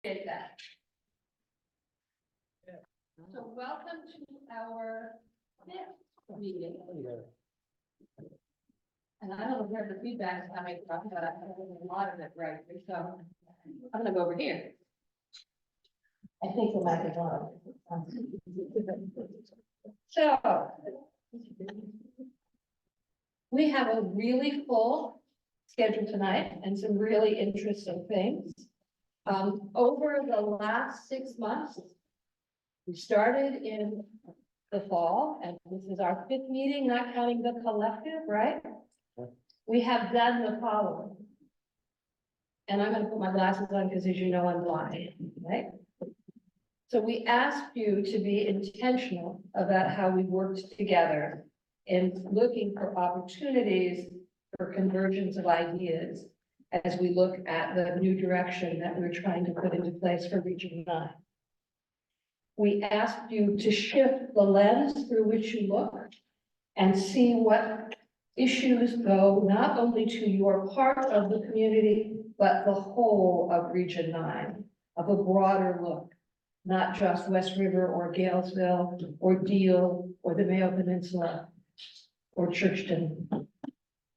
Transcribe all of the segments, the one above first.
Appreciate that. So welcome to our fifth meeting. And I don't know where the feedback is coming from, but I have a lot of it right here, so I'm gonna go over here. I think the mic is on. So we have a really full schedule tonight and some really interesting things. Over the last 6 months, we started in the fall, and this is our fifth meeting, not counting the collective, right? We have done the following. And I'm going to put my glasses on because, as you know, I'm blind, right? So we asked you to be intentional about how we worked together in looking for opportunities for convergence of ideas as we look at the new direction that we're trying to put into place for Region 9. We asked you to shift the lens through which you look and see what issues go not only to your part of the community, but the whole of Region 9, of a broader look, not just West River or Galesville or Deal or the Mayo Peninsula or Churchton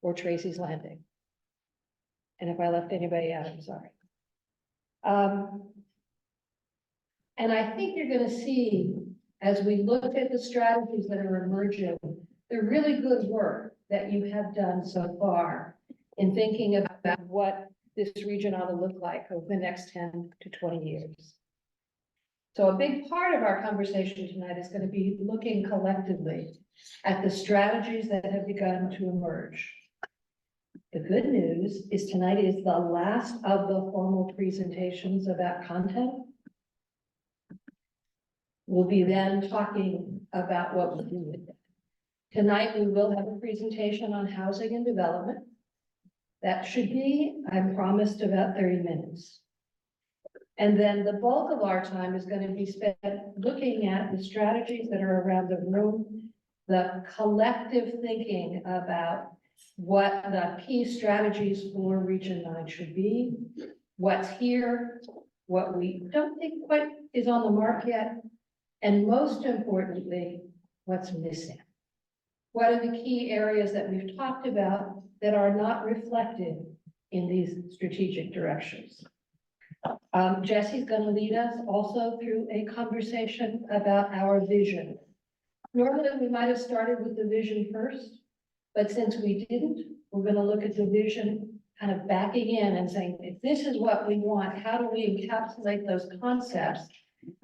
or Tracy's Landing. And if I left anybody out, I'm sorry. And I think you're going to see, as we look at the strategies that are emerging, the really good work that you have done so far in thinking about what this region ought to look like over the next 10 to 20 years. So a big part of our conversation tonight is going to be looking collectively at the strategies that have begun to emerge. The good news is tonight is the last of the formal presentations about content. We'll be then talking about what we do with it. Tonight, we will have a presentation on housing and development. That should be, I'm promised, about 30 minutes. And then the bulk of our time is going to be spent looking at the strategies that are around the room, the collective thinking about what the key strategies for Region 9 should be, what's here, what we don't think quite is on the mark yet, and most importantly, what's missing. What are the key areas that we've talked about that are not reflected in these strategic directions? Jesse's going to lead us also through a conversation about our vision. Normally, we might have started with the vision first, but since we didn't, we're going to look at the vision kind of backing in and saying, if this is what we want, how do we encapsulate those concepts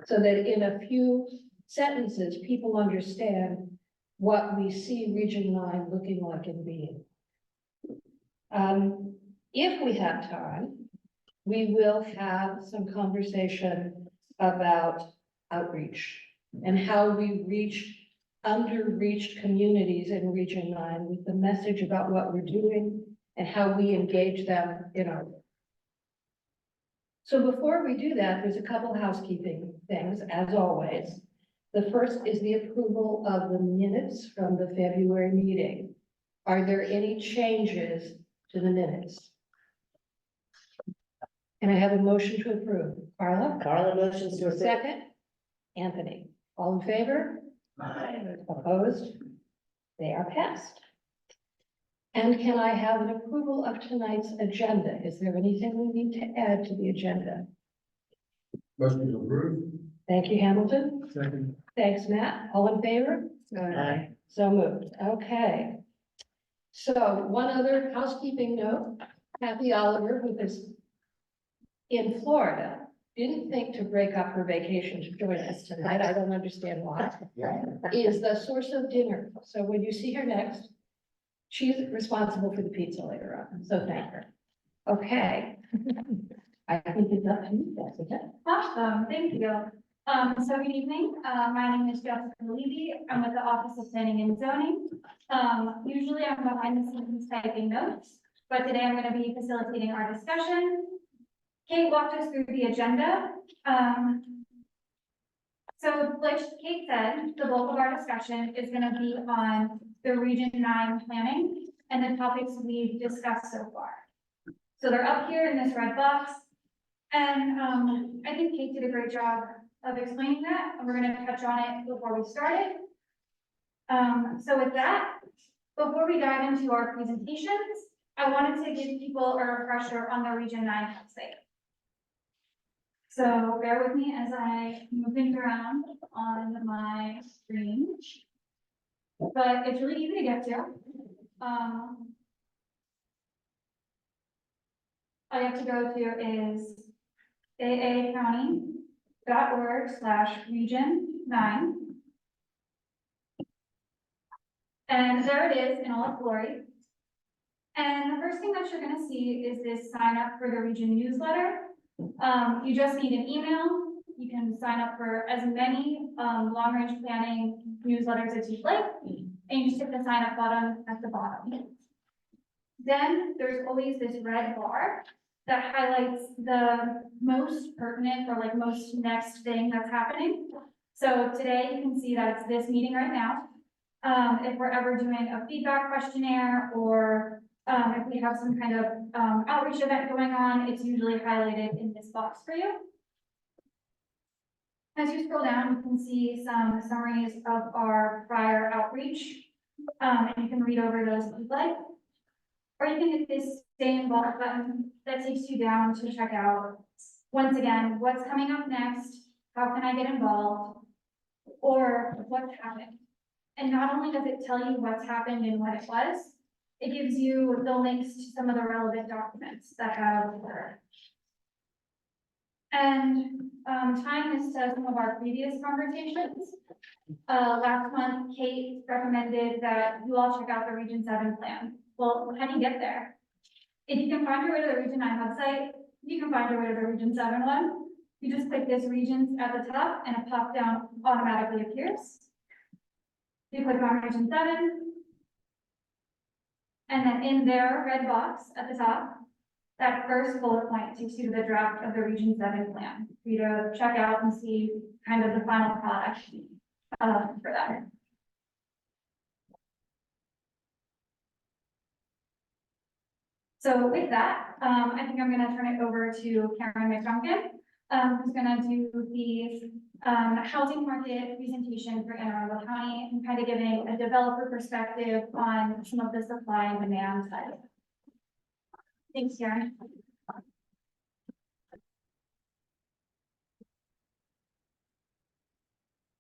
so that in a few sentences, people understand what we see Region 9 looking like and being. If we have time, we will have some conversation about outreach and how we reach underreached communities in Region 9 with the message about what we're doing and how we engage them in our work. So before we do that, there's a couple housekeeping things, as always. The first is the approval of the minutes from the February meeting. Are there any changes to the minutes? And I have a motion to approve. Carla? Carla motions to approve. Second? Anthony? All in favor? Aye. Opposed? They are passed. And can I have an approval of tonight's agenda? Is there anything we need to add to the agenda? Motion to approve. Thank you, Hamilton. Second. Thanks, Matt. All in favor? Aye. So moved. Okay. So one other housekeeping note, Kathy Oliver, who is in Florida, didn't think to break up her vacation to join us tonight. I don't understand why. Is the source of dinner. So when you see her next, she's responsible for the pizza later on. So thank her. Okay. I think it's up to you, Jessica. Awesome, thank you. So good evening. My name is Jessica Levy. I'm with the Office of Planning and Zoning. Usually I'm behind the scenes typing notes, but today I'm going to be facilitating our discussion. Kate walked us through the agenda. So like Kate said, the bulk of our discussion is going to be on the Region 9 planning and the topics we've discussed so far. So they're up here in this red box. And, I think Kate did a great job of explaining that, and we're gonna touch on it before we started. So with that, before we dive into our presentations, I wanted to give people a refresher on the Region 9 site. So bear with me as I move things around on my screen. But it's really easy to get to. All you have to go to is aacounty.org/region9. And there it is in all its glory. And the first thing that you're gonna see is this sign up for the region newsletter. You just need an email. You can sign up for as many long-range planning newsletters as you'd like, and you just hit the sign up button at the bottom. Then there's always this red bar that highlights the most pertinent or like most next thing that's happening. So today you can see that it's this meeting right now. If we're ever doing a feedback questionnaire or if we have some kind of outreach event going on, it's usually highlighted in this box for you. As you scroll down, you can see some summaries of our prior outreach, and you can read over those if you'd like. Or you can hit this stay involved button that takes you down to check out, once again, what's coming up next, how can I get involved, or what's happened. And not only does it tell you what's happened and what it was, it gives you the links to some of the relevant documents that have occurred. And tying this to some of our previous conversations, last month, Kate recommended that you all check out the Region 7 plan. Well, how do you get there? If you can find your way to the Region 9 website, you can find your way to the Region 7 one. You just click this regions at the top and a pop down automatically appears. You click on Region 7. And then in their red box at the top, that first bullet point takes you to the draft of the Region 7 plan for you to check out and see kind of the final product for that. So with that, I think I'm going to turn it over to Karen McDuncan, who's going to do the housing market presentation for Arundel County and kind of giving a developer perspective on some of the supply and demand side. Thanks, Karen.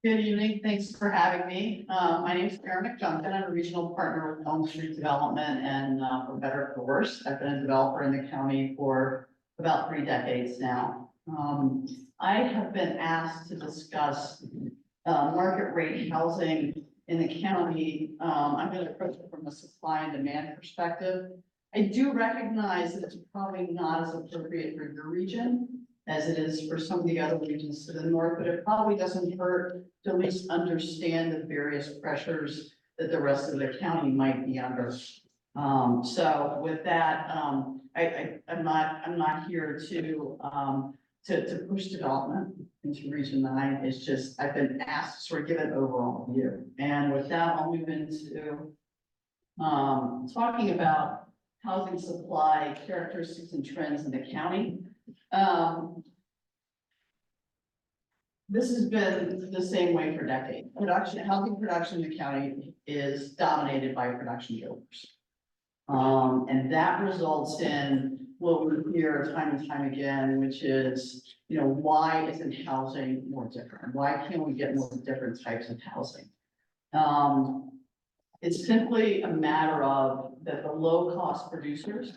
Good evening. Thanks for having me. My name is Karen McDuncan. I'm a regional partner with Elm Street Development, and for better or for worse, I've been a developer in the county for about 3 decades now. I have been asked to discuss market rate housing in the county. I'm going to approach it from a supply and demand perspective. I do recognize that it's probably not as appropriate for your region as it is for some of the other regions to the north, but it probably doesn't hurt to at least understand the various pressures that the rest of the county might be under. So with that, I'm not here to push development into Region 9. It's just, I've been asked to sort of give an overall view. And with that, I'll move into talking about housing supply characteristics and trends in the county. This has been the same way for decades. Housing production in the county is dominated by production builders. And that results in what we hear time and time again, which is, why isn't housing more different? Why can't we get more different types of housing? It's simply a matter of that the low-cost producers,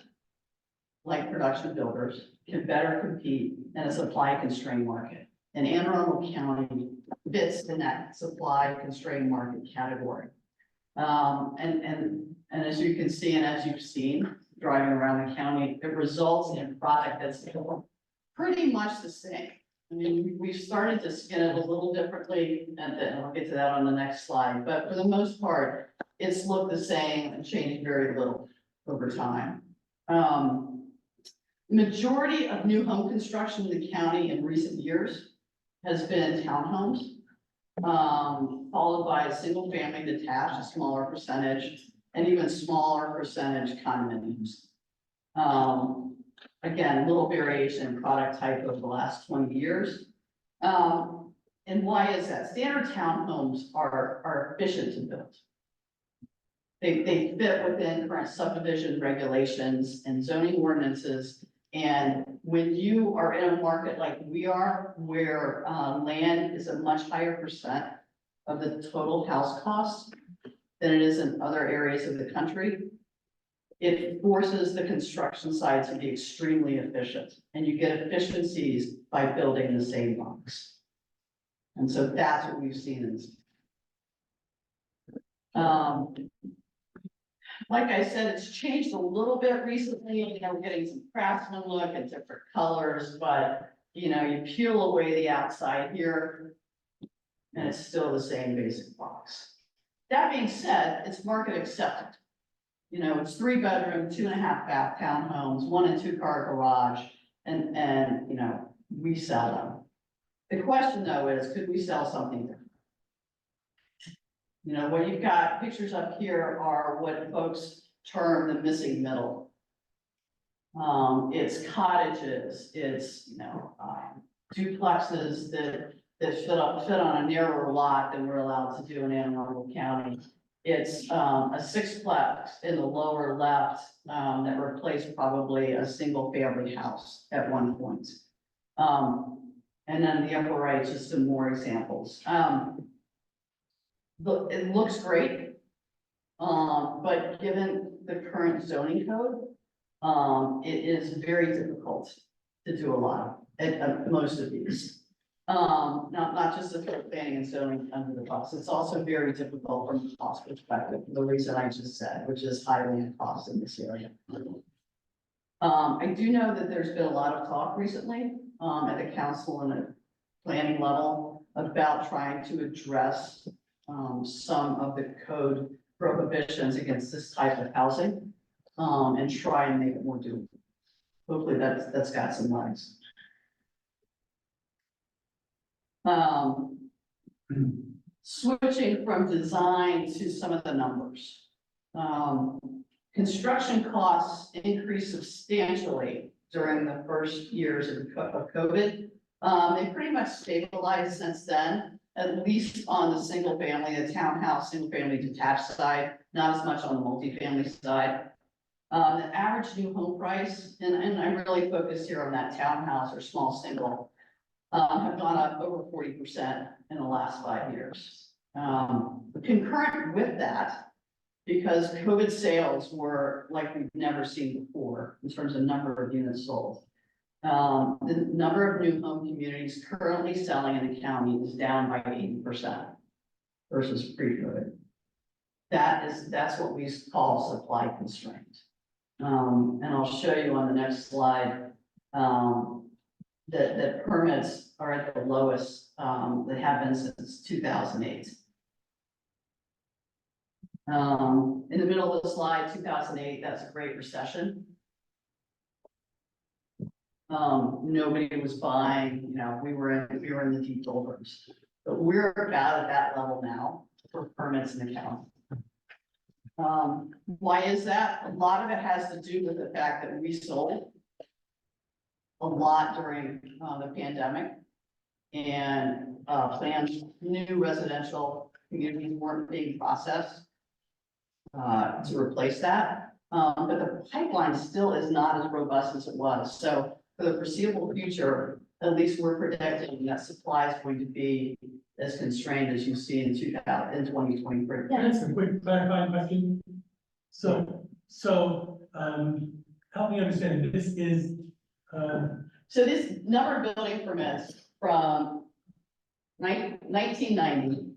like production builders, can better compete in a supply-constrained market. And Anne Arundel County fits in that supply-constrained market category. And as you can see, and as you've seen driving around the county, it results in a product that's pretty much the same. I mean, we've started to skin it a little differently, and I'll get to that on the next slide. But for the most part, it's looked the same and changed very little over time. Majority of new home construction in the county in recent years has been townhomes, followed by a single family detached, a smaller percentage, and even smaller percentage condominiums. Again, little variation in product type over the last 20 years. And why is that? Standard townhomes are efficient to build. They fit within current subdivision regulations and zoning ordinances. And when you are in a market like we are, where land is a much higher percent of the total house cost than it is in other areas of the country, it forces the construction side to be extremely efficient. And you get efficiencies by building the same box. And so that's what we've seen in this. Like I said, it's changed a little bit recently, we're getting some craftsman look and different colors, but you peel away the outside here and it's still the same basic box. That being said, it's market accepted. It's 3-bedroom, 2.5 bath townhomes, 1 and 2 car garage, and we sell them. The question though is, could we sell something different? What you've got pictures up here are what folks term the missing middle. It's cottages, it's, duplexes that fit on a narrower lot than we're allowed to do in Anne Arundel County. It's a 6-plex in the lower left that replaced probably a single family house at one point. And then the upper right, just some more examples. It looks great, but given the current zoning code, it is very difficult to do a lot of most of these. Not just to throw planning and zoning under the bus, it's also very difficult from a cost perspective, for the reason I just said, which is high land costs in this area. I do know that there's been a lot of talk recently at the council and the planning level about trying to address some of the code prohibitions against this type of housing and try and make it more doable. Hopefully that's got some legs. Switching from design to some of the numbers. Construction costs increased substantially during the first years of COVID. They pretty much stabilized since then, at least on the single family, the townhouse, single family detached side, not as much on the multifamily side. The average new home price, and I really focus here on that townhouse or small single, have gone up over 40% in the last 5 years. Concurrent with that, because COVID sales were like we've never seen before in terms of number of units sold. The number of new home communities currently selling in the county is down by 80% versus pre-COVID. That's what we call supply constraint. And I'll show you on the next slide that permits are at the lowest that have been since 2008. In the middle of the slide, 2008, that's a Great Recession. Nobody was buying, we were in the deep doldrums, but we're about at that level now for permits in the county. Why is that? A lot of it has to do with the fact that we sold a lot during the pandemic, and planned new residential communities weren't being processed to replace that. But the pipeline still is not as robust as it was. So for the foreseeable future, at least we're predicting that supply is going to be as constrained as you see in 2023. That's a quick clarifying question. So, help me understand, this is, So this number of building permits from 1990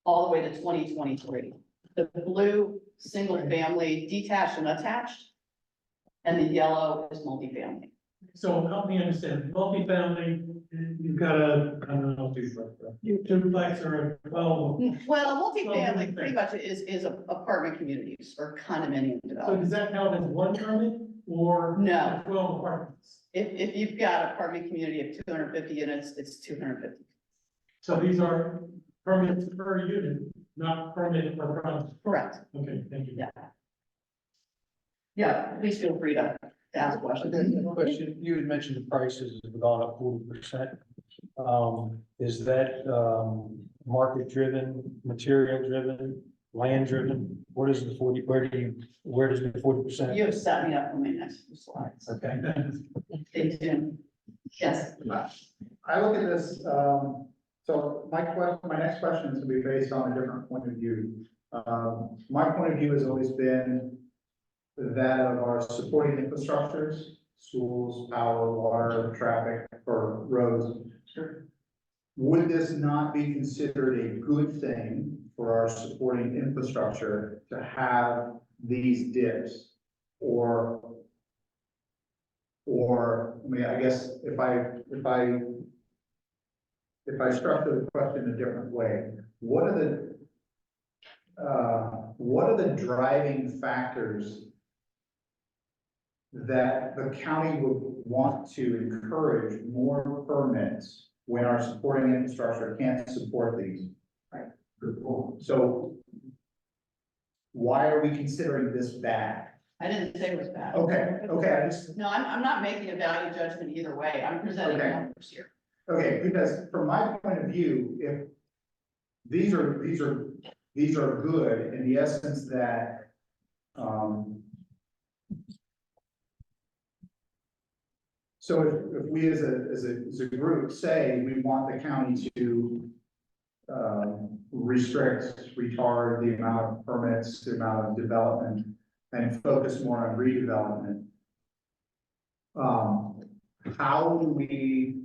all the way to 2023. The blue single family detached and attached, and the yellow is multifamily. so help me understand, multifamily, you've got a, I don't know if these are, duplex or a 12. Well, multifamily pretty much is apartment communities or condominium So development. does that count as one permit or? No. 12 apartments? If you've got apartment community of 250 units, it's 250. So these are permits per unit, not permit per project? Correct. Okay, thank you. Yeah. Yeah, please feel free to ask questions. Question, you had mentioned the prices have gone up 40%. Is that, market driven, material driven, land driven? What is the 40, where does the 40%? You have set me up for my next few slides. Okay. Stay tuned. Yes. I look at this, so my next question is gonna be based on a different point of view. My point of view has always been that of our supporting infrastructures, schools, power, water, traffic, or roads. Would this not be considered a good thing for our supporting infrastructure to have these dips? Or, I mean, I guess if I structure the question a different way, what are the driving factors that the county would want to encourage more permits when our supporting infrastructure can't support these? Right. So why are we considering this bad? I didn't say it was bad. Okay, I just, No, I'm not making a value judgment either way. I'm presenting Okay. numbers here. okay, because from my point of view, if these are good in the essence that, so if we as a group say we want the county to restrict, retard the amount of permits, the amount of development, and focus more on redevelopment, how do we,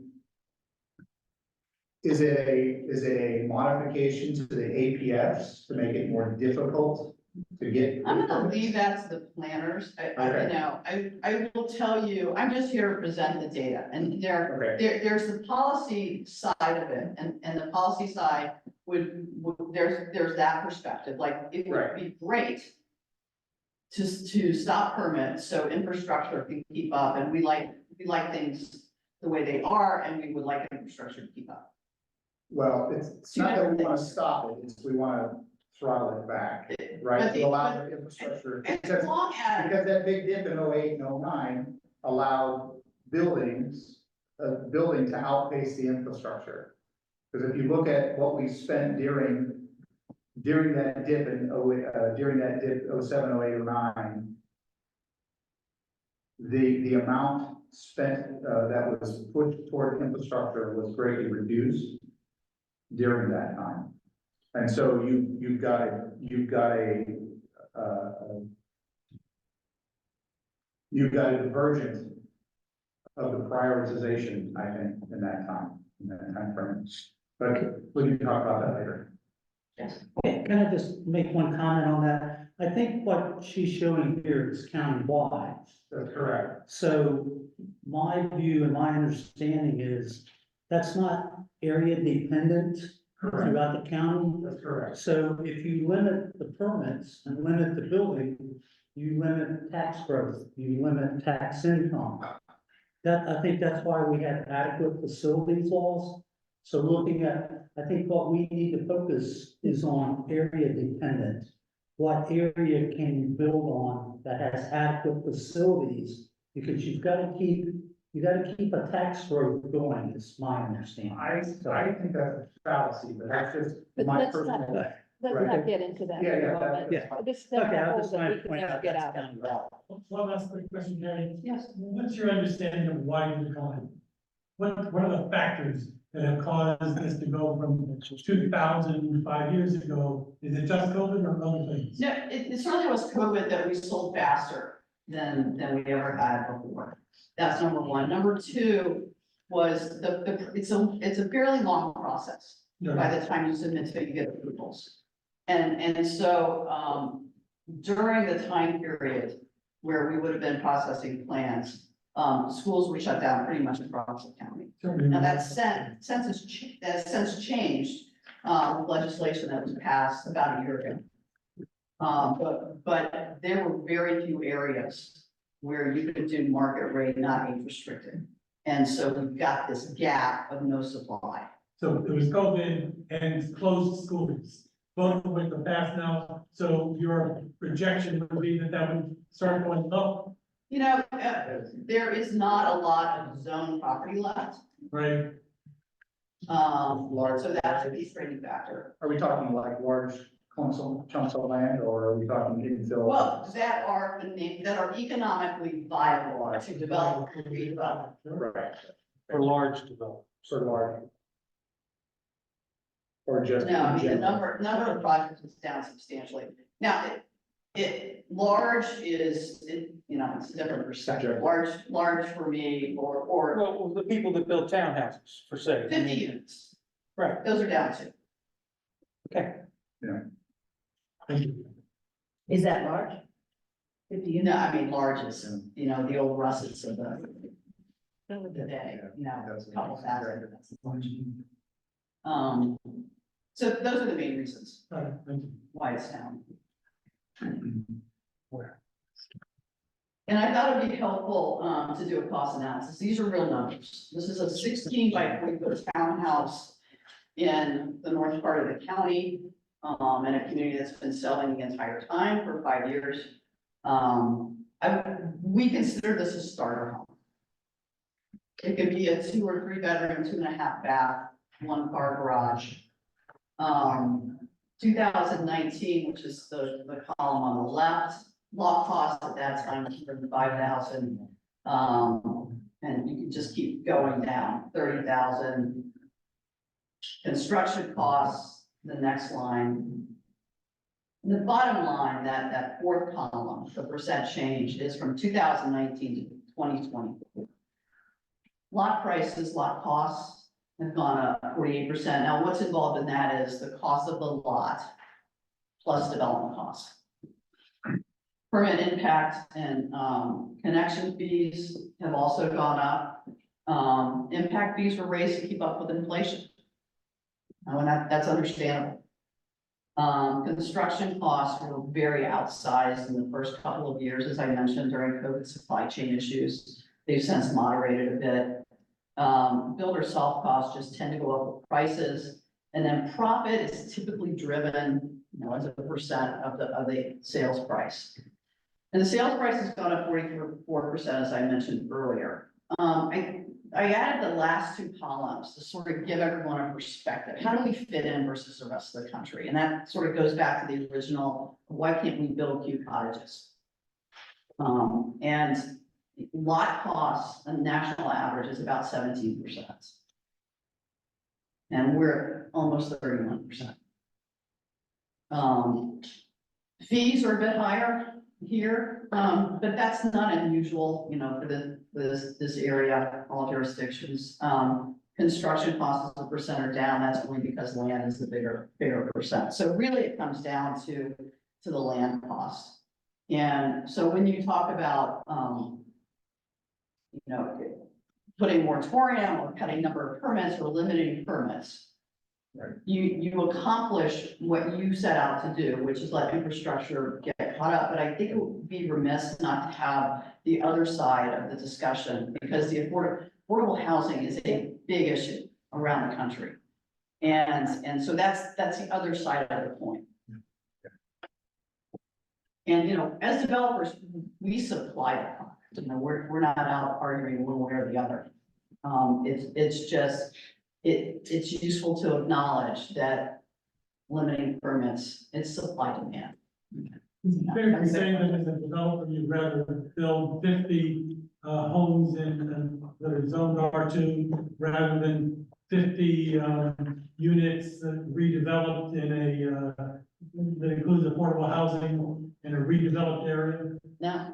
is it a modification to the APFs to make it more difficult to get? I'm gonna leave that to the planners. I will tell you, I'm just here to present the data, and there's the policy side of it, and the policy side there's that perspective, like, it would be great to stop permits so infrastructure can keep up, and we like things the way they are, and we would like infrastructure to keep up. Well, it's not that we want to stop it, it's we want to throttle it back, right? To allow the infrastructure, As because long as, that big dip in 08 and 09 allowed building to outpace the infrastructure. Because if you look at what we spent during that dip in 07, 08, 09, the amount spent that was put toward infrastructure was greatly reduced during that time. And so you've got a divergence of the prioritization, I think, in that time frame. But we can talk about that later. Can I just make one comment on that? I think what she's showing here is countywide. That's correct. So my view and my understanding is that's not area dependent Correct. throughout the county. That's correct. So if you limit the permits and limit the building, you limit tax growth, you limit tax income. I think that's why we have adequate facilities laws. So looking at, I think what we need to focus is on area dependent. What area can you build on that has adequate facilities? Because you've got to keep a tax growth going, is my understanding. I think that's a fallacy, but that's just But my let's not- personal. Let's Right. not get into that. Yeah, for a yeah, moment. Yeah. This is Okay, a I was hole just that trying we to can point never out get that's out of. countywide. One last quick question, Gary. yes, What's your understanding of why you declined? What are the factors that have caused this to go from 2000 5 years ago? Is it just COVID or other things? no, it certainly was COVID that we sold faster than we ever had before. That's number one. Number two was it's a fairly long process by the time you submit to you get approvals. And so, during the time period where we would have been processing plans, schools were shut down pretty much across the county. Now, that has since changed, with legislation that was passed about a year ago. But there were very few areas where you could do market rate, not age restricted. And so we've got this gap of no supply. So it was COVID and closed schools, both of which are passed now. So your projection would be that would start going up You know, there is not a lot of zone property left, Right, so that's a constraining factor. Are we talking like large chunks of land, or are we talking infill? Well, that are economically viable to develop, redevelop. Right, For large development. sort of large. Or just. No, I in mean, the general? number of projects is down substantially. Now, large is, you know, it's a different perspective. Subjective. Large for me, or Well, the people that build townhouses, per se. I 50 mean, units, Right, those are down too. okay. thank you. Is that large? 50 units? No, I mean, large is, you know, the old russets of the day, you know, a couple thousand. That's large. So those are the main reasons All right, thank you. why it's down. Where? And I thought it'd be helpful, to do a cost analysis. These are real numbers. This is a 16 by 40 townhouse in the north part of the county, in a community that's been selling the entire time for 5 years. We consider this a starter home. It could be a 2 or 3 bedroom, 2.5 bath, 1 car garage. 2019, which is the column on the left, lot cost at that time was $5,000. And you can just keep going down, 30,000. Construction costs, the next line. The bottom line, that fourth column, the percent change is from 2019 to 2020. Lot prices, lot costs have gone up 48%. Now, what's involved in that is the cost of the lot plus development costs. Permit impact and connection fees have also gone up. Impact fees were raised to keep up with inflation. And that's understandable. Construction costs were very outsized in the first couple of years, as I mentioned, during COVID supply chain issues. They've since moderated a bit. Builder soft costs just tend to go up with prices, and then profit is typically driven, you know, as a percent of the sales price. And the sales price has gone up 44%, as I mentioned earlier. I added the last 2 columns to sort of give everyone a perspective. How do we fit in versus the rest of the country? And that sort of goes back to the original, why can't we build cute cottages? And lot costs, a national average is about 17%. And we're almost 31%. Fees are a bit higher here, but that's not unusual, you know, for this area, all jurisdictions. Construction costs as a percent are down, that's only because land is the bigger percent. So really it comes down to the land cost. And so when you talk about, you know, putting moratorium or cutting number of permits or limiting permits, Right. you accomplish what you set out to do, which is let infrastructure get caught up. But I think it would be remiss not to have the other side of the discussion, because the affordable housing is a big issue around the country. And so that's the other side of the coin. And, you know, as developers, we supply the product. You know, we're not out arguing one way or the other. It's just, it's useful to acknowledge that limiting permits, it's supply demand. It's fair to say that as a developer, you'd rather build 50 homes that are zoned R2 rather than 50 units redeveloped in that includes affordable housing in a redeveloped area. Now,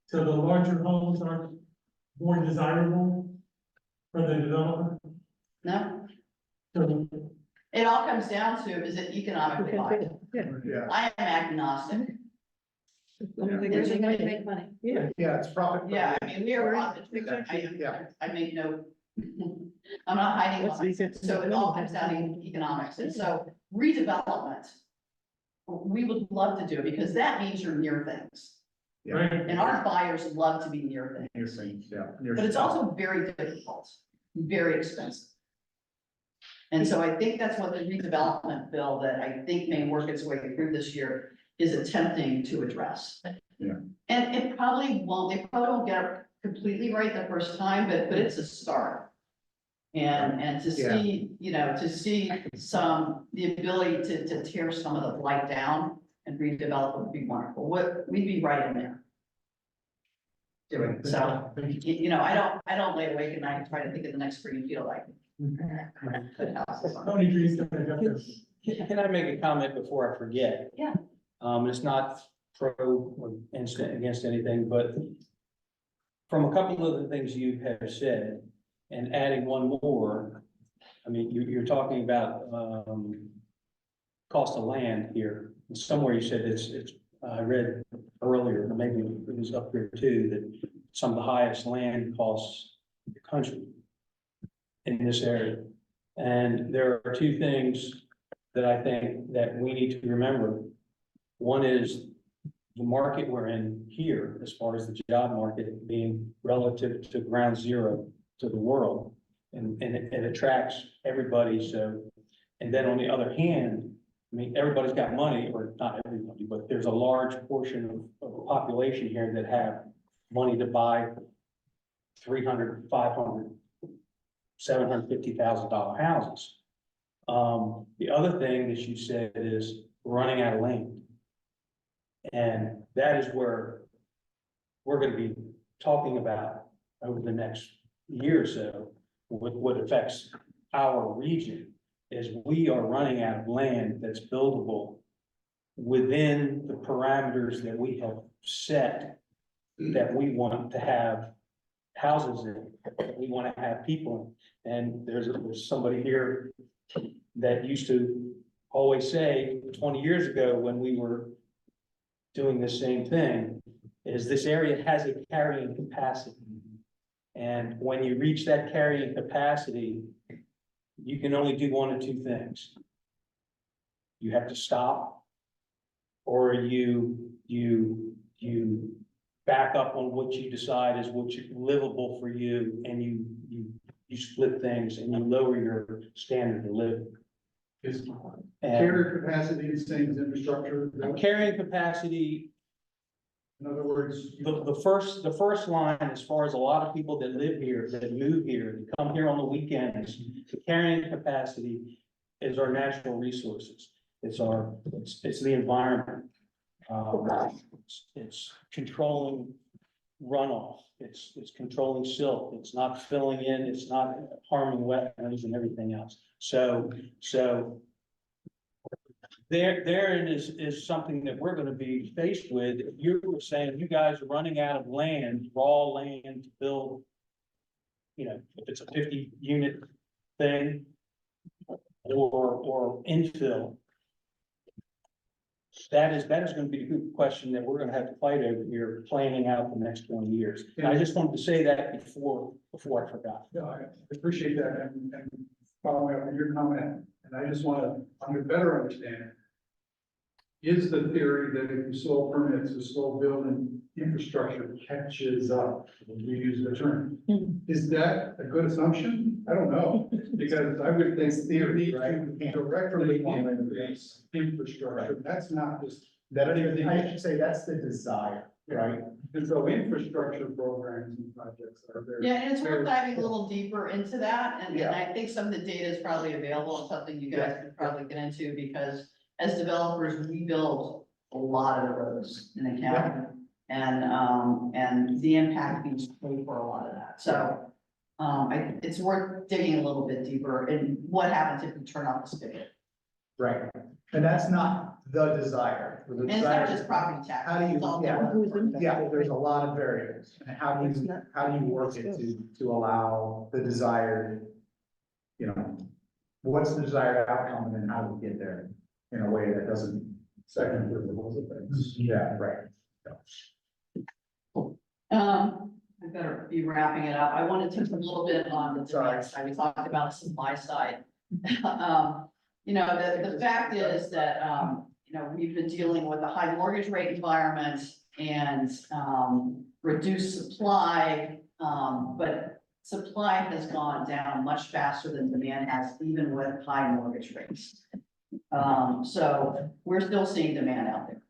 So the larger homes are more desirable for the developer. no, So it all comes down to, is it economically viable? Yeah, I am agnostic. Where's it gonna make money? yeah, it's profit. Yeah, I mean, we are, Yeah. I make no, I'm not hiding behind it. So it all comes down to economics. And so redevelopment, we would love to do, because that means you're near things. Yeah. right, And our buyers love to be near things, Near things, yeah. near but it's things. also very difficult, very expensive. And so I think that's what the redevelopment bill that I think may work its way through this year is attempting to address. Yeah. And they probably won't get it completely right the first time, but it's a start. And to see, to see the ability to tear some of the blight down and redevelop would be wonderful. We'd be right in there. Doing, so, I don't lay awake at night and try to think of the next greenfield I can put houses on. How many trees can I have there? Can I make a comment before I forget? Yeah. It's not pro or against anything, but from a couple of the things you have said and adding one more, I mean, you're talking about, cost of land here. And somewhere you said it's, I read earlier, or maybe it was up here too, that some of the highest land costs in the country in this area. And there are two things that I think that we need to remember. One is the market we're in here, as far as the job market being relative to ground zero to the world. And it attracts everybody, so, and then on the other hand, I mean, everybody's got money, or not everybody, but there's a large portion of the population here that have money to buy $300,000, $500,000, $750,000 houses. The other thing that you said is running out of land. And that is where we're going to be talking about over the next year or so, what affects our region. Is we are running out of land that's buildable within the parameters that we have set, that we want to have houses in, that we want to have people in. And there's somebody here that used to always say 20 years ago when we were doing the same thing, is this area has a carrying capacity. And when you reach that carrying capacity, you can only do one of two things. You have to stop, or you back up on what you decide is what's livable for you, and you split things and you lower your standard of living. Is And carrier capacity the same as infrastructure? carrying capacity, In other words, the first line, as far as a lot of people that live here, that move here, that come here on the weekends, the carrying capacity is our natural resources. It's the environment. It's controlling runoff. It's controlling silt. It's not filling in. It's not harming wetlands and everything else. So therein is something that we're gonna be faced with. If you were saying you guys are running out of land, raw land to build, if it's a 50-unit thing or infill, that is gonna be a good question that we're gonna have to fight over here, planning out the next 20 years. And I just wanted to say that before I forgot. no, I appreciate that, and following up on your comment, and I just want to better understand. Is the theory that if you slow permits, the slow building infrastructure catches up, you use the term? Is that a good assumption? I don't know, because I would think theory, right, directly increase infrastructure, that's not just. I should say that's the desire, right? And so infrastructure programs and projects are very. Yeah, and it's worth diving a little deeper into that, and I think some of the data is probably available and something you guys can probably get into, because as developers, we build a lot of the roads in the county. And the impact fees pay for a lot of that, so it's worth digging a little bit deeper in what happens if you turn off the spigot. Right, and that's not the desire. The And it's desire not is just property tax. how do you, it's all yeah, the- yeah, there's a lot of variables, and how do you work it to allow the desired, what's the desired outcome, and then how do we get there in a way that doesn't second the rules of things? Yeah, right. I better be wrapping it up. I want to touch a little bit on the demand side. We talked about the supply side. The fact is that, we've been dealing with a high mortgage rate environment and, reduced supply. But supply has gone down much faster than demand has, even with high mortgage rates. So we're still seeing demand out there.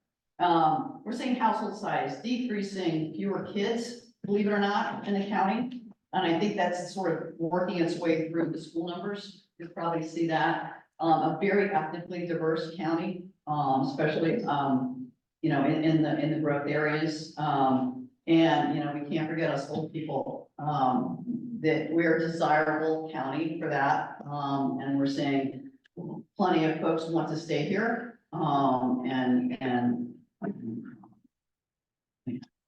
We're seeing household size decreasing, fewer kids, believe it or not, in the county. And I think that's sort of working its way through the school numbers. You'll probably see that. A very ethnically diverse county, especially, in the growth areas. And, we can't forget us old people, that we're a desirable county for that. And we're seeing plenty of folks want to stay here. And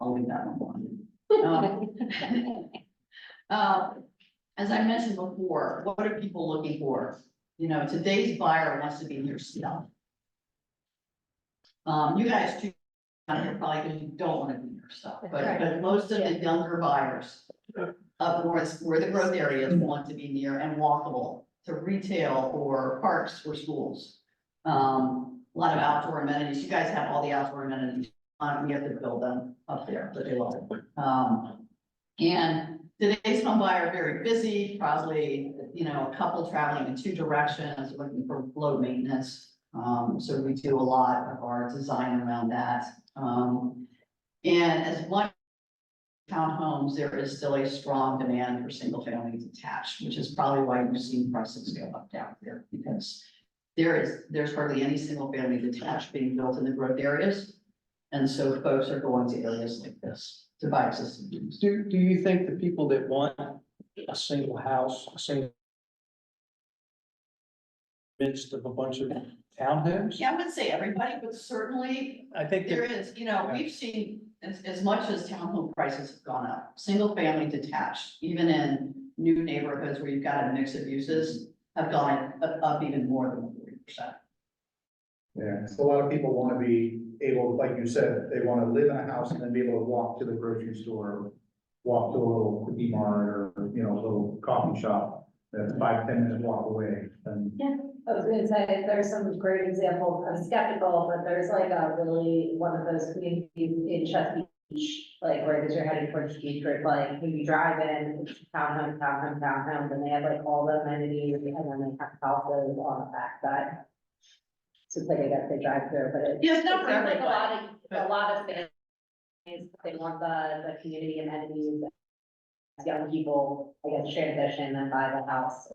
I'll leave that one. As I mentioned before, what are people looking for? Today's buyer wants to be near stuff. You guys too, probably because you don't want to be near stuff, but most of the younger buyers up north, where the growth areas want to be near and walkable to retail or parks or schools. A lot of outdoor amenities. You guys have all the outdoor amenities. We have to build them up there, but they love it. And today's home buyer very busy, probably, a couple traveling in two directions, looking for low maintenance. So we do a lot of our design around that. And as much townhomes, there is still a strong demand for single family detached, which is probably why you've seen prices go up down here, because there's hardly any single family detached being built in the growth areas. And so folks are going to areas like this to buy existing homes. Do you think the people that want a single house, midst of a bunch of townhomes? Yeah, I wouldn't say everybody, but certainly I think there is, we've seen as much as townhome prices have gone up, single family detached, even in new neighborhoods where you've got a mix of uses, have gone up even more than 40%. Yeah, so a lot of people want to be able, like you said, they want to live in a house and then be able to walk to the grocery store, walk to a little cookie mart or, a little coffee shop that's 5-10 minute walk away. And I was gonna say, there's some great examples. I'm skeptical, but there's like a really, one of those communities in Chesapeake Beach, like right as you're heading towards the beach, where it's like, when you drive in, it's townhome, and they have like all the amenities, and then they have houses on the backside. So it's like, I guess they drive through, but it. Yeah, it's not it for seems like everybody, a lot of families, they want the community amenities. Young people, I guess, transition and buy the house.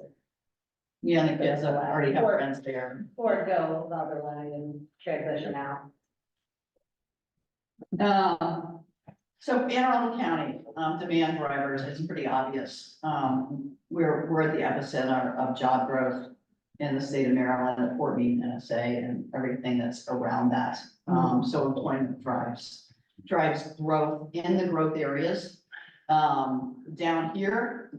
Yeah, and the kids already have friends there. Or go the other way and transition out. So in Arundel County, demand drivers, it's pretty obvious. We're at the epicenter of job growth in the state of Maryland, at Fort Meade, NSA, and everything that's around that. So employment drives growth in the growth areas. Down here,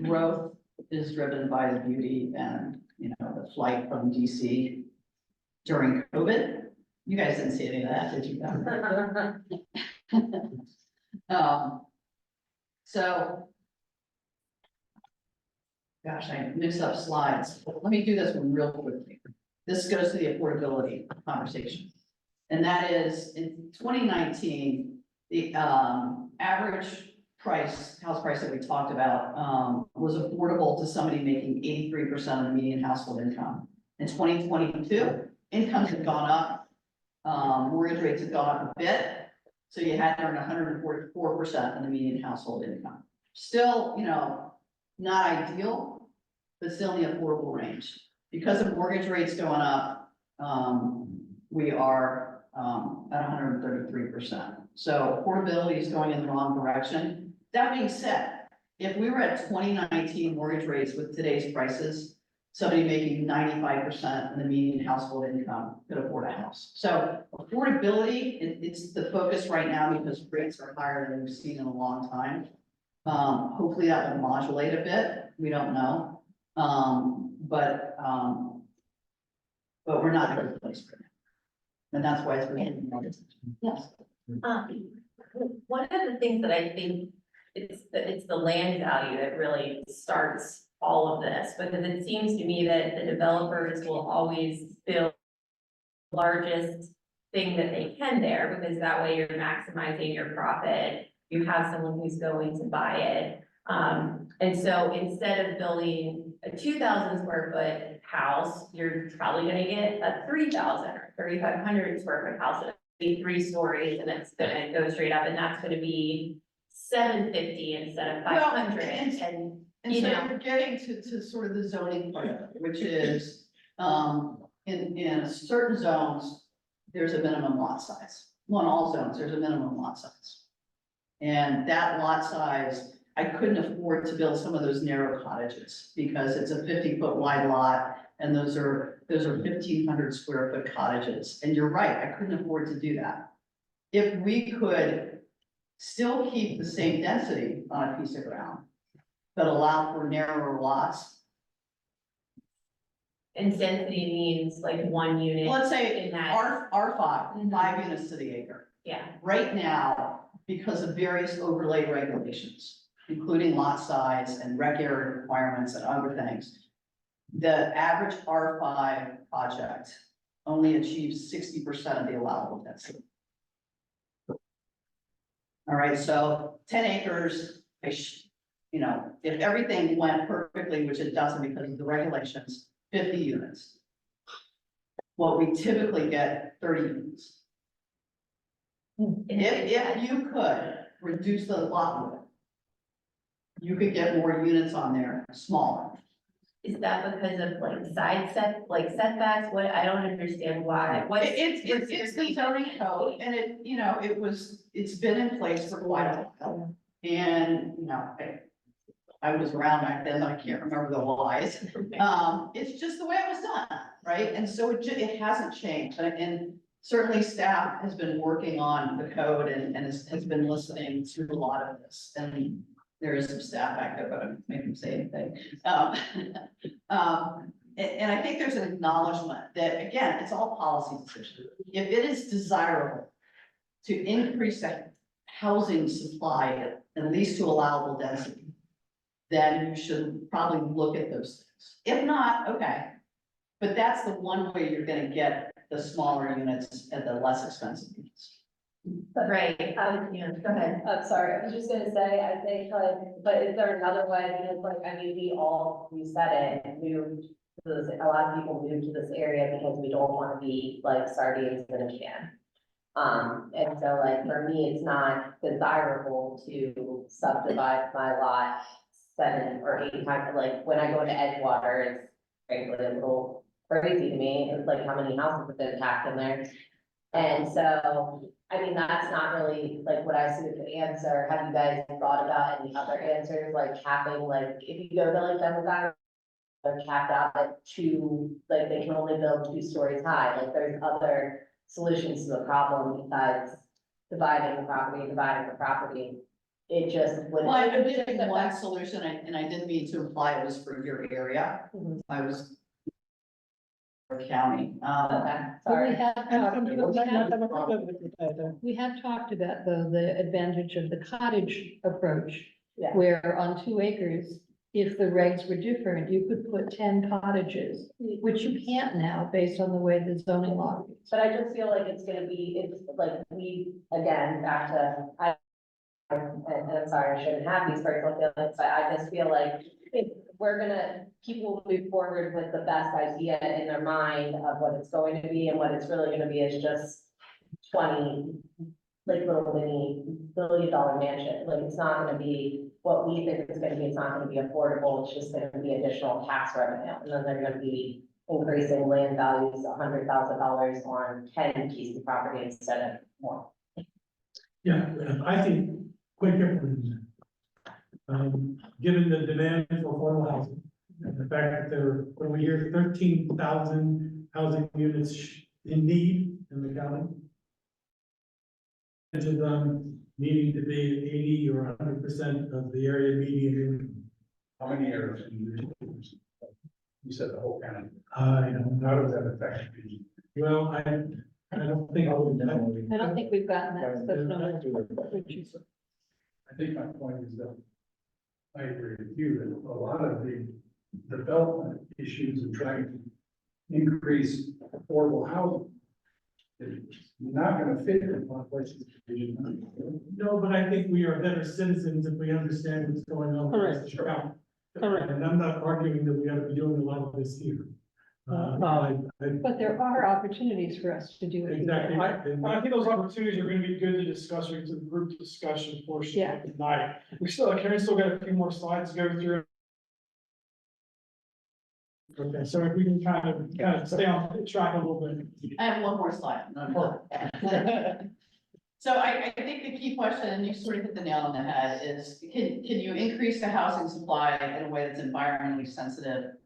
growth is driven by the beauty and, the flight from DC during COVID. You guys didn't see any of that, did you? So, gosh, I mixed up slides. Let me do this one real quickly. This goes to the affordability conversation. And that is, in 2019, the average house price that we talked about was affordable to somebody making 83% of the median household income. In 2022, incomes have gone up, mortgage rates have gone up a bit, so you had to earn 144% of the median household income. Still, not ideal, but still in the affordable range. Because of mortgage rates going up, we are at 133%. So affordability is going in the wrong direction. That being said, if we were at 2019 mortgage rates with today's prices, somebody making 95% of the median household income could afford a house. So affordability, it's the focus right now because rates are higher than we've seen in a long time. Hopefully that will modulate a bit. We don't know. But we're not in a good place right now. And that's why it's been. Yes. One of the things that I think it's the land value that really starts all of this, because it seems to me that the developers will always build the largest thing that they can there, because that way you're maximizing your profit. You have someone who's going to buy it. And so instead of building a 2,000 square foot house, you're probably gonna get a 3,000 or 3,500 square foot house be 3 stories and it's gonna go straight up and that's gonna be $750 instead of Well, $500 and- and, And you so know. you're getting to sort of the zoning part of it, which is, in certain zones, there's a minimum lot size. Well, in all zones, there's a minimum lot size. And that lot size, I couldn't afford to build some of those narrow cottages because it's a 50-foot wide lot and those are 1,500 square foot cottages. And you're right, I couldn't afford to do that. If we could still keep the same density on a piece of ground, but allow for narrower lots. And density means like 1 unit. Let's say in that, R5, Mhm. 5 units to the acre. yeah, Right now, because of various overlay regulations, including lot size and rec area requirements and other things, the average R5 project only achieves 60% of the allowable density. All right, so 10 acres, if everything went perfectly, which it doesn't because of the regulations, 50 units. What we typically get, 30 units. If you could reduce the lot width, you could get more units on there, smaller. is that because of like setbacks? What, I don't understand why, what's. It's the zoning code and it's been in place for quite a while. And, I was around back then, but I can't remember the whys. It's just the way it was done, right? And so it hasn't changed. And certainly staff has been working on the code and has been listening to a lot of this. And there is some staff back there, but I'm not making them say anything. And I think there's an acknowledgement that, again, it's all policy decision. If it is desirable to increase that housing supply, at least to allowable density, then you should probably look at those things. If not, okay. But that's the one way you're gonna get the smaller units at the less expensive units. Right, yeah, go ahead. I'm sorry, I was just gonna say, I think like, but is there another way, because like, I mean, we said it, moved to this, a lot of people moved to this area because we don't wanna be like sardines in a can. And so like, for me, it's not desirable to subdivide my lot 7 or 8 times, like, when I go into Edgewater, it's frankly a little crazy to me, it's like how many houses have been packed in there. And so, I mean, that's not really like what I see as the answer. Have you guys thought about any other answers, like capping, like if you go to like Democrat, they're capped out at 2, like they can only build 2 stories high, like there's other solutions to the problem besides dividing the property. It just would. Well, I'm giving one solution, and I didn't mean to imply it was for your area. Mhm. I was for county. Okay, But sorry. we have talked about the advantage of the cottage approach. Yeah. Where on 2 acres, if the regs were different, you could put 10 cottages, which you can't now based on the way the zoning law is. But I just feel like it's like, again, back to, and I'm sorry, I shouldn't have these personal feelings, but I just feel like if people will move forward with the best idea in their mind of what it's going to be, and what it's really gonna be is just 20, like little mini billion-dollar mansion, like it's not gonna be what we think it's gonna be, it's not gonna be affordable, it's just gonna be additional tax revenue, and then they're gonna be increasing land values $100,000 on 10 pieces of property instead of more. Yeah, I think quite different. Given the demand for affordable housing, and the fact that when we hear 13,000 housing units in need in the county. To them needing to be 80 or 100% of the area median. How many areas? You said the whole county. I don't know. How does that affect you? Well, I don't think. I don't think we've gotten that. That's not- I think my point is that I agree with you that a lot of the development issues of trying to increase affordable housing is not gonna fit in one place. No, but I think we are better citizens if we understand what's going on. Correct. Sure. Correct. And I'm not arguing that we ought to be doing a lot of this here. But there are opportunities for us to do it. Exactly, I think those opportunities are gonna be good to discuss into the group discussion portion Yeah. of tonight. Karen's still got a few more slides to go through. Okay, so if we can kind of stay on track a little bit. I have one more slide. and I'm done. So I think the key question, and you sort of hit the nail on the head, is can you increase the housing supply in a way that's environmentally sensitive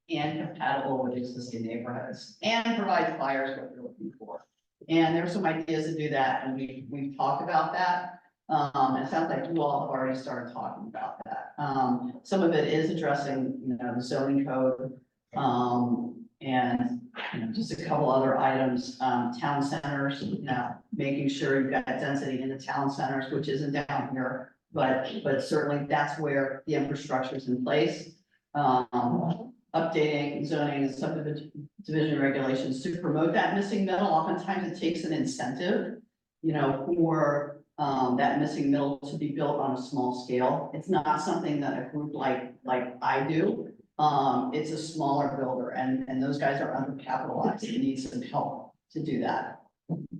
and compatible with existing neighborhoods and provides buyers what they're looking for? And there's some ideas to do that, and we've talked about that. It sounds like you all have already started talking about that. Some of it is addressing, the zoning code. And just a couple other items, town centers, making sure you've got density in the town centers, which isn't down here, but certainly that's where the infrastructure is in place. Updating zoning and subdivision regulations to promote that missing middle. Oftentimes it takes an incentive, for that missing middle to be built on a small scale. It's not something that a group like I do. It's a smaller builder and those guys are undercapitalized and need some help to do that.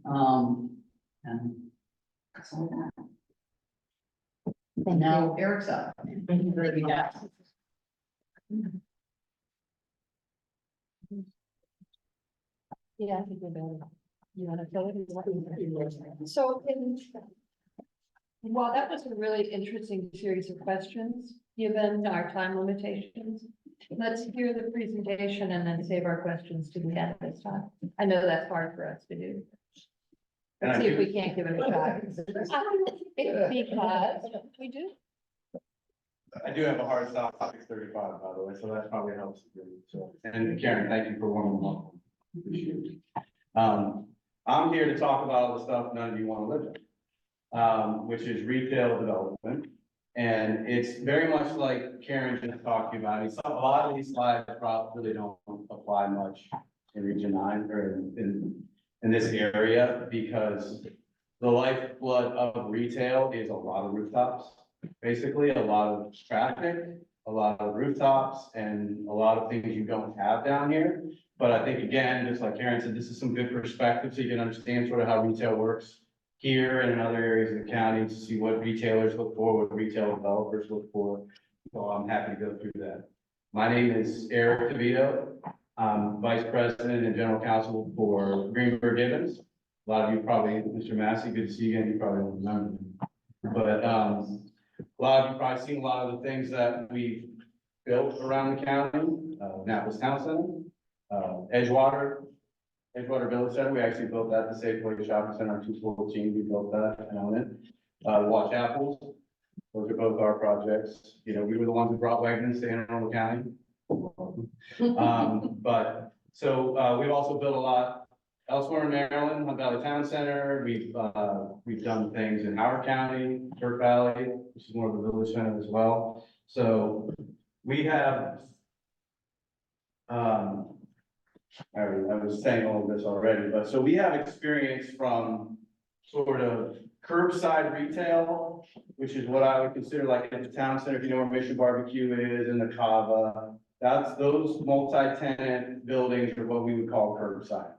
And that's all I got. Now Eric's up. Thank you very much. Yeah. Yeah, I think we're better. You wanna tell it? So well, that was a really interesting series of questions, given our time limitations. Let's hear the presentation and then save our questions to the end this time. I know that's hard for us to do. Let's see if we can't give it a try. Because we do. I do have a hard stop at 6:35, by the way, so that probably helps. So, and Karen, thank you for warming them up. Appreciate it. I'm here to talk about the stuff none of you want to live in, which is retail development. And it's very much like Karen just talking about. A lot of these slides probably don't apply much in Region 9 or in this area, because the lifeblood of retail is a lot of rooftops. Basically, a lot of traffic, a lot of rooftops, and a lot of things you don't have down here. But I think, again, just like Karen said, this is some good perspective so you can understand sort of how retail works here and in other areas of the county, to see what retailers look for, what retail developers look for. So I'm happy to go through that. My name is Eric DeVito. I'm Vice President and General Counsel for Greenberg Gibbons. A lot of you probably, Mr. Massey, good to see you again. You probably don't remember me. But a lot of you probably seen a lot of the things that we've built around the county. Annapolis Town Center, Edgewater Village Center. We actually built that, the Safeway Shopping Center on 214. We built that and own it. Watch Apples. Those are both our projects. We were the ones who brought wagons to Anne Arundel County. We've also built a lot elsewhere in Maryland, Hunt Valley Town Center. We've done things in Howard County, Turk Valley, which is more of a village center as well. So we have, I was saying all of this already, but so we have experience from sort of curbside retail, which is what I would consider like at the town center, if you know where Mission Barbecue is, and the Cava. That's those multi-tenant buildings are what we would call curbside.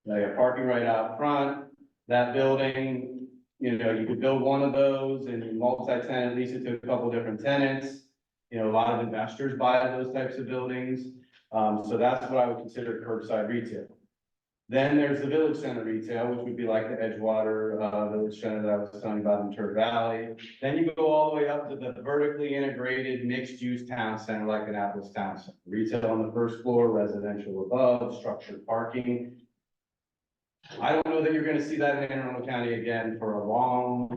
They have parking right out front. That building, you could build one of those and multi-tenant, lease it to a couple different tenants. A lot of investors buy those types of buildings. So that's what I would consider curbside retail. Then there's the village center retail, which would be like the Edgewater Village Center that I was telling you about in Turk Valley. Then you go all the way up to the vertically integrated mixed-use town center like Annapolis Town Center. Retail on the first floor, residential above, structured parking. I don't know that you're gonna see that in Anne Arundel County again for a long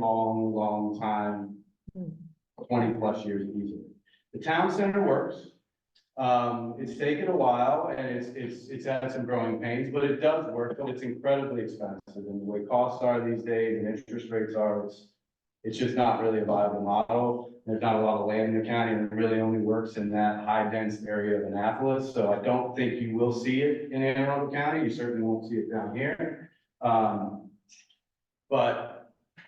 time, 20+ years easily. The town center works. It's taken a while and it's had some growing pains, but it does work, but it's incredibly expensive. And the way costs are these days and interest rates are, it's just not really a viable model. There's not a lot of land in the county and it really only works in that high dense area of Annapolis. So I don't think you will see it in Anne Arundel County. You certainly won't see it down here. But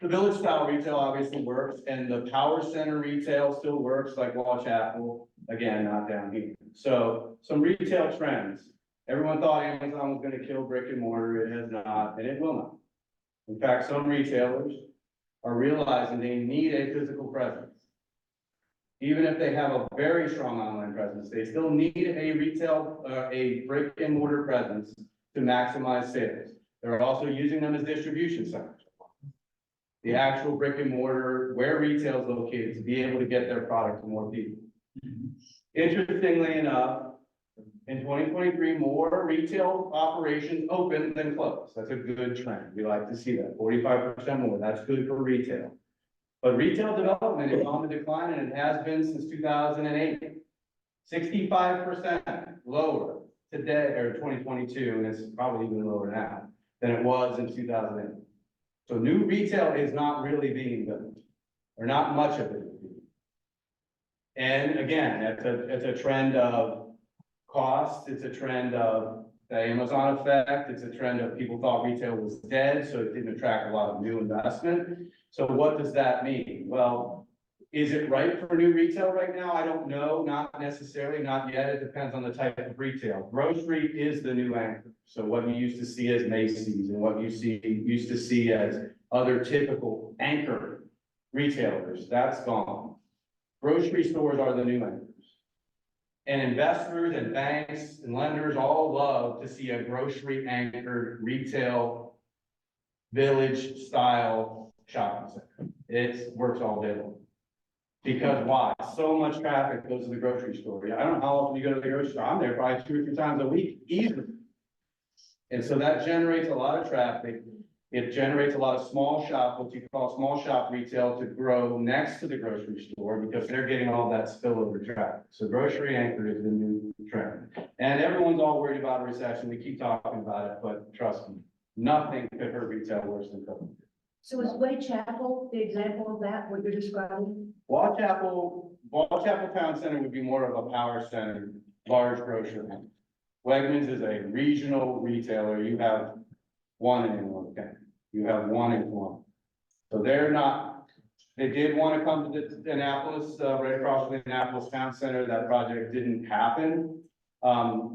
the village style retail obviously works, and the power center retail still works, like Watch Apple, again, not down here. So some retail trends. Everyone thought Amazon was gonna kill brick and mortar, it has not, and it will not. In fact, some retailers are realizing they need a physical presence. Even if they have a very strong online presence, they still need a retail, a brick and mortar presence to maximize sales. They're also using them as distribution centers. The actual brick and mortar, where retail is located, to be able to get their product to more people. Interestingly enough, in 2023, more retail operations open than closed. That's a good trend. We like to see that, 45% more. That's good for retail. But retail development is on the decline, and it has been since 2008. 65% lower today, or 2022, and it's probably even lower now than it was in 2008. So new retail is not really being built, or not much of it is being. And again, it's a trend of cost, it's a trend of the Amazon effect, it's a trend of people thought retail was dead, so it didn't attract a lot of new investment. So what does that mean? Well, is it right for new retail right now? I don't know, not necessarily, not yet. It depends on the type of retail. Grocery is the new anchor. So what you used to see as Macy's and what you used to see as other typical anchor retailers, that's gone. Grocery stores are the new anchors. And investors and banks and lenders all love to see a grocery anchored retail village style shopping center. It works all day long. Because why? So much traffic goes to the grocery store. I don't know how often you go to the grocery store. I'm there probably 2 or 3 times a week, easily. And so that generates a lot of traffic. It generates a lot of small shop, what you call small shop retail, to grow next to the grocery store because they're getting all that spillover traffic. So grocery anchor is the new trend. And everyone's all worried about a recession. We keep talking about it, but trust me, nothing could hurt retail worse than COVID. So is Whitechapel the example of that, what you're describing? Wall Chapel Town Center would be more of a power center, large grocery. Wegmans is a regional retailer. You have one in one county. You have one in one. So they're not, they did want to come to the Annapolis, right across from the Annapolis Town Center. That project didn't happen.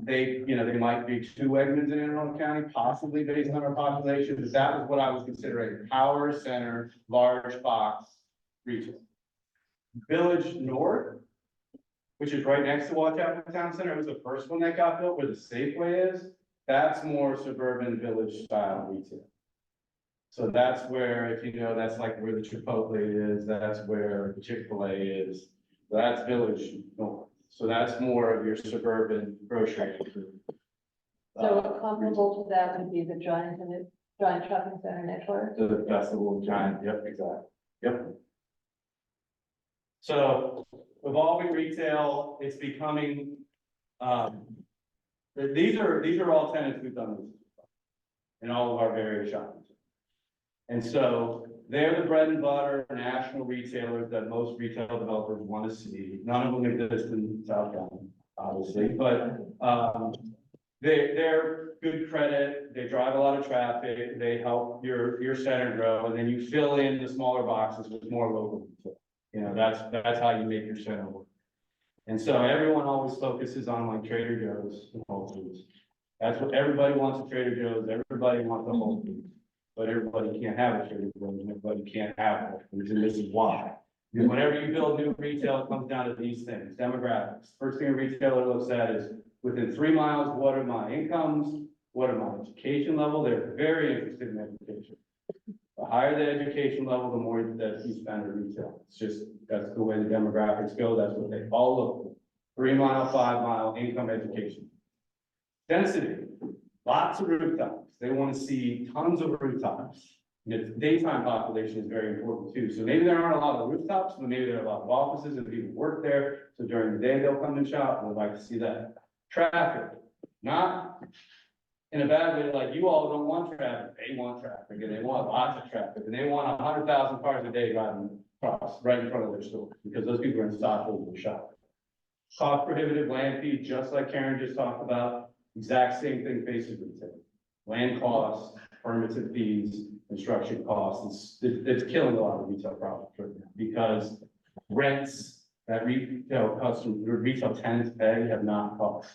They might be 2 Wegmans in Anne Arundel County, possibly based on our population, but that was what I was considering, power center, large box retail. Village North, which is right next to Watchapel Town Center, was the first one that got built, where the Safeway is. That's more suburban village style retail. So that's where, if you know, that's like where the Chipotle is, that's where the Chick-fil-A is. That's Village North. So that's more of your suburban grocery. So comparable to that would be the giant shopping center network? The festival giant, yep, exactly, yep. So evolving retail, it's becoming, these are all tenants we've done this in all of our various shopping centers. And so they're the bread and butter national retailers that most retail developers want to see. None of them exist in South County, obviously, but they're good credit. They drive a lot of traffic. They help your center grow, and then you fill in the smaller boxes with more local retail. You know, that's how you make your center work. And so everyone always focuses on like Trader Joe's and Whole Foods. That's what everybody wants at Trader Joe's. Everybody wants a Whole Foods. But everybody can't have a Trader Joe's, and everybody can't have Whole Foods, and this is why. Because whenever you build new retail, it comes down to these things, demographics. First thing a retailer looks at is within 3 miles, what are my incomes? What are my education level? They're very interested in education. The higher the education level, the more that you spend on retail. It's just, that's the way the demographics go. That's what they all look for. 3 mile, 5 mile income education. Density, lots of rooftops. They want to see tons of rooftops. And the daytime population is very important too. So maybe there aren't a lot of rooftops, but maybe there are a lot of offices and people work there. So during the day, they'll come and shop. They'd like to see that. Traffic, not in a bad way, like you all don't want traffic. They want traffic, and they want lots of traffic, and they want 100,000 cars a day driving across right in front of their store, because those people are in stock over the shop. Cost prohibitive land fee, just like Karen just talked about, exact same thing faces retail. Land costs, permits and fees, construction costs, it's killing a lot of retail projects right now, because rents that retail tenants pay have not cost.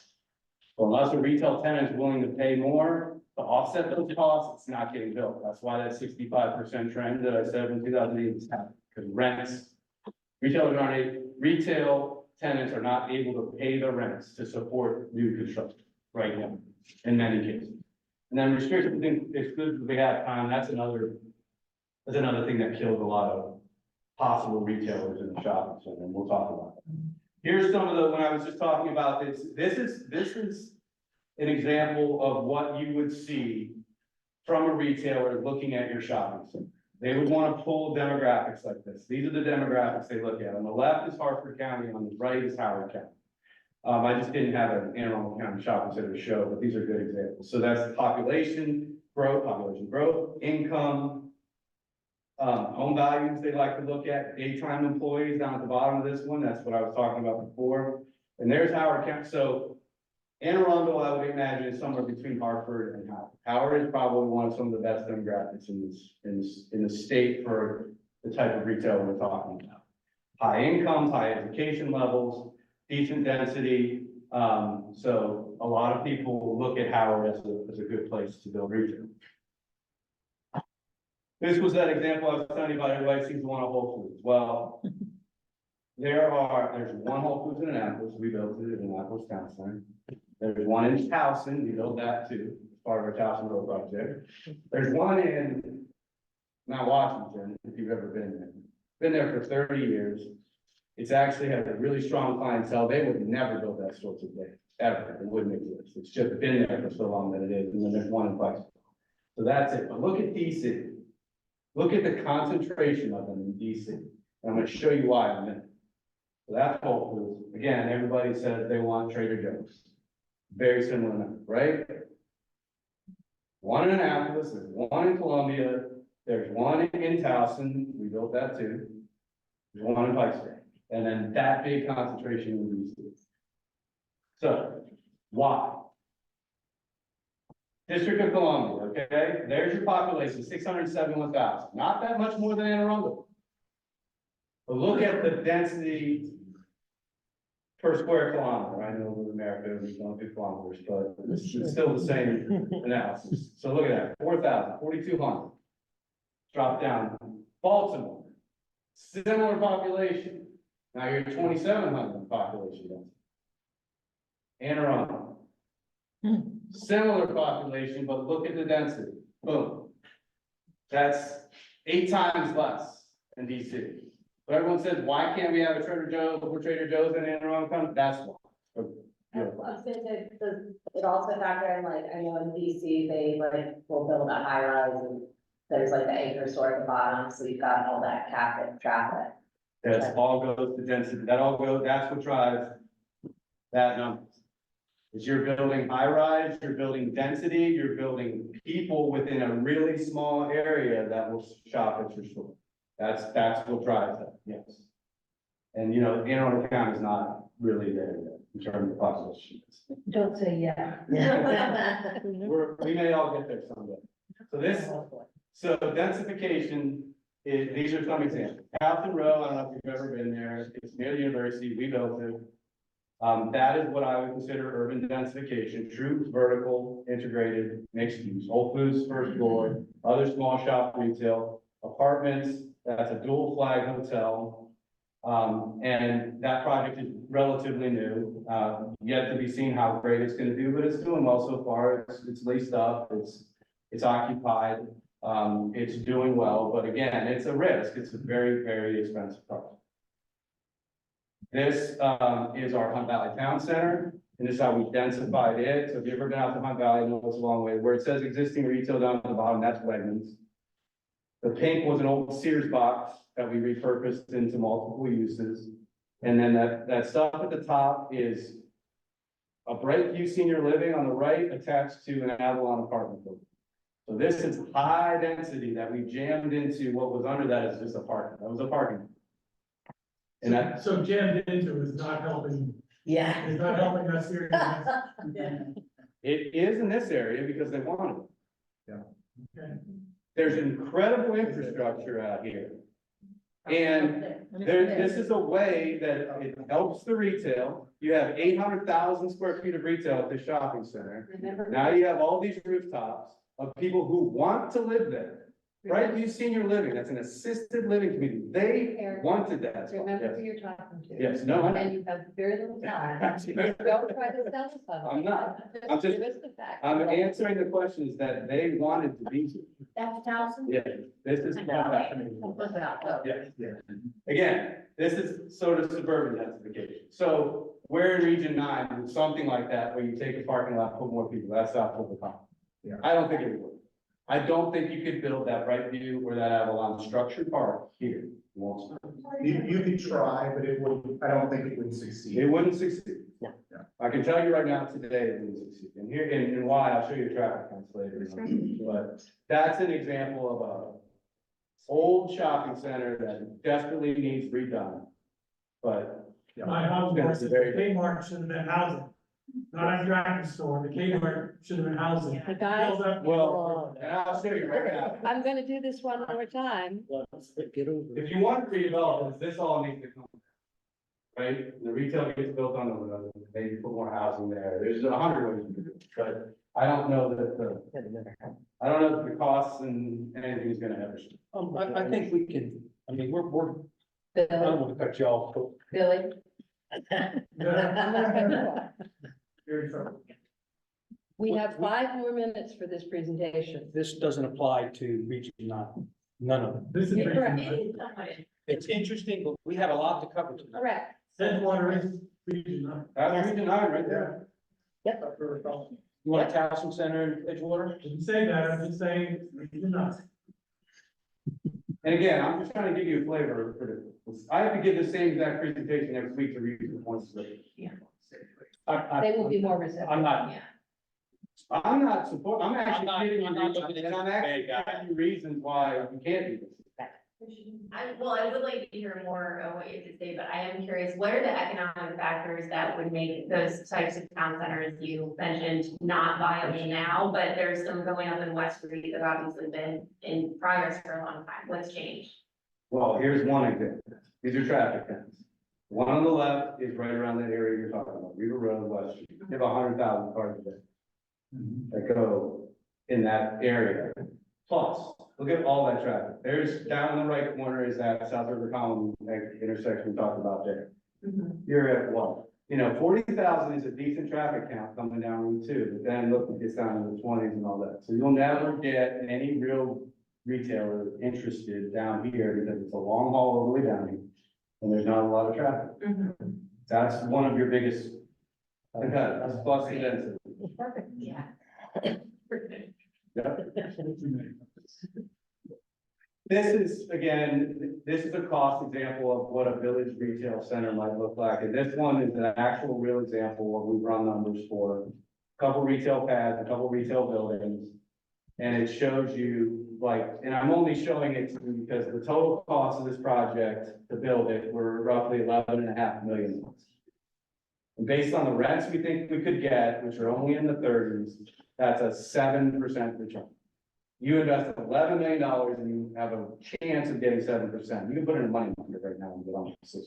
So unless a retail tenant is willing to pay more to offset those costs, it's not getting built. That's why that 65% trend that I said in 2008 is happening, because retail tenants are not able to pay the rents to support new construction right now, in many cases. And then restricted exclusive behalf time, that's another thing that kills a lot of possible retailers in the shopping center, and we'll talk about that. Here's some of the, when I was just talking about this is an example of what you would see from a retailer looking at your shopping center. They would want to pull demographics like this. These are the demographics they look at. On the left is Hartford County, on the right is Howard County. I just didn't have an Anne Arundel County shopping center to show, but these are good examples. So that's population growth, income, home values they like to look at, daytime employees down at the bottom of this one. That's what I was talking about before. And there's Howard County. So Anne Arundel, I would imagine, is somewhere between Hartford and Howard. Howard is probably one of some of the best demographics in the state for the type of retail we're talking about. High incomes, high education levels, decent density. So a lot of people look at Howard as a good place to build retail. This was that example I was telling you about. Everybody sees the one at Whole Foods. Well, there's one Whole Foods in Annapolis. We built it in Annapolis Town Center. There's one in Towson. We built that too, as part of our Towson Road project. There's one in Mount Washington, if you've ever been there. Been there for 30 years. It's actually had a really strong clientele. They would never build that store today, ever. It wouldn't exist. It's just been there for so long that it is. And then there's one in Flexiborough. So that's it. But look at DC. Look at the concentration of them in DC. And I'm going to show you why in a minute. So that's Whole Foods. Again, everybody says they want Trader Joe's. Very similar number, right? One in Annapolis, there's one in Columbia, there's one in Towson. We built that too. There's one in Pikesville. And then that big concentration in DC. So, why? District of Columbia, okay? There's your population, 671,000. Not that much more than Anne Arundel. But look at the density per square kilometer. I know in America we don't do kilometers, but it's still the same analysis. So look at that, 4,000, 4,200. Drop down. Baltimore, similar population. Now you're 2,700 population density. Anne Arundel. Similar population, but look at the density. Boom. That's 8 times less in DC. But everyone says, why can't we have a Trader Joe's before Trader Joe's in Anne Arundel? That's why. I was gonna say, it also factor in, like, I know in DC, they will build a high rise and there's like the anchor store at the bottom, so you've got all that captive traffic. That's all goes to density. That's what drives that number. Is you're building high rise, you're building density, you're building people within a really small area that will shop at your store. That's what drives that, yes. And you know, Anne Arundel County is not really there yet in terms of population. Don't say yeah. We may all get there someday. So densification these are some examples. House Row, I don't know if you've ever been there. It's near the university. We built it. That is what I would consider urban densification, true vertical, integrated, mixed use, Whole Foods first floor, other small shop retail, apartments, that's a dual flag hotel. And that project is relatively new, yet to be seen how great it's gonna do, but it's doing well so far. It's leased up, it's occupied, it's doing well, but again, it's a risk. It's a very, very expensive project. This is our Hunt Valley Town Center, and this is how we densified it. So if you've ever been out to Hunt Valley, you know it's a long way. Where it says existing retail down at the bottom, that's Wegmans. The pink was an old Sears box that we repurposed into multiple uses. And then that stuff at the top is a Brightview Senior Living on the right attached to an Avalon apartment building. So this is high density that we jammed into what was under that is just a parking. That was a parking. And that, So jammed into is not helping, Yeah. is not helping us here. it is in this area because they wanted it. Okay. There's incredible infrastructure out here. And this is a way that it helps the retail. You have 800,000 square feet of retail at the shopping center. Remember, Now you have all these rooftops of people who want to live there. Right, you senior living, that's an assisted living community. They wanted that. remember who Yes. you're talking to. Yes, no, I know. And you have very little time. I'm Don't try to sell us on. I'm not. I'm just- Give us the facts. answering the questions that they wanted to be. That's thousand. Yeah, this is not happening. Yeah. Again, this is sort of suburban densification. So we're in Region 9, with something like that, where you take a parking lot, put more people, that's not what the problem. Yeah. I don't think it would. I don't think you could build that Bright View or that Avalon structured park here. It won't. You could try, but it would, I don't think it would It succeed. wouldn't succeed. Yeah. I can tell you right now, today, it wouldn't succeed. And here, and why, I'll show you the traffic counts later. But that's an example of a old shopping center that desperately needs redone. But My house was, It's very- Kmart should have been housing, not a tractor store, the Kmart should have been housing. The guys, Build up- Well, and I'll show you right now. I'm gonna do this one more time. Get over If you want to redevelop, this all needs to come. Right, the retail gets built on the road, maybe put more housing there, there's 100 ways to do it, but I don't know that I don't know that the costs and anything is gonna ever. I think we can, I mean, I Billy, don't want to cut you off, but Billy. Yeah. I'm gonna cut you off. Very true. We have 5 more minutes for this presentation. this doesn't apply to Region 9, none of it. This is. You're correct. It's interesting, but we have a lot to cover tonight. Correct. Edgewater is region 9. That's Region 9 right there. You want a Towson Center in Edgewater? Didn't say that, I'm just saying region 9. And again, I'm just trying to give you a flavor for this. I have to give the same exact presentation next week to Region 1. They will be more receptive. I'm not, I'm not support, I'm I'm actually not- giving you I'm not reasons, looking at and I'm you as a actually bad guy. giving you reasons why you can't do this. I would like to hear more of what you have to say, but I am curious, what are the economic factors that would make those types of town centers you mentioned not viable now, but there's some going up in West Street that obviously been in progress for a long time. What's changed? Well, here's one example. These are traffic counts. One on the left is right around that area you're talking about, River Road, West Street. You have 100,000 cars a day that go in that area. Plus, look at all that traffic. There's, down in the right corner is that South River Common intersection we talked about there. You're at what? 40,000 is a decent traffic count coming down Route 2, but then look, it gets down to the 20s and all that. So you'll never get any real retailer interested down here because it's a long haul all the way down here. And there's not a lot of traffic. That's one of your biggest competitors, plus the density. Perfect. Yeah. Yeah. This is, again, this is a cost example of what a village retail center might look like. And this one is an actual real example of what we run numbers for. A couple retail pads, a couple retail buildings. And it shows you like, and I'm only showing it to you because the total cost of this project to build it were roughly 11.5 million. And based on the rents we think we could get, which are only in the 30s, that's a 7% return. You invest $11 million and you have a chance of getting 7%. You can put in a money market right now and get on 6%.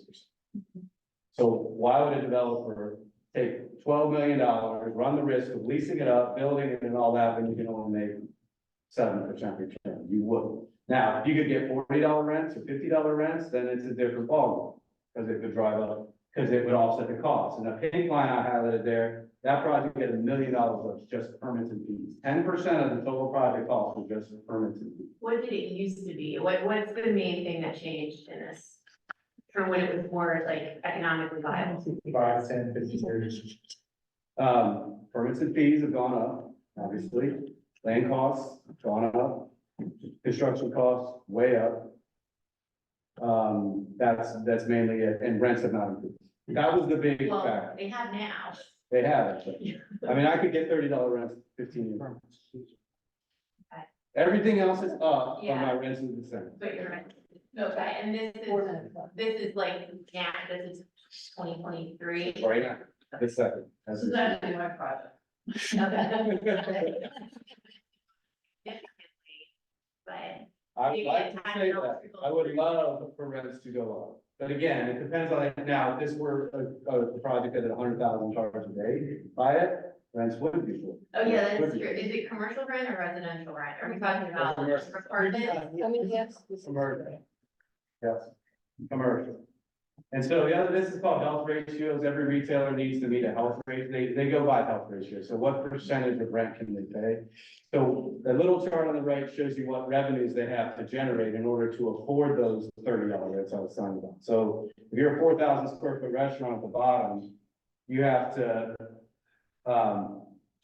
So why would a developer take $12 million, run the risk of leasing it up, building it and all that, when you can only make 7% return? You would. Now, if you could get $40 rents or $50 rents, then it's a different ballgame because it could drive up, because it would offset the cost. And the pink line I highlighted there, that project get $1 million of just permits and fees. 10% of the total project cost was just permits and fees. What did it used to be? What's the main thing that changed in this? From when it was more like economically viable? 5, 10, 15 years. Permits and fees have gone up, obviously. Land costs have gone up. Construction costs way up. That's mainly it, and rents have not increased. That was the big Well, factor. they have now. They haven't. But, I mean, I could get $30 rents 15 years. Everything else is up, but my rents is the same. But you're right. Okay, and this is like, yeah, this is 2023. Right now, this second. That's it. actually my project. Okay. But I would like to say that, I would love for rents to go up, but again, it depends on, now, if this were a project that had $100,000 a day, buy it, rents wouldn't be full. Oh, yeah, that's true. Is it commercial rent or residential rent? Are we talking about Commercial. apartment? I mean, yes. Commercial. Yes, commercial. And so the other, this is called health ratios. Every retailer needs to meet a health rate. They go by health ratio. So what percentage of rent can they pay? So the little chart on the right shows you what revenues they have to generate in order to afford those $30 rates I was talking about. So if you're a 4,000 square foot restaurant at the bottom, you have to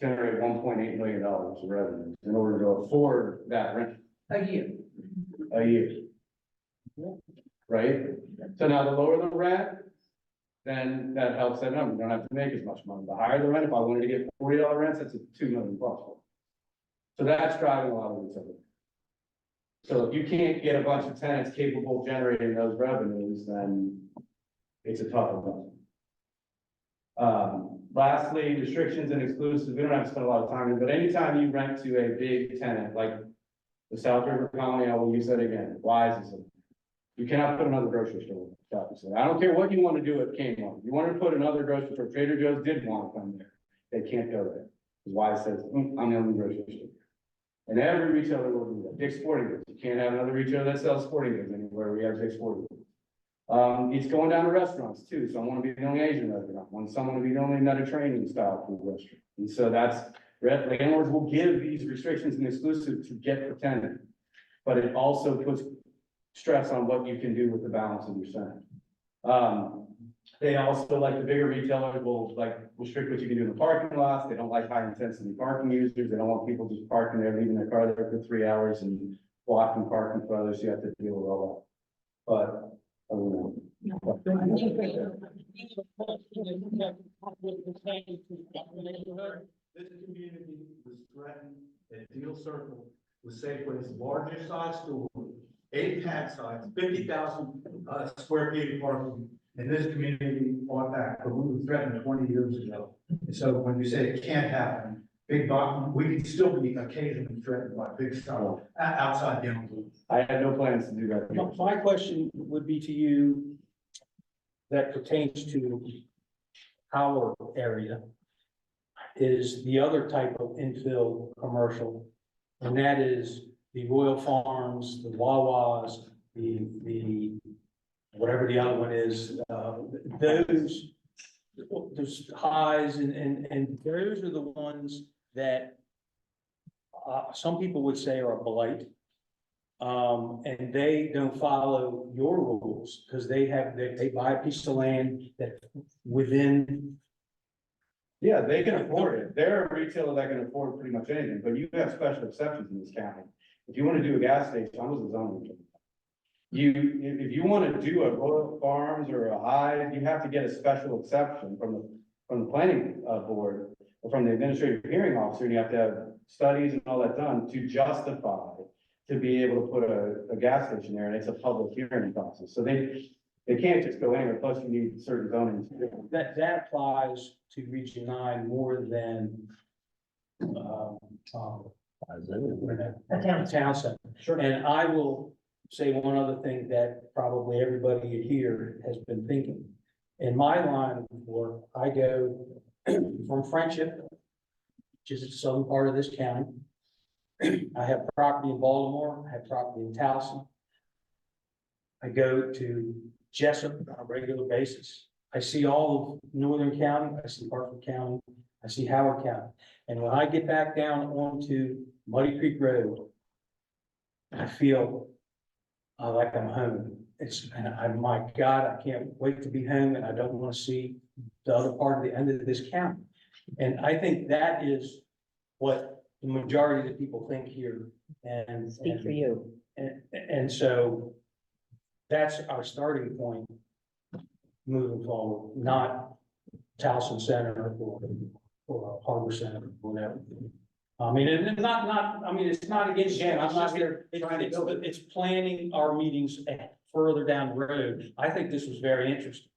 generate $1.8 million of revenue in order to afford that rent. A year. A year. Right? So now the lower the rent, then that helps that number. You don't have to make as much money. The higher the rent, if I wanted to get $40 rents, that's a $2 million plus. So that's driving a lot of this. So if you can't get a bunch of tenants capable of generating those revenues, then it's a tough one. Lastly, restrictions and exclusives. We don't have to spend a lot of time on it, but anytime you rent to a big tenant, like the South River Colony, I will use that again. Wise is it? You cannot put another grocery store. I don't care what you want to do at Kmart. You want to put another grocery store, Trader Joe's did want to come there. They can't go there. Wise says, I'm the only grocery store. And every retailer will do that. Dick's Sporting Goods. You can't have another retailer that sells sporting goods anywhere. We have Dick's Sporting Goods. It's going down to restaurants too. So I want to be the only Asian restaurant. I want someone to be the only Mediterranean style food restaurant. And so that's, landlords will give these restrictions and exclusive to get the tenant. But it also puts stress on what you can do with the balance of your center. They also, like the bigger retailers, will like restrict what you can do in the parking lots. They don't like high intensity parking users. They don't want people just parking there, leaving their car there for 3 hours and blocking parking for others. You have to deal with all that. But I don't know. This community was threatened at Deal Circle with Safeway's largest size store, 8 pad sites, 50,000 square feet of parking. And this community fought back, but we were threatened 20 years ago. And so when you say it can't happen, big box, we can still be occasionally threatened by big stuff outside the envelope. I had no plans to do that. My question would be to you that pertains to our area is the other type of infill commercial. And that is the Royal Farms, the Wawas, the whatever the other one is, those highs and those are the ones that some people would say are a blight. And they don't follow your rules because they buy a piece of land that within. Yeah, they can afford it. They're a retailer that can afford pretty much anything, but you have special exceptions in this county. If you want to do a gas station, I was a zoning engineer. If you want to do a Royal Farms or a Hyde, you have to get a special exception from the planning board or from the administrative hearing officer, and you have to have studies and all that done to justify to be able to put a gas station there, and it's a public hearing process. So they can't just go anywhere, plus you need certain zoning. That applies to Region 9 more than a town center. Sure. And I will say one other thing that probably everybody here has been thinking. In my line of work, I go from Friendship, which is the southern part of this county. I have property in Baltimore, I have property in Towson. I go to Jessup on a regular basis. I see all of Northern County, I see Hartford County, I see Howard County. And when I get back down onto Muddy Creek Road, I feel like I'm home. My God, I can't wait to be home, and I don't want to see the other part of the end of this county. And I think that is what the majority of the people think here. And speak for you. And so that's our starting point moving forward, not Towson Center or Harbor Center, or whatever. I mean, and it's not against, again, I'm not here, it's planning our meetings further down the road. I think this was very interesting.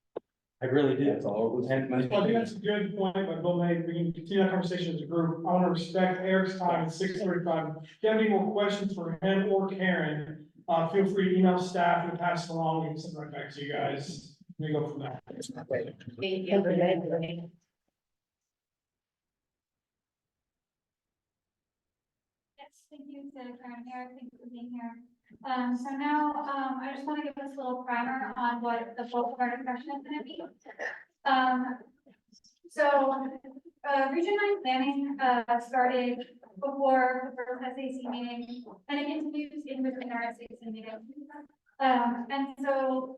I really do. That's all it was. Well, I think that's a good point, like Bill made. We can continue that conversation as a group. I want to respect Eric's time at 6:35. If you have any more questions for him or Karen, feel free to email staff and pass it along, we can send it right back to you guys. We go from there. Thank you. Yes, thank you to Karen here, thank you for being here. So now, I just want to give us a little primer on what the bulk of our discussion is going to be. Region 9 planning, started before the first SAC meeting, and it continues in between our SAC meetings. And so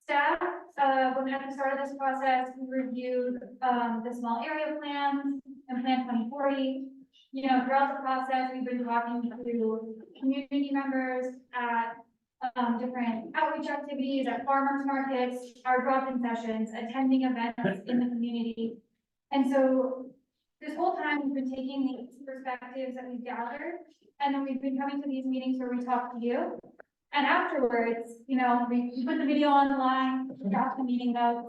staff, when at the start of this process, we reviewed, the small area plans and Plan 2040. You know, throughout the process, we've been talking to community members at different outreach activities, at farmers markets, our drop-in sessions, attending events in the community. And so this whole time, we've been taking these perspectives that we've gathered, and then we've been coming to these meetings where we talk to you. And afterwards, you know, we put the video online, draft the meeting notes,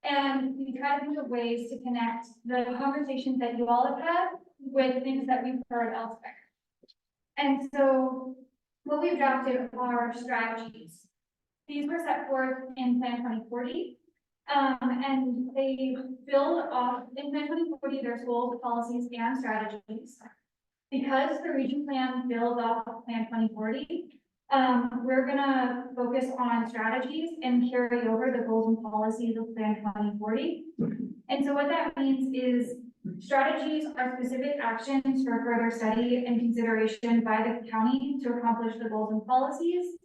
and we try to think of ways to connect the conversations that you all have had with things that we've heard elsewhere. And so what we've drafted are strategies. These were set forth in Plan 2040. And they build off, in Plan 2040, there's goals, policies, and strategies. Because the region plan builds off of Plan 2040, we're gonna focus on strategies and carry over the goals and policies of Plan 2040. And so what that means is strategies are specific actions for further study and consideration by the county to accomplish the goals and policies.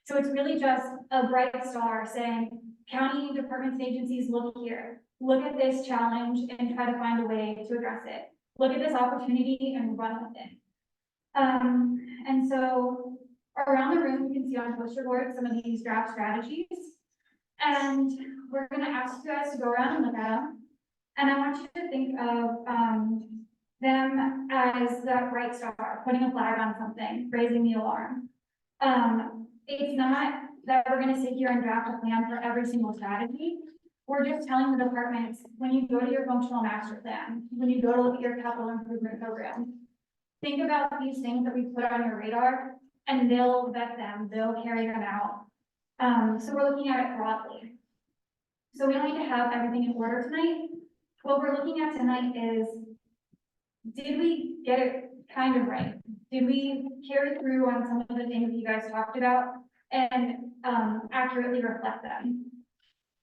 So it's really just a bright star saying, county departments and agencies, look here, look at this challenge and try to find a way to address it. Look at this opportunity and run with it. And so around the room, you can see on poster board some of these draft strategies. And we're gonna ask you guys to go around and look at them. And I want you to think of them as that bright star, putting a flag on something, raising the alarm. It's not that we're gonna sit here and draft a plan for every single strategy. We're just telling the departments, when you go to your functional master plan, when you go to look at your capital improvement program, think about these things that we put on your radar, and they'll vet them, they'll carry them out. So we're looking at it broadly. So we don't need to have everything in order tonight. What we're looking at tonight is, did we get it kind of right? Did we carry through on some of the things that you guys talked about and accurately reflect them?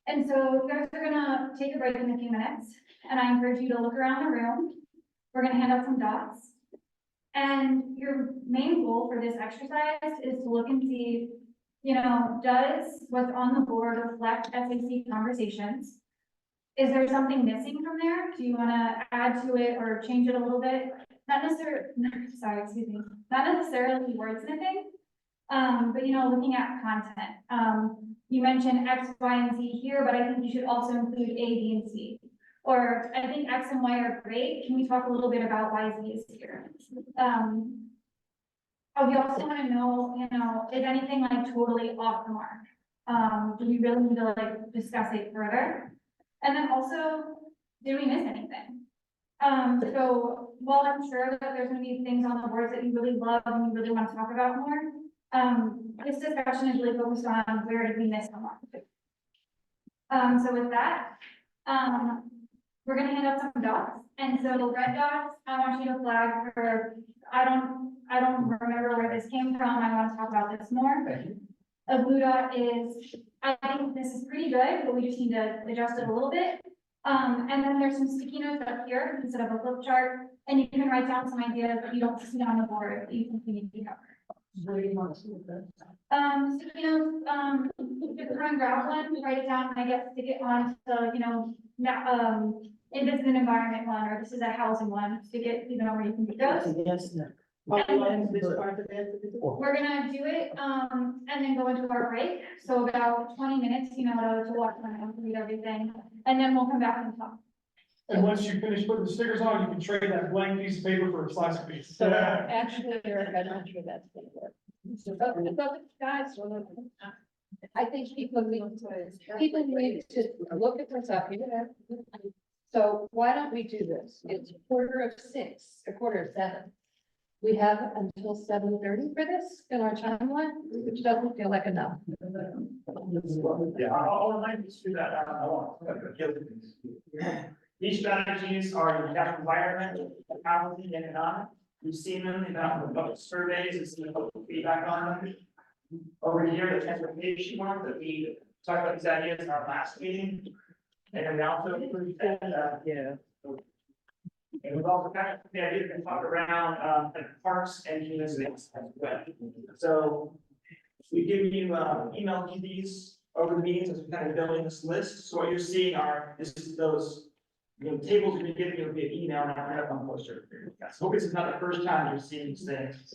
And so you guys are gonna take a break in a few minutes, and I encourage you to look around the room. We're gonna hand out some dots. And your main goal for this exercise is to look and see, you know, does what's on the board reflect SAC conversations? Is there something missing from there? Do you want to add to it or change it a little bit? Not necessarily, not necessarily wordsmithing, but you know, looking at content. You mentioned X, Y, and Z here, but I think you should also include A, B, and C. Or I think X and Y are great. Can we talk a little bit about why Z is here? We also want to know, you know, is anything like totally off the mark? Do we really need to like discuss it further? And then also, did we miss anything? So while I'm sure that there's gonna be things on the boards that you really love and you really want to talk about more, this discussion is really focused on where did we miss the mark. So with that, we're gonna hand out some dots. And so the red dots, I want you to flag for, I don't remember where this came from. I want to talk about this more. A blue dot is, I think this is pretty good, but we just need to adjust it a little bit. And then there's some sticky notes up here instead of a flip chart, and you can write down some ideas that you don't see on the board that you think we need to cover. Where do you want to see that? Sticky notes, if we're on grab one, write it down, and I guess stick it on to, you know, if this is an environment one, or this is a housing one, stick it, you know, where you can do those. Yes, no. We're gonna do it, and then go into our break, so about 20 minutes, you know, to walk around, read everything, and then we'll come back and talk. And once you finish putting the stickers on, you can trade that blank piece of paper for a slice of piece. So actually, Eric, I'm not sure that's gonna work. But guys, I think people need to look at what's up here. So why don't we do this? It's 5:45, 7. We have until 7:30 for this in our timeline, which doesn't feel like enough. Yeah, I'll remind you to that, I want. These strategies are in the environment, housing, and economic. We've seen them in the public surveys, and seen the public feedback on them. Over here, the transportation one that we talked about these ideas in our last meeting. And then we also approved that, Yeah. and we've also kind of, the idea to talk around, kind of parks and communities as well. So we give you, email you these over the meetings as we kind of building this list. So what you're seeing is those, tables you've been getting you via email and I'll have on poster. So hope this is not the first time you're seeing these things.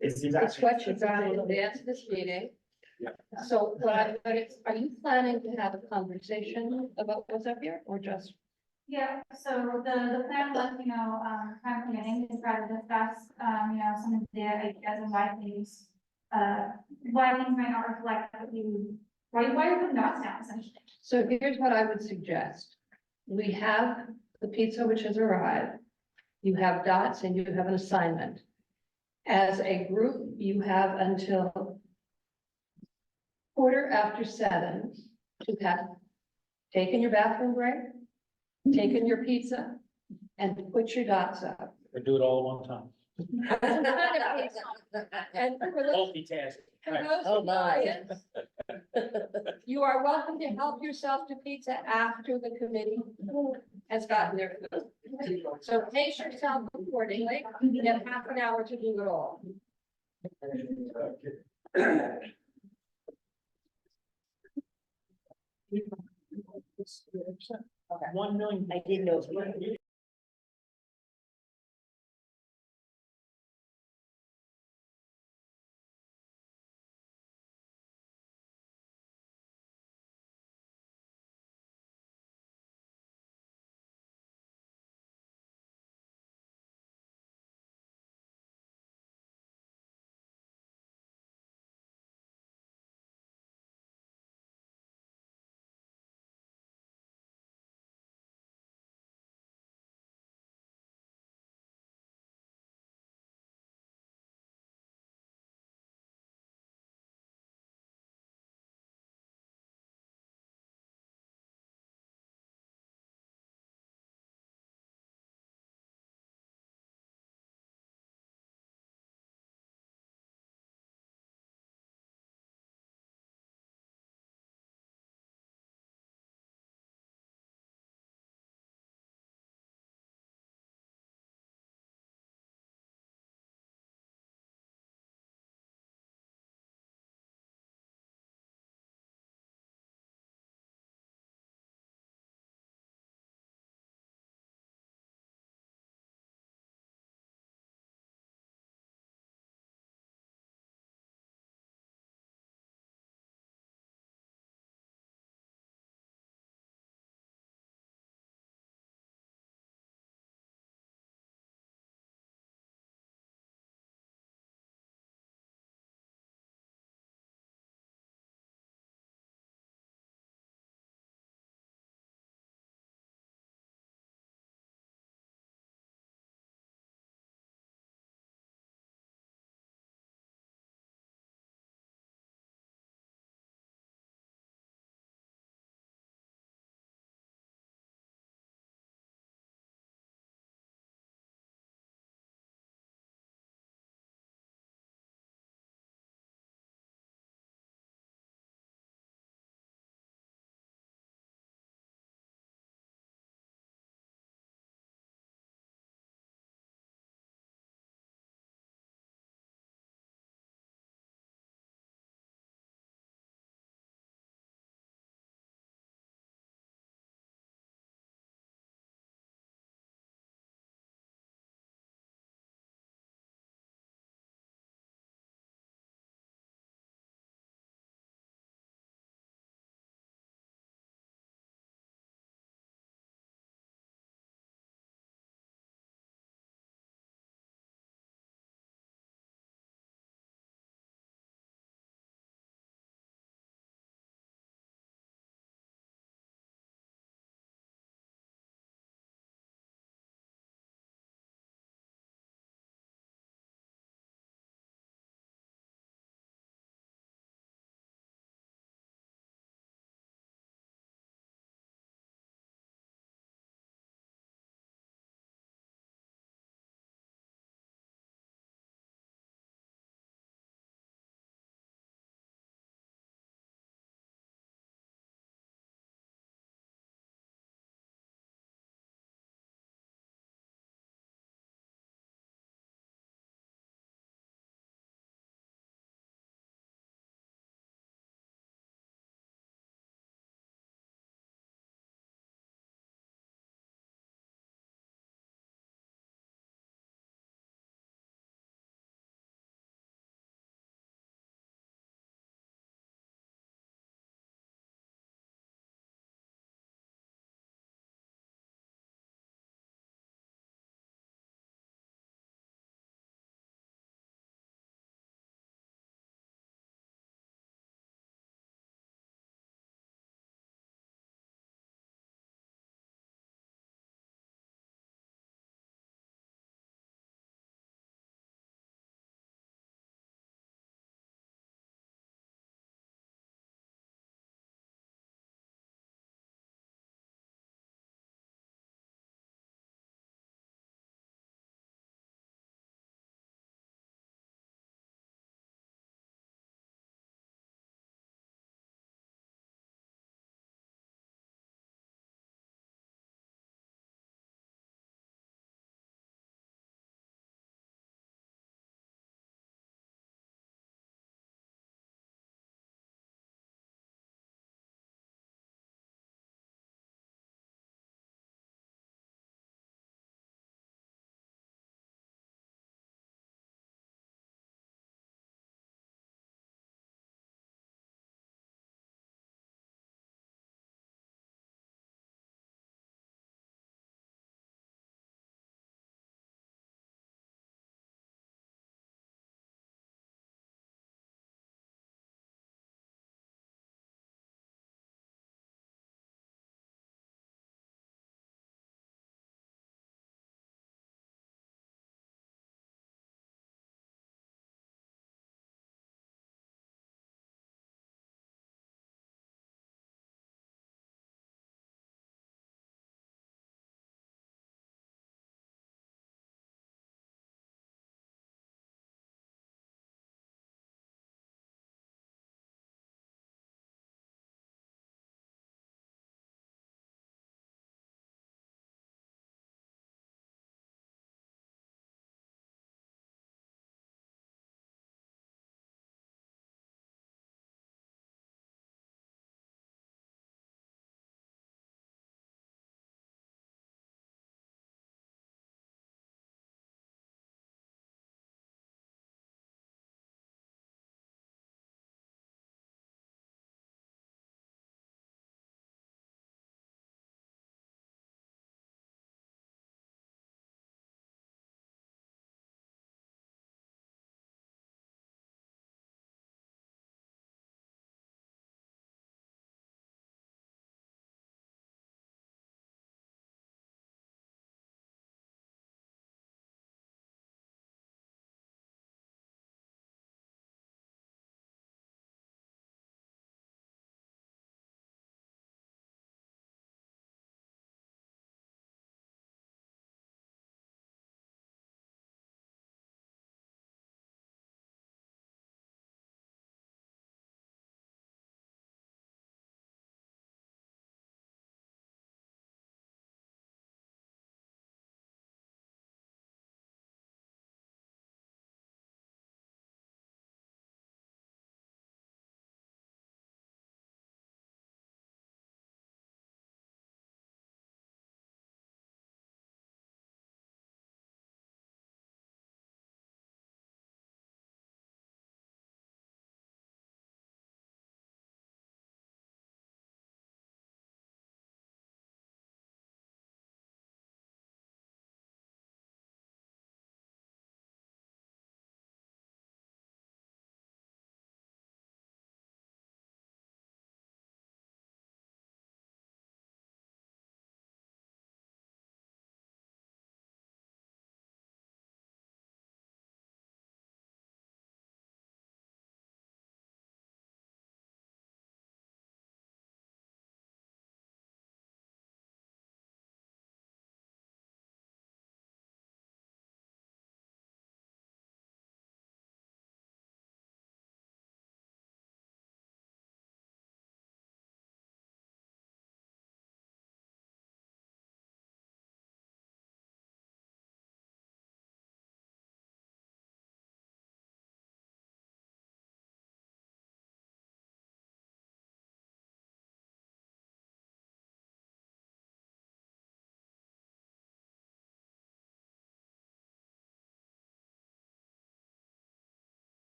It's the exact. It's what you got in advance of this meeting. Yeah. So are you planning to have a conversation about what's up here or just? Yeah, so the plan was, kind of committing to try to discuss, some of the ideas and why things might not reflect what you, why it would not sound essentially. So here's what I would suggest. We have the pizza which has arrived. You have dots and you have an assignment. As a group, you have until 7:15 to have taken your bathroom break, taken your pizza, and put your dots up. Or do it all at one time. And for those Multitasking. For those in the audience, you are welcome to help yourself to pizza after the committee has gotten their food. So pace yourself accordingly. You have half an hour to do it all. Okay. 1 million. I didn't know.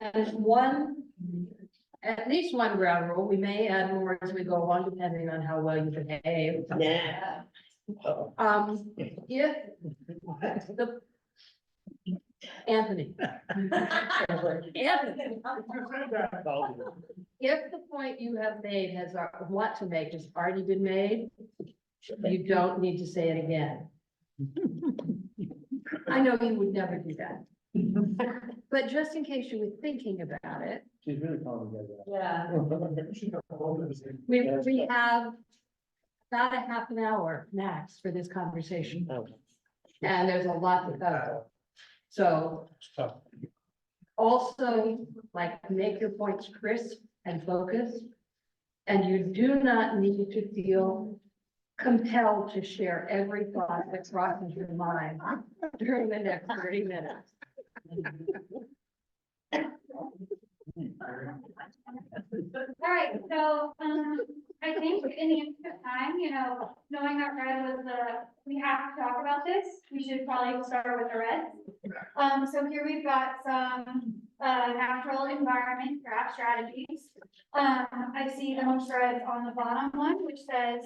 And one, at least one ground rule, we may add more as we go along, depending on how well you behave. Yeah. If the. Anthony. Anthony, if the point you have made has, want to make has already been made, you don't need to say it again. I know you would never do that. But just in case you were thinking about it, She's really calling together. Yeah. we have about a half an hour max for this conversation. And there's a lot to cover. So Tough. also, like, make your points crisp and focused. And you do not need to feel compelled to share every thought that crosses your mind during the next 30 minutes. All right, so, I think in the interest of time, knowing that red was we have to talk about this, we should probably start with the red. So here we've got some, natural environment draft strategies. I see the most red on the bottom one, which says,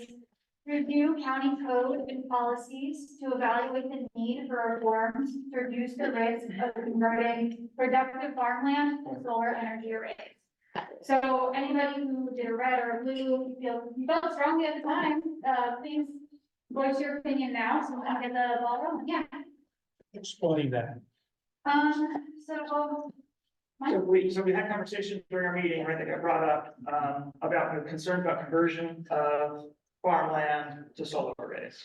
review county code and policies to evaluate the need for reforms to reduce the risk of converting productive farmland to solar energy arrays. So anybody who did a red or a blue, you felt strongly at the time, please voice your opinion now, so we can get the ball rolling, yeah. Explain that. So. So we had conversations during our meeting, right, that got brought up, about the concerns about conversion of farmland to solar arrays.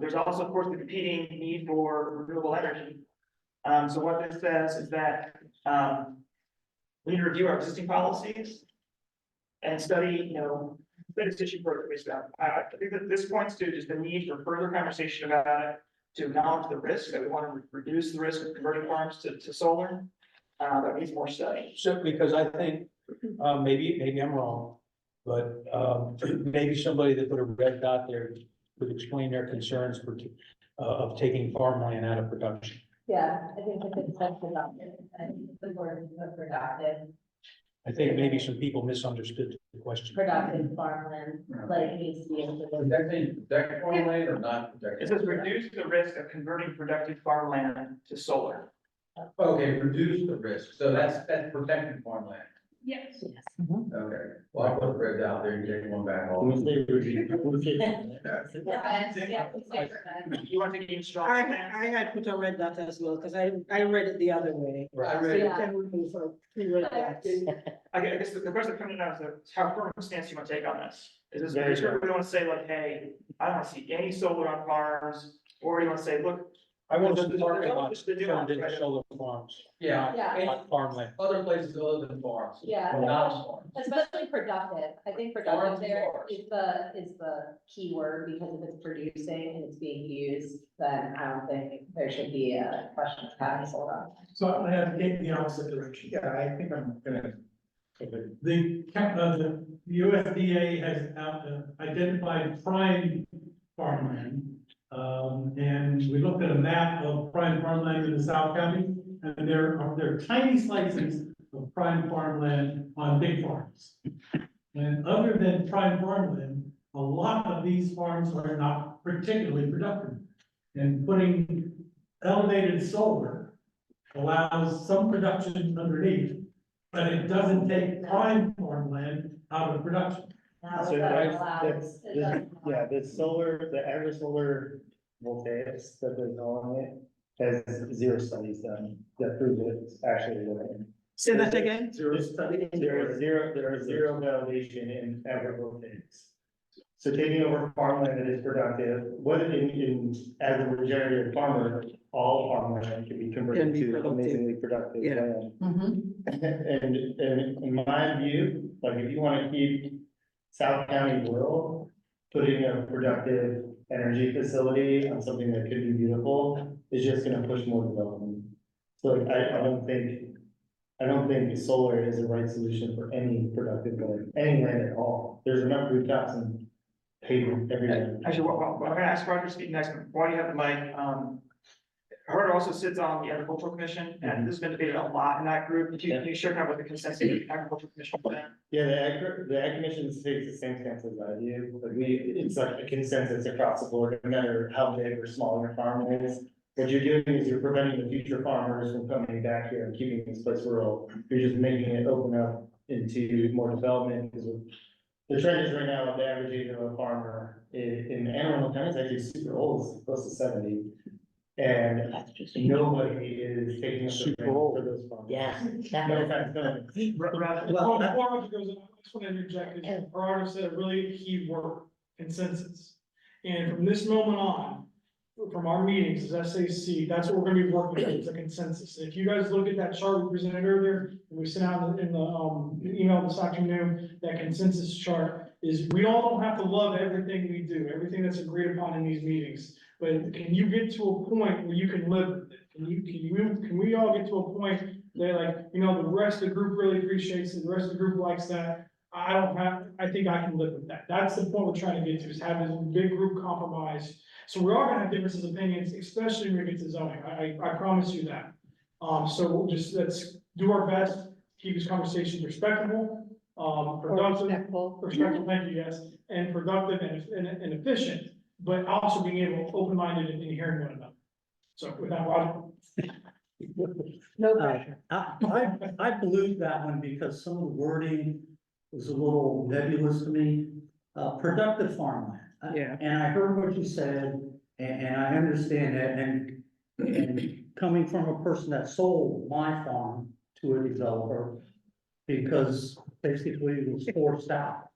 There's also, of course, the competing need for renewable energy. So what this says is that, we need to review our existing policies and study, this issue further. I think that this points to just the need for further conversation about it, to acknowledge the risk, that we want to reduce the risk of converting farms to solar. That needs more study. So, because I think, maybe I'm wrong, but, maybe somebody that put a red dot there could explain their concerns for, of taking farmland out of production. Yeah, I think if it's productive, and the word of productive, I think maybe some people misunderstood the question. productive farmland, like needs to be able to. Protect farmland or not It says reduce the risk of converting productive farmland to solar. Okay, reduce the risk, so that's protecting farmland. Yes. Okay, well, I put a red out there, you take one back off. You want to gain strong. I had put a red dot as well, because I read it the other way. I So read you it. can remove three red dots. I guess the question coming out is how firm a stance you want to take on this? Is this, Very we want to say like, hey, I don't see any solar on farms, or you want to say, look. I want to There's parking no- lots there's no- turned into solar farms, Yeah. Yeah. not farmland. Other places other than farms. Yeah. Not farms. Especially productive, I think productive Farms and there farms. is the key word, because if it's producing and it's being used, then I don't think there should be a question of having solar. So I have taken the opposite direction. Yeah, I think I'm gonna. The USDA has identified prime farmland. And we looked at a map of prime farmland in the South County, and there are tiny slices of prime farmland on big farms. And other than prime farmland, a lot of these farms are not particularly productive. And putting elevated solar allows some production underneath, but it doesn't take prime farmland out of production. Now, So that there's- allows, it doesn't allow- Yeah, the average solar voltaics that they're calling it has zero studies done that prove it's actually working. Say that again? There is zero validation in agrivoltaics. So taking over farmland that is productive, what as a regenerative farmer, all farmland can be Can converted be to productive. amazingly productive Yeah. land. Mhm. And in my view, like if you wanna keep South County rural, putting a productive energy facility on something that could be beautiful is just gonna push more development. So like, I don't think solar is the right solution for any productive land, any land at all. There's enough rooftops and pavement everywhere. Actually, I'm gonna ask Roger to speak next, while you have the mic, Arundel also sits on the agricultural commission, and this has been debated a lot in that group. Can you share kind of what the consensus of the agricultural commission has been? Yeah, the ag commission takes the same stance as I do, but it's like a consensus across the board, no matter how big or small your farm is. What you're doing is you're preventing the future farmers from coming back here and keeping this place rural. You're just making it open up into more development, because the trend is right now, the average age of a farmer in Anne Arundel County is actually super old, it's close to 70. And nobody is taking up the Super reins old. for those farmers. Yeah. No offense, no. Well, before much goes on, I just want to interject, Gerardo said a really key word, consensus. And from this moment on, from our meetings as SAC, that's what we're gonna be working with, is a consensus. If you guys look at that chart we presented earlier, and we sent out in the email this afternoon, that consensus chart is, we all don't have to love everything we do, everything that's agreed upon in these meetings. But can you get to a point where you can live with it? Can we all get to a point that, like, you know, the rest of the group really appreciates it, the rest of the group likes that? I think I can live with that. That's the point we're trying to get to, is have this big group compromise. So we're all gonna have differences of opinions, especially when we get to zoning. I promise you that. So we'll just, let's do our best, keep this conversation respectable, productive, respectful, thank you, yes, and productive and efficient, but also being able, open-minded and hearing one another. So with that, Roger. No pressure. I believe that one because some of the wording was a little nebulous to me. Productive farmland. Yeah. And I heard what you said, and I understand that, and coming from a person that sold my farm to a developer, because basically it was forced out.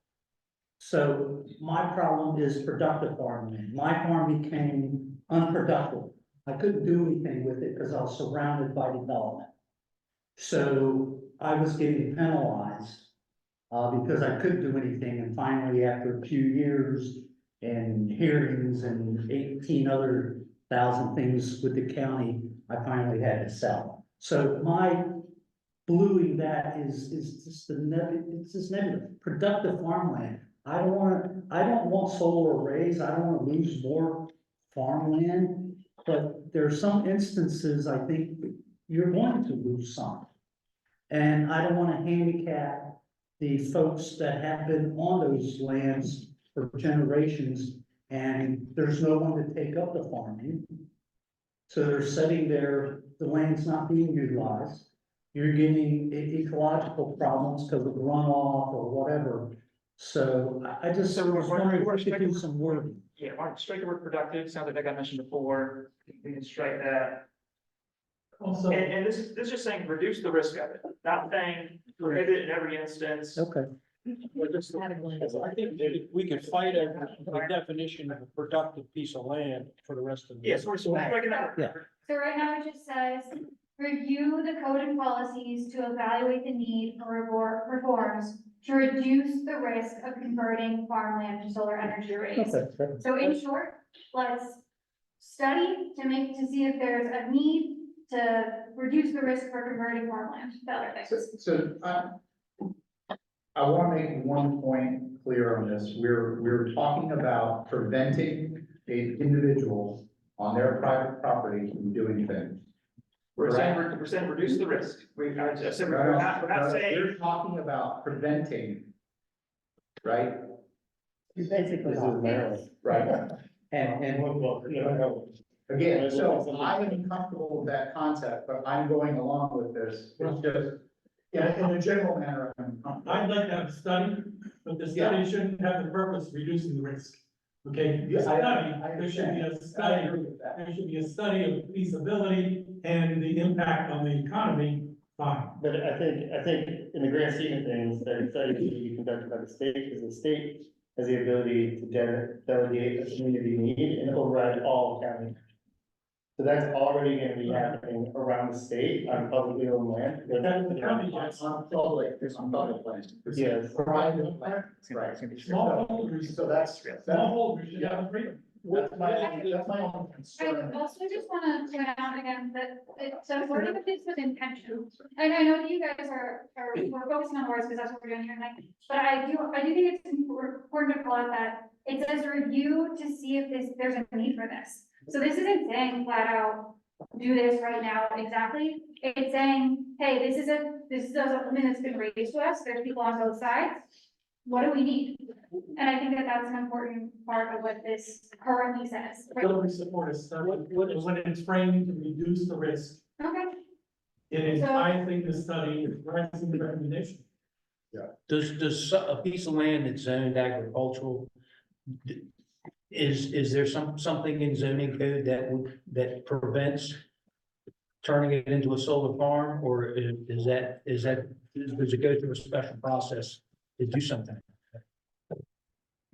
So my problem is productive farmland. My farm became unproductive. I couldn't do anything with it because I was surrounded by development. So I was getting penalized because I couldn't do anything. And finally, after a few years and hearings and 18,000 things with the county, I finally had to sell. So my bluing that is just it's just nebulous. Productive farmland. I don't want solar arrays. I don't want to lose more farmland. But there are some instances I think you're going to lose some. And I don't want to handicap the folks that have been on those lands for generations, and there's no one to take up the farming. So they're sitting there, the land's not being utilized. You're getting ecological problems because of runoff or whatever. So I just So was wondering if we could striking- do some wording. Yeah, why don't strike the word productive, sounds like I mentioned before, we can strike that. Also, And this is just saying reduce the risk of it, not saying prohibit it in every instance. Okay. I think that we could fight over the definition of a productive piece of land for the rest of the. Yes, we're striking that. Yeah. So right now it just says, review the code and policies to evaluate the need for reforms to reduce the risk of converting farmland to solar energy arrays. Okay. So in short, let's study to see if there's a need to reduce the risk for converting farmland to other things. So, I want to make one point clear on this. We're talking about preventing an individual on their private property from doing things. We're saying reduce the risk. I said, we're not saying. We're talking about preventing, right? Basically, Right. and Again, so I am comfortable with that concept, but I'm going along with this. It's just, in a general manner, I'm comfortable. I'd like to have a study, but the study shouldn't have the purpose of reducing the risk. Okay, Yeah, there should be a I study, agree with that. there should be a study of feasibility and the impact on the economy, fine. But I think in the grand scheme of things, that study should be conducted by the state, because the state has the ability to delegate a community need and override all county. So that's already gonna be happening around the state on publicly owned land. That's the county, yes. On public land. Yes. Private land, right. Small holders, So that's small holders should have freedom. my own I concern. also just wanna point out again that so wording of this with intention. And I know that you guys we're focusing on words because that's what we're doing here tonight. But I do think it's important to call out that it says review to see if there's a need for this. So this isn't saying flat out, do this right now exactly. It's saying, hey, this is something that's been raised to us, there's people on both sides. What do we need? And I think that that's an important part of what this currently says. Building support is, when it's framed to reduce the risk, Okay, it is, So- I think the study is rising the recommendation. Does a piece of land that's zoned agricultural, is there something in zoning code that prevents turning it into a solar farm, or does it go through a special process to do something?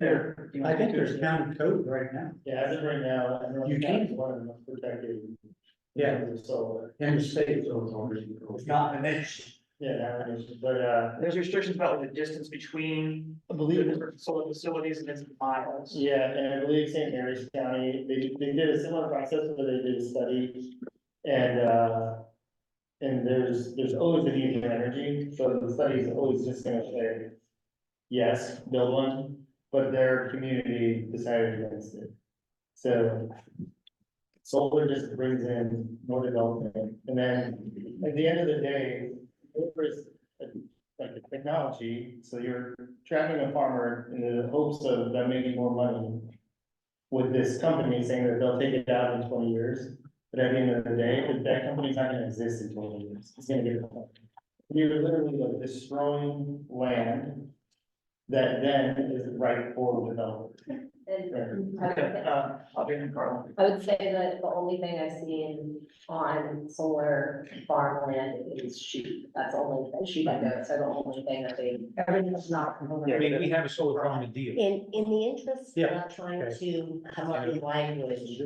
There, I think there's county code right now. Yeah, as of right now, I know You that's can. one of the most protected. Yeah. So, In the state, so it's not an issue. yeah, but, There's restrictions about the distance between I the believe, different solar facilities and it's miles. yeah, and I believe St. Mary's County, they did a similar process where they did a study. And there's always a need for energy, so the study is always just gonna say, yes, build one, but their community decided against it. So solar just brings in more development, and then at the end of the day, there's like a technology, so you're trapping a farmer in the hopes of them making more money with this company saying that they'll take it down in 20 years. But at the end of the day, that company's not gonna exist in 20 years, it's gonna get. You're literally like destroying land that then is right for development. And Okay, I'll be in Carl. I would say that the only thing I've seen on solar farmland is sheep. That's only, and sheep and goats are the only thing that they, everything's not. I mean, we have a solar farm in deal. In the interest of Yeah, not trying okay. to come up with language,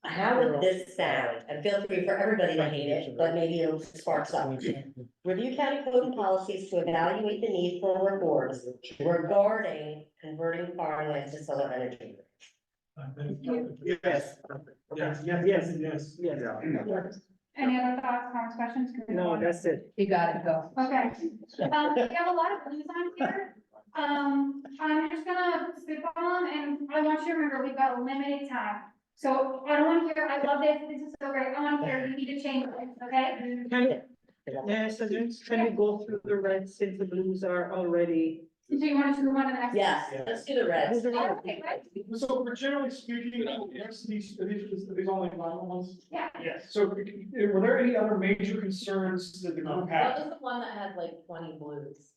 how would this sound? And feel free for everybody to hate it, but maybe it'll spark something. Review county code and policies to evaluate the need for reports regarding converting farmland to solar energy. Yes. Yes. any other thoughts, comments, questions? No, that's it. You gotta go. Okay, we have a lot of blues on here. I'm just gonna spitball them, and I want you to remember, we've got a limited time. So I don't want to hear, I love this is so great, I want to hear, you need to change this, okay? Can we go through the reds since the blues are already? So you want to move on to the next? Yes, let's do the reds. Okay, right? So for generally speaking, yes, these only final ones? Yeah. Yes. So were there any other major concerns that the group That had? was the one that had like 20 blues.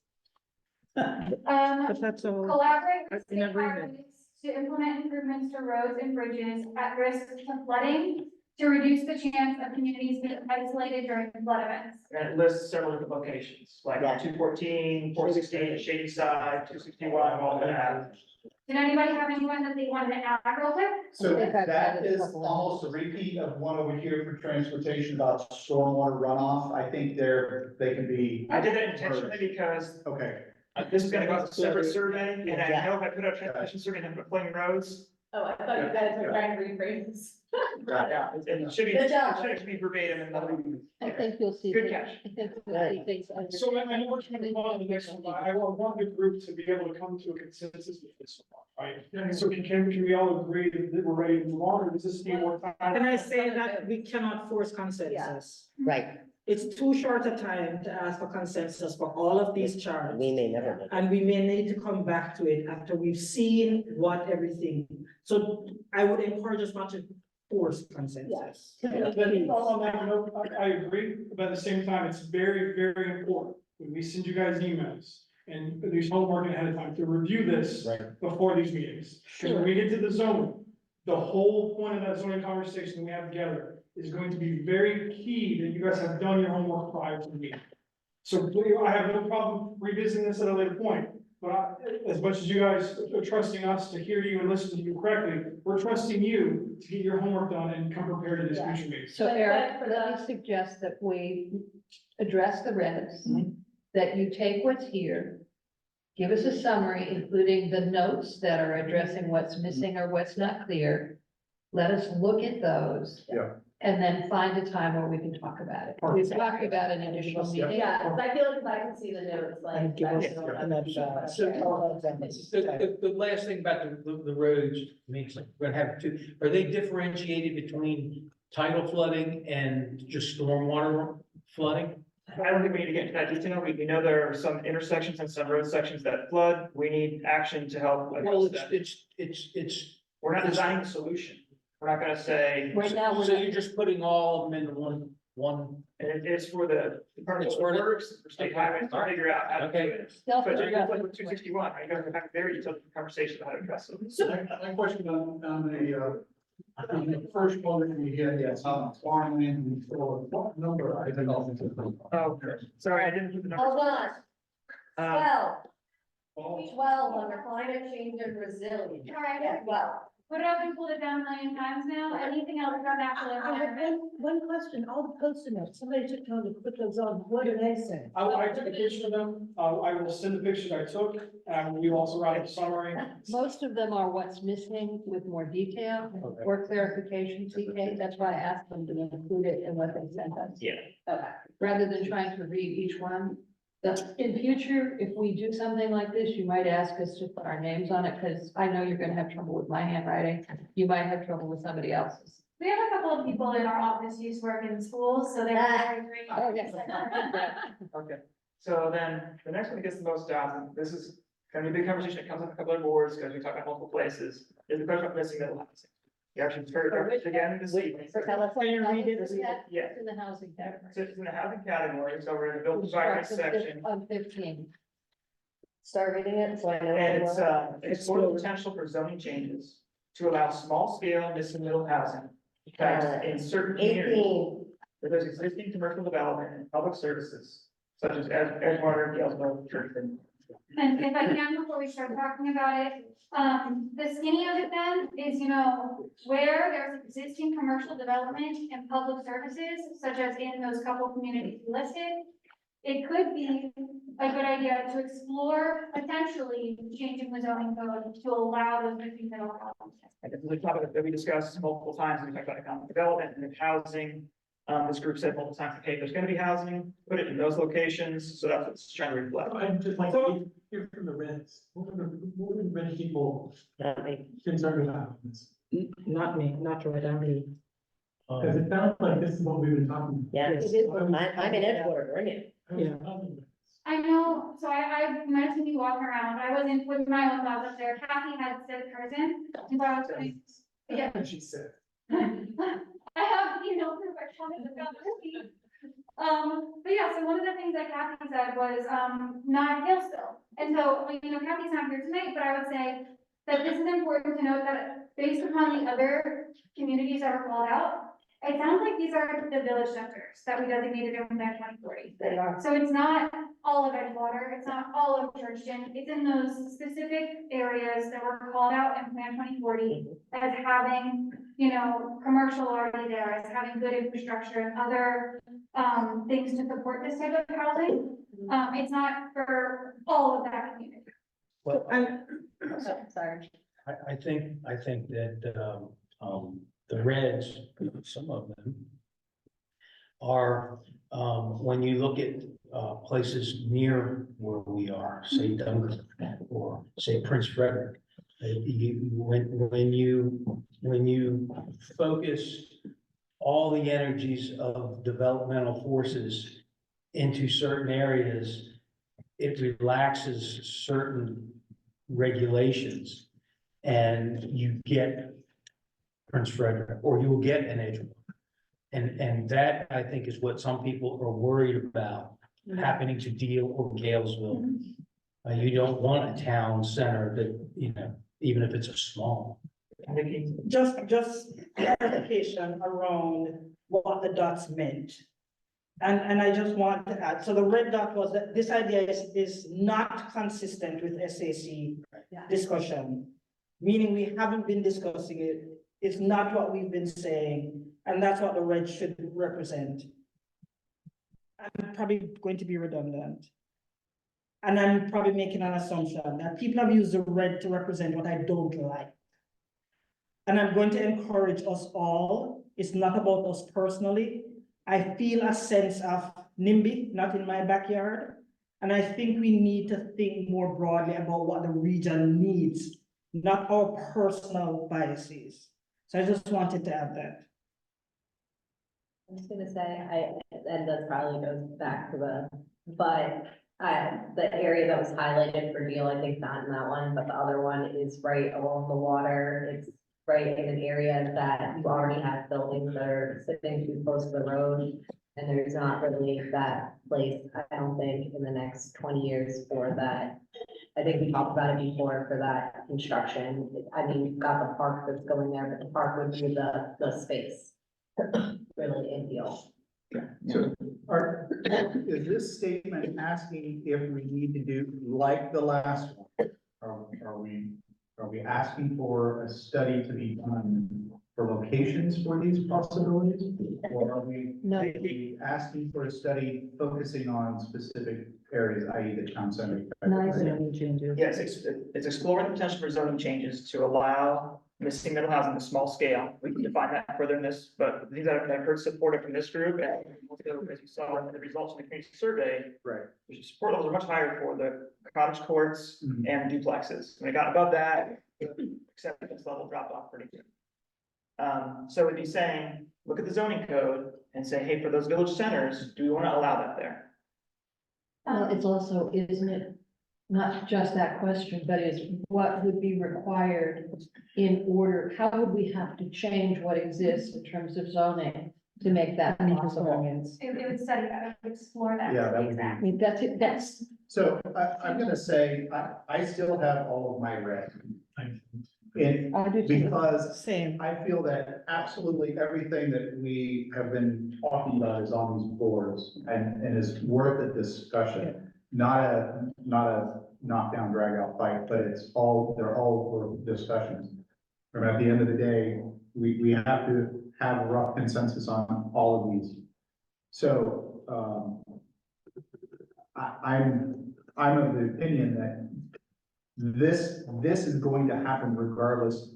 But that's all. Collaborate with In agreement. stakeholders to implement improvements to roads and bridges at risk of flooding to reduce the chance of communities being isolated during flood events. And it lists several different locations, like Yeah. 214, 416, Shady Side, 261, all that. Did anybody have anyone that they wanted to add real quick? So think I've that added a is couple. almost a repeat of one over here for transportation about stormwater runoff. I think they can be, I did that intentionally because okay. this is gonna go as a separate survey, and I Yeah. know if I put out transportation survey and I put plain roads. Oh, I thought you guys were trying to rephrase this. Yeah, it should be, Good it job. should be verbatim and nothing. I think you'll see. Good things- catch. I think you'll see things under- So I know we're trying to move on to the next one, I want the group to be able to come to a consensus with this one, right? So can we all agree that we're ready to move on, or does this need more time? Can I say that we cannot force consensus? Right, It's too short a time to ask for consensus for all of these charts. we may never. do. And we may need to come back to it after we've seen what everything, so I would encourage us not to force consensus. But on that note, I agree, but at the same time, it's very, very important, when we send you guys emails and these homework ahead of time, to review this before these meetings. Because when we get to the zoning, the whole point of that zoning conversation we have together is going to be very key that you guys have done your homework prior to the meeting. So I have no problem revisiting this at a later point, but as much as you guys are trusting us to hear you and listen to you correctly, we're trusting you to get your homework done and come prepared to these future meetings. So But Eric, for let the- me suggest that we address the reds, Mm-hmm. that you take what's here, give us a summary, including the notes that are addressing what's missing or what's not clear. Let us look at those. Yeah. And then find a time where we can talk about it. We've talked about an additional meeting. Yeah, 'cause I feel like if I can see the notes, like. And give us that's what I'm- another- The last thing about the roads, makes, we're gonna have two, are they differentiated between tidal flooding and just stormwater flooding? I don't think we need to get into that detail. We know there are some intersections and some road sections that flood. We need action to help Well, address that. it's, We're not designing a solution. We're not gonna say, Right now, we're so not- you're just putting all of them into one, and it is for the Department It's of for the- Works, for state highways to figure out how to do Okay. it. They'll But figure just out like what with to do. 261, right, you guys are having very detailed conversation about how to address it. So my question on the first one that we had, yes, farmland and control, what number I think I'll. Oh, sorry, I didn't put the number. Hold on, Um, 12 under climate change and resilience. All right. Yeah, 12. Put it up and pulled it down a million times now. Anything else about natural I have environment? one question, all the post-it notes, somebody took time to put those on, what do they say? I took a picture of them. I will send the pictures I took, and we also write a summary. Most of them are what's missing with more detail Okay. or clarification, TK, that's why I asked them to include it in what they sent us. Yeah. Okay, rather than trying to read each one. In future, if we do something like this, you might ask us to put our names on it, because I know you're gonna have trouble with my handwriting. You might have trouble with somebody else's. We have a couple of people in our office who used to work in schools, so they're very great. Oh, yes. Okay, so then the next one that gets the most jobs, and this is gonna be a big conversation that comes up a couple of boards, because we talk about multiple places, is the question of missing middle housing. You actually heard it again this evening. Can you read it? Yeah, It's in the housing category. so it's in the housing category, so we're in the built environment section. On 15. Start reading it, so I know. And what we're- explore the potential for zoning changes to allow small scale missing middle housing. Tax in certain communities 18, where there's existing commercial development and public services, such as Edgewater, Galesburg, Churchton. And if I can, before we start talking about it, the skinny of it then is, where there's existing commercial development and public services, such as in those couple communities listed. It could be a good idea to explore potentially changing the zoning code to allow those missing middle homes. And this is a topic that we discussed multiple times, we talked about economic development and housing. This group said multiple times, okay, there's gonna be housing, put it in those locations, so that's what it's trying to reflect. I'd just like to hear from the Reds. What are the red people concerned about this? Not me, not right, I'm me. Because it sounds like this is what we've been talking about. Yes, I'm in Edgewater, bring it. Yeah. I know, so I might have seen you walking around, I was in with my own thoughts up there, Kathy had said hers and so I was like, yeah. She said. I have, proof I wanted to go to see. But yeah, so one of the things that Kathy said was, not Hillsville. And so, Kathy's not here tonight, but I would say that this is important to note that based upon the other communities that were called out, it sounds like these are the village centers that we designated in Plan 2040. They are. So it's not all of Edgewater, it's not all of Churchton, it's in those specific areas that were called out in Plan 2040 as having, commercial already there, as having good infrastructure and other, things to support this type of housing. It's not for all of that community. well, Sorry. I think that, the Reds, some of them are, when you look at, places near where we are, say Dunkirk or say Prince Frederick, when you focus all the energies of developmental forces into certain areas, it relaxes certain regulations, and you get Prince Frederick, or you will get an Edgewater. And that, I think, is what some people are worried about happening to Deal or Galesville. You don't want a town center that, even if it's a small. Just clarification around what the dots meant. And I just want to add, so the red dot was that this idea is not consistent with SAC discussion. Meaning we haven't been discussing it, it's not what we've been saying, and that's what the red should represent. I'm probably going to be redundant. And I'm probably making an assumption that people have used the red to represent what I don't like. And I'm going to encourage us all, it's not about us personally. I feel a sense of NIMBY, not in my backyard. And I think we need to think more broadly about what the region needs, not our personal biases. So I just wanted to add that. I was gonna say, and that probably goes back to but, the area that was highlighted for Deal, I think not in that one, but the other one is right along the water. It's right in an area that you already have buildings that are sitting too close to the road. And there's not really that place, I don't think, in the next 20 years for that. I think we talked about it before for that construction. I mean, you've got the park that's going there, but the park would be the space. Really ideal. So is this statement asking if we need to do like the last one? Are we asking for a study to be done for locations for these possibilities? Or are we asking for a study focusing on specific areas, i.e. the town center? Yes, it's exploring the potential for zoning changes to allow missing middle housing at a small scale. We can define that further in this, but the things that I've heard supported from this group, and as you saw in the results of the community survey, Right. the support levels are much higher for the cottage courts Mhm. and duplexes. When it got above that, the acceptance level dropped off pretty good. So it'd be saying, look at the zoning code and say, hey, for those village centers, do we want to allow that there? Well, it's also, isn't it, not just that question, but is what would be required in order, how would we have to change what exists in terms of zoning to make that possible? It would study that, it would explore that. Yeah, that would be. I mean, that's it, that's, So I'm gonna say, I still have all of my red. In, I do too. because Same. I feel that absolutely everything that we have been talking about is on these boards and is worth a discussion. Not a knockdown, drag out fight, but they're all worth discussions. And at the end of the day, we have to have a rough consensus on all of these. So, I'm of the opinion that this is going to happen regardless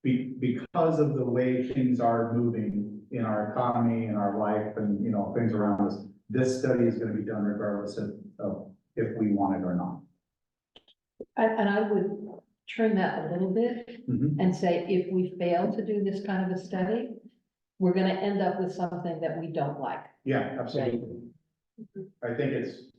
because of the way things are moving in our economy and our life and, you know, things around us. This study is going to be done regardless of if we want it or not. and I would trim that a little bit Mhm. and say, if we fail to do this kind of a study, we're gonna end up with something that we don't like. Yeah, absolutely. I think it's,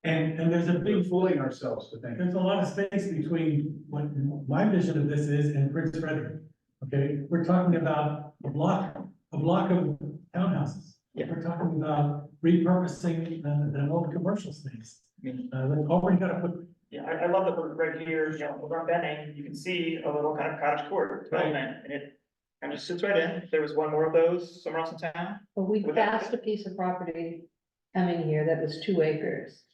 And there's a we're big, fooling ourselves to think. there's a lot of space between what my vision of this is and Prince Frederick. Okay, we're talking about a block of townhouses. We're talking about repurposing an old commercial space. Already got to put. Yeah, I love that we're right here, you know, over on Benning, you can see a little kind of cottage court development, and it kind of sits right in. If there was one more of those somewhere else in town, But we Would that- passed a piece of property coming here that was 2 acres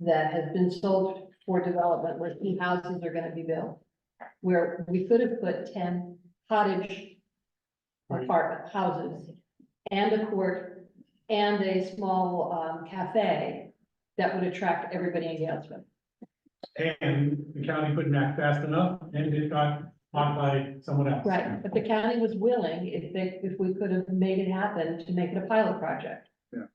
that has been sold for development where 2 houses are gonna be built. Where we could have put 10 cottage apartment houses and a court and a small cafe that would attract everybody in Galesburg. And the county couldn't act fast enough, and it got bought by someone else. Right, but the county was willing, if we could have made it happen, to make it a pilot project. Yeah.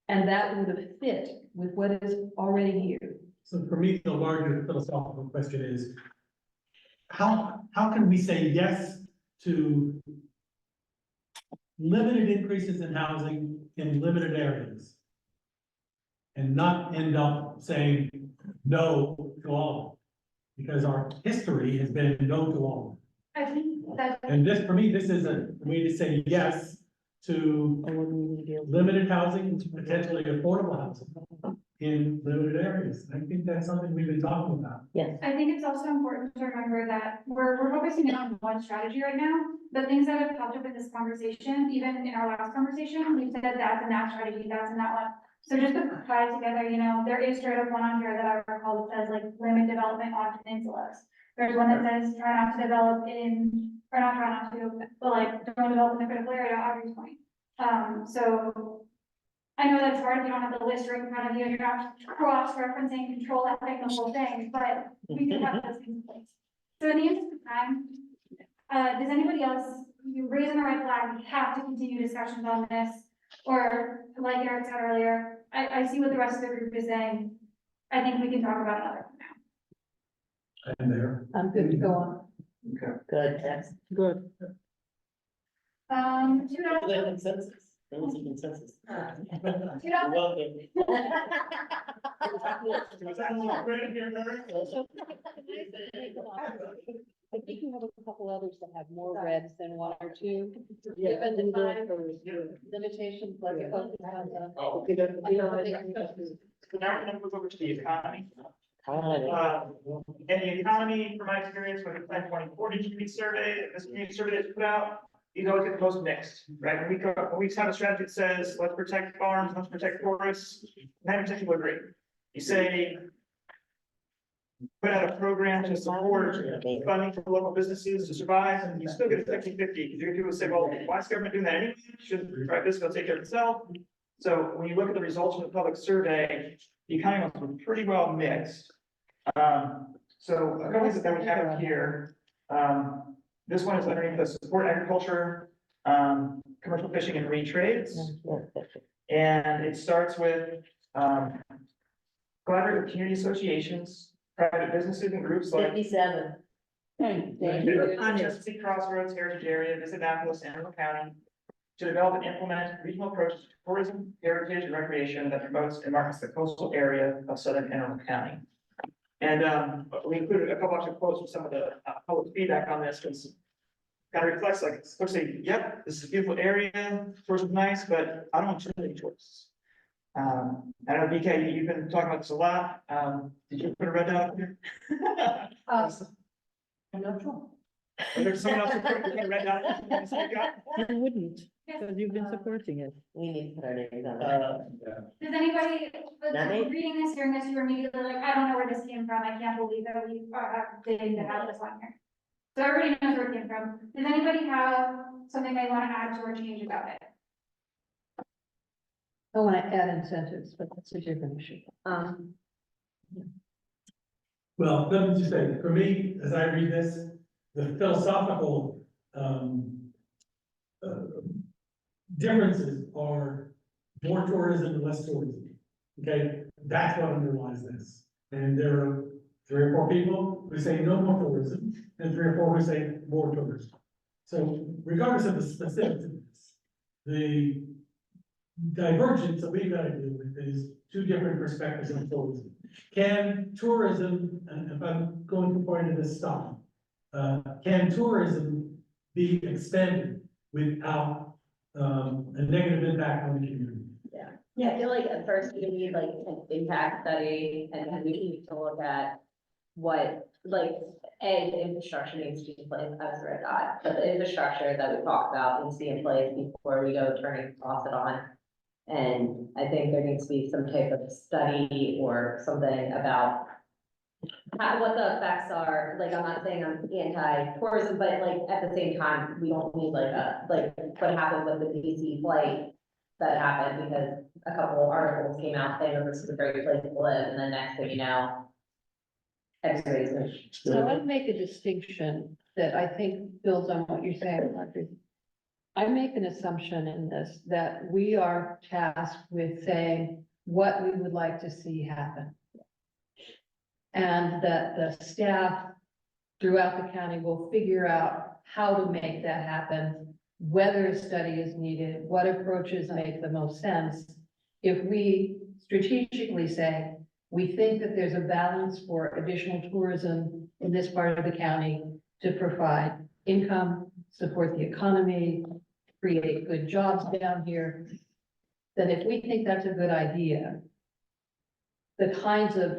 And that would have fit with what is already here. So for me, the larger philosophical question is, how can we say yes to limited increases in housing in limited areas? And not end up saying no to all, because our history has been no to all. I think that, And this, for me, this is a way to say yes to limited housing, potentially affordable housing in limited areas. I think that's something we've been talking about. Yes. I think it's also important to remember that we're focusing in on one strategy right now, but things that have popped up in this conversation, even in our last conversation, we said that's in that strategy, that's in that one. So just to tie it together, you know, there is straight up one on here that I recall that says like limit development on peninsulas. There's one that says try not to develop in, or not try not to, but like don't develop in the critical area, Audrey's point. So I know that's hard if you don't have the list right in front of you and you're not cross-referencing control that the whole thing, but we do have those things in place. So in the interest of time, does anybody else, you raising the red flag, we have to continue discussions on this? Or like Eric said earlier, I see what the rest of the group is saying. I think we can talk about another one now. And there. I'm good to go on. Good, that's Good. $2. Consensus, there was a consensus. $2. Welcome. I think you have a couple others that have more reds than one or two. Given the time limitations, like it focus on the. So now we're gonna move over to the economy. And the economy, from my experience with the Plan 2040 community survey, this community survey that's put out, these always get the most mixed, right? When we have a strategy that says, let's protect farms, let's protect forests, 90% people agree. You say, put out a program to support funding for local businesses to survive, and you still get a 50-50, because you're gonna people say, well, why is government doing that anyway? Shouldn't private business go take care of itself? So when you look at the results of the public survey, the economy was pretty well mixed. So a couple things that we have here, this one is underneath the support agriculture, commercial fishing and marine trades. And it starts with, collaborate with community associations, private businesses and groups like 57. Chesapeake Crossroads Heritage Area, Visit Annapolis, and Arundel County, to develop and implement regional approaches to tourism, heritage, and recreation that promotes and markets the coastal area of southern Arundel County. And we included a couple extra quotes from some of the public feedback on this, because kind of reflects like, folks say, yep, this is a beautiful area, tourism's nice, but I don't want too many tourists. I know, BK, you've been talking about this a lot. Did you put a red dot up here? No. Or there's someone else who put a red dot? You wouldn't, because you've been supporting it. We need to put our names on Yeah. Does anybody, Not me. reading this, hearing this, you're immediately like, I don't know where this came from, I can't believe that we didn't have this on here. So everybody knows where it came from. Does anybody have something they want to add to or change about it? I want to add incentives, but that's a different issue. Well, let me just say, for me, as I read this, the philosophical, differences are more tourism and less tourism. Okay, that's what underlies this. And there are 3 or 4 people who say no more tourism, and 3 or 4 who say more tourism. So regardless of the specifics of this, the divergence that we've got to deal with is 2 different perspectives on tourism. Can tourism, and if I'm going to point to this stop, can tourism be expanded without a negative impact on the community? Yeah, I feel like at first we need like an impact study, and then we need to look at what, like, the infrastructure needs to be in place, I was red dot, but the infrastructure that we talked about needs to be in place before we go turning the faucet on. And I think there needs to be some type of study or something about what the effects are. Like, I'm not saying I'm anti-tourism, but like, at the same time, we don't need like what happened with the DC flight that happened, because a couple of articles came out saying that this is a great place to live, and then next thing you know, everybody's. So I'd make a distinction that I think builds on what you're saying, Audrey. I make an assumption in this that we are tasked with saying what we would like to see happen. And that the staff throughout the county will figure out how to make that happen, whether a study is needed, what approaches make the most sense. If we strategically say, we think that there's a balance for additional tourism in this part of the county to provide income, support the economy, create good jobs down here, then if we think that's a good idea, the kinds of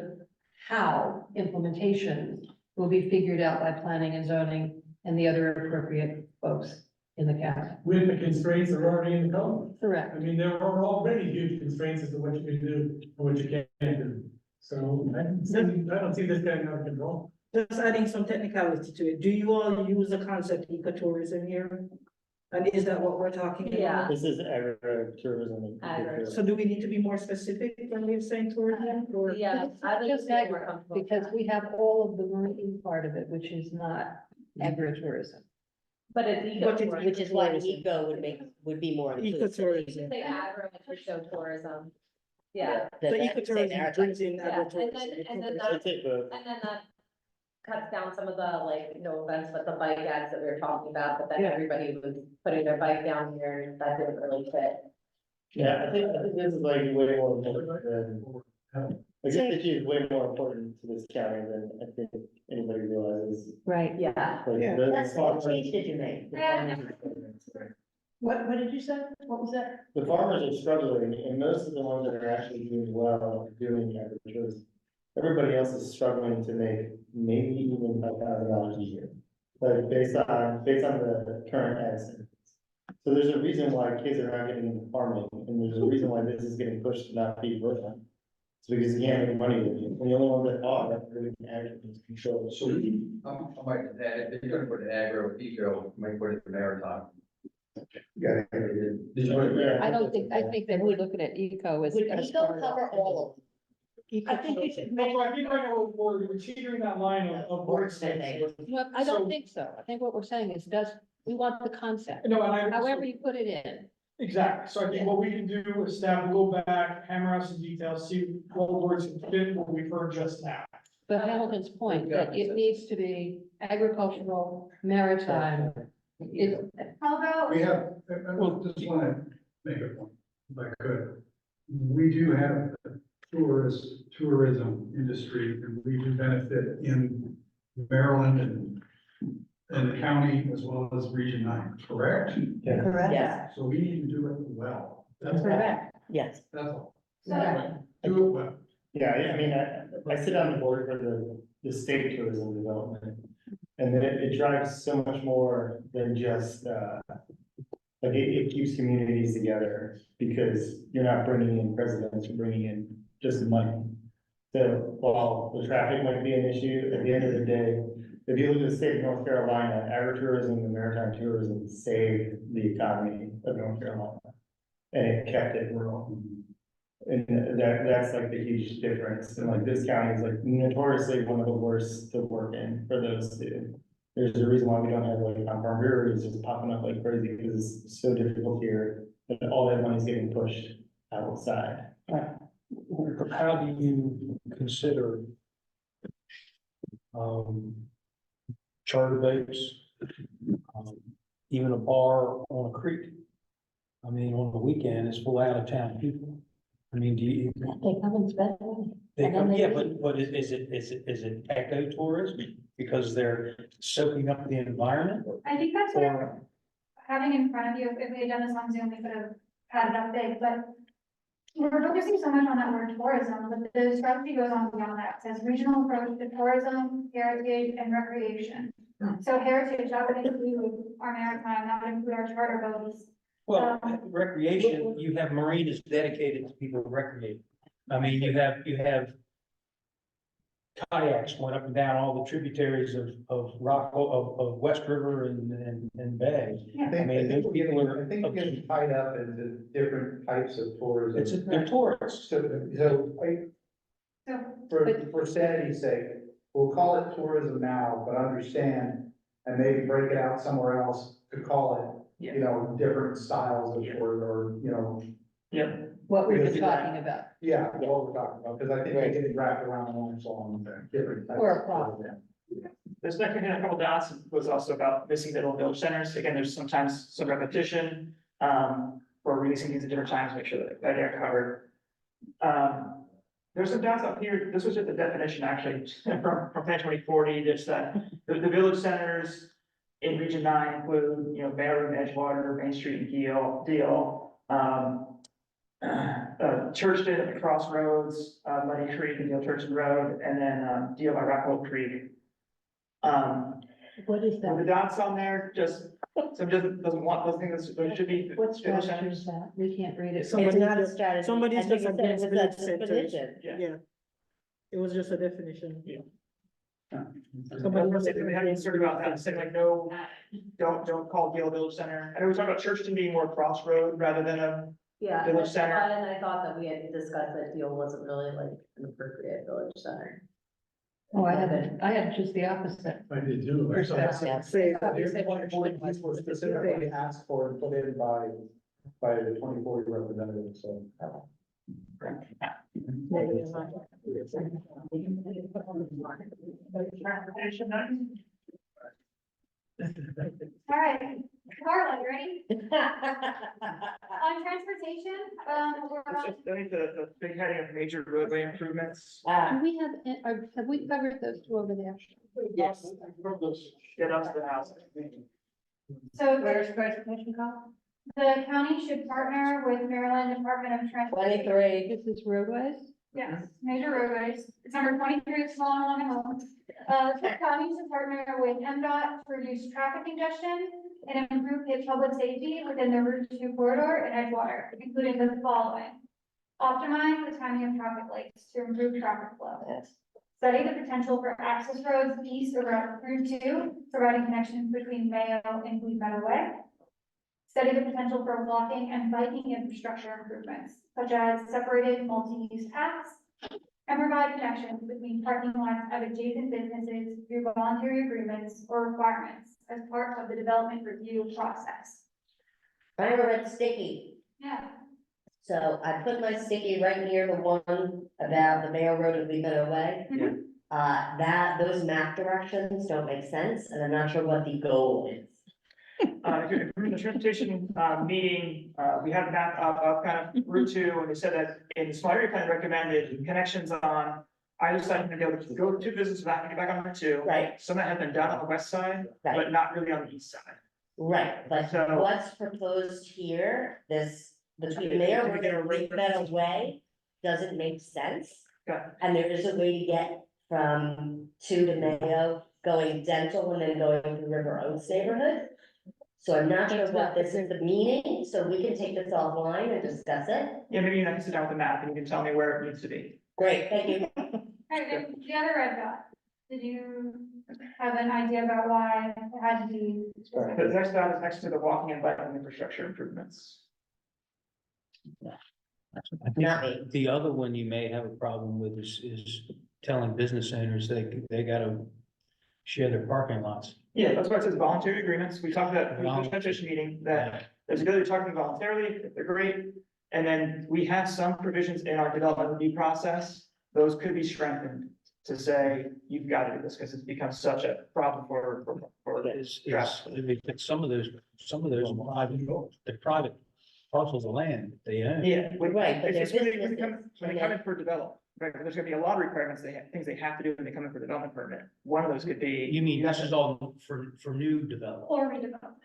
how implementation will be figured out by planning and zoning and the other appropriate folks in the county. With the constraints that are already in the code. Correct. I mean, there are already huge constraints as to what you can do and what you can't do. So I don't see this getting out of control. Just adding some technicality to it, do you all use the concept ecotourism here? And is that what we're talking about? Yeah. This is agritourism. Agri. So do we need to be more specific when we're saying tourism, or? Yeah, I think Just it's more agri, comfortable. because we have all of the marine part of it, which is not agritourism. But it's ecotourism. Which is why eco would be more. You inclusive. should say agro, which is ecotourism. Yeah. So ecotourism brings in Yeah, agritourism. and then I'd say both. and then that cuts down some of the, like, no offense, but the bike ads that we were talking about, but then everybody was putting their bike down here, and that didn't really fit. Yeah, I think this is like way more important than, like, this issue is way more important to this county than I think anybody realizes. Right. Yeah. Like, Yeah. the What farmers- change did you make? the farmers are struggling. What did you say? What was that? The farmers are struggling, and most of the ones that are actually doing well are doing agritourism. Everybody else is struggling to make maybe even $5,000 a year, like based on the current ag standards. So there's a reason why kids are not getting into farming, and there's a reason why this is getting pushed to not be working. It's because you can't make money with it, and the only one that are really agriculture control. So I might add, if you're gonna put an agro, eco, might put it in maritime. Yeah. Did you put it there? I think that we're looking at eco as. Would as eco part of- cover all of them? I think it's, no, I think right now we're teetering that line of words. Well, I don't think so. I think what we're saying is we want the concept, No, and I. however you put it in. Exactly, so I think what we can do is staff will go back, hammer out some details, see what words can fit what we've heard just now. But Hamilton's point, that it needs to be agricultural, maritime. It, How about, We have, I will just want to make a point, if I could. We do have a tourism industry, and we do benefit in Maryland and the county as well as Region 9, correct? Correct. Yes. So we need to do it well. That's all. correct. Yes. That's all. so, Do it well. Yeah, I mean, I sit on the board for the state tourism development, and then it drives so much more than just, like, it keeps communities together, because you're not bringing in residents, you're bringing in just money. So while the traffic might be an issue, at the end of the day, if you look at the state of North Carolina, agritourism and maritime tourism saved the economy of North Carolina, and it kept it rural. And that's like the huge difference, and like this county is like notoriously one of the worst to work in for those two. There's a reason why we don't have like on-farm breweries just popping up like crazy, because it's so difficult here, and all that money's getting pushed outside. How do you consider charter boats, even a bar on a creek? I mean, on the weekend, it's full out of town people. I mean, do you? They come and spend money. They And then come, they yeah, leave. but is it ecotourism? Because they're soaking up the environment? I think that's what Or, having in front of you, if we had done this on Zoom, we could have had it up big, but we're focusing so much on that word tourism, but the strategy goes on beyond that. It says regional approach to tourism, heritage, and recreation. So heritage, that would include our maritime, that would include our charter boats. well, recreation, you have marinas dedicated to people recreating. I mean, you have kayaks going up and down all the tributaries of West River and Bay. I mean, those think people are- I think we're getting tied up into different types of tourism. They're tourists. So So, for sanity's sake, we'll call it tourism now, but understand, and maybe break it out somewhere else to call it, you know, different styles of tourism, or, you know, What we've Because been talking about. yeah, what we're talking about, because I think we're getting wrapped around the line on different types. Or a of problem. tourism. This next thing, a couple dots was also about missing middle village centers. Again, there's sometimes some repetition. We're releasing these at different times, make sure that they get covered. There's some dots up here. This was just the definition actually from Plan 2040. There's that the village centers in Region 9 include, you know, Maryland, Edgewater, Main Street, and Deal. Churchton at the Crossroads, Muddy Creek and Deal Churchton Road, and then Deal by Rockwood Creek. What is With that? the dots on there, just, so doesn't want, those things, there should be. What village strategy centers. is that? We can't read it. It's not a strategy. Somebody's I think just it said it against was village a centers. definition. Yeah. It was just a definition. Somebody was saying they had a concern about that, saying like, no, don't call Deal Village Center. I know we talked about Churchton being more crossroad rather than a, Yeah, Village center. and I thought that we had discussed that Deal wasn't really like an appropriate village center. Oh, I had just the opposite. I did too. Yes. These were specifically asked for and put in by the 2040 representative, so. All right, Carla, you ready? On transportation, we're on. I think the big heading of major roadway improvements. Do we have we covered those two over there? Yes. Get up to the house. So Where's transportation call? the county should partner with Maryland Department of Transportation. 23. This is roadways? Yes, major roadways. It's number 23, small and long homes. The county should partner with MDOT to reduce traffic congestion and improve public safety within the Route 2 corridor and Edgewater, including the following. Optimize the timing of traffic lights to improve traffic flow. Study the potential for access roads east of Route 2, providing connections between Mayo and Green Meadow Way. Study the potential for walking and biking infrastructure improvements, such as separated multi-use paths, and provide connections between parking lots of adjacent businesses through voluntary agreements or requirements as part of the development review process. I have a red sticky. Yeah. So I put my sticky right near the one about the Mayo Road and Green Meadow Way. Yeah. Those map directions don't make sense, and I'm not sure what the goal is. In the transportation, meeting, we had a map of kind of Route 2, and they said that in the small area plan recommended connections on either side, to be able to go to business without getting back on Route 2. Right. Some that have been done on the west side, Right. but not really on the east side. Right, but So- what's proposed here, this, between Mayo Road and Green Meadow Way, doesn't make sense. Okay. And there is a way to get from 2 to Mayo, going Dental and then going to River Oaks neighborhood. So I'm not sure what this is the meaning, so we can take this offline and discuss it. Yeah, maybe you can sit down with the map and you can tell me where it needs to be. Great, thank you. Alright, and the other red dot, did you have an idea about why it had to be? The next dot is next to the walking and biking infrastructure improvements. I Not think me. the other one you may have a problem with is telling business owners they gotta share their parking lots. Yeah, that's why it says voluntary agreements. We talked about in the transportation meeting that there's a ability to talk to them voluntarily, they're great. And then we have some provisions in our development review process. Those could be strengthened to say, you've got to do this because it's become such a problem for I mean, but some of those the private parcels of land they own. Yeah. Right, but It's they're when they come, businesses, when they come in for development, right, there's gonna be a lot of requirements, things they have to do when they come in for development permit. One of those could be. You mean this is all for new development? Or redevelopment.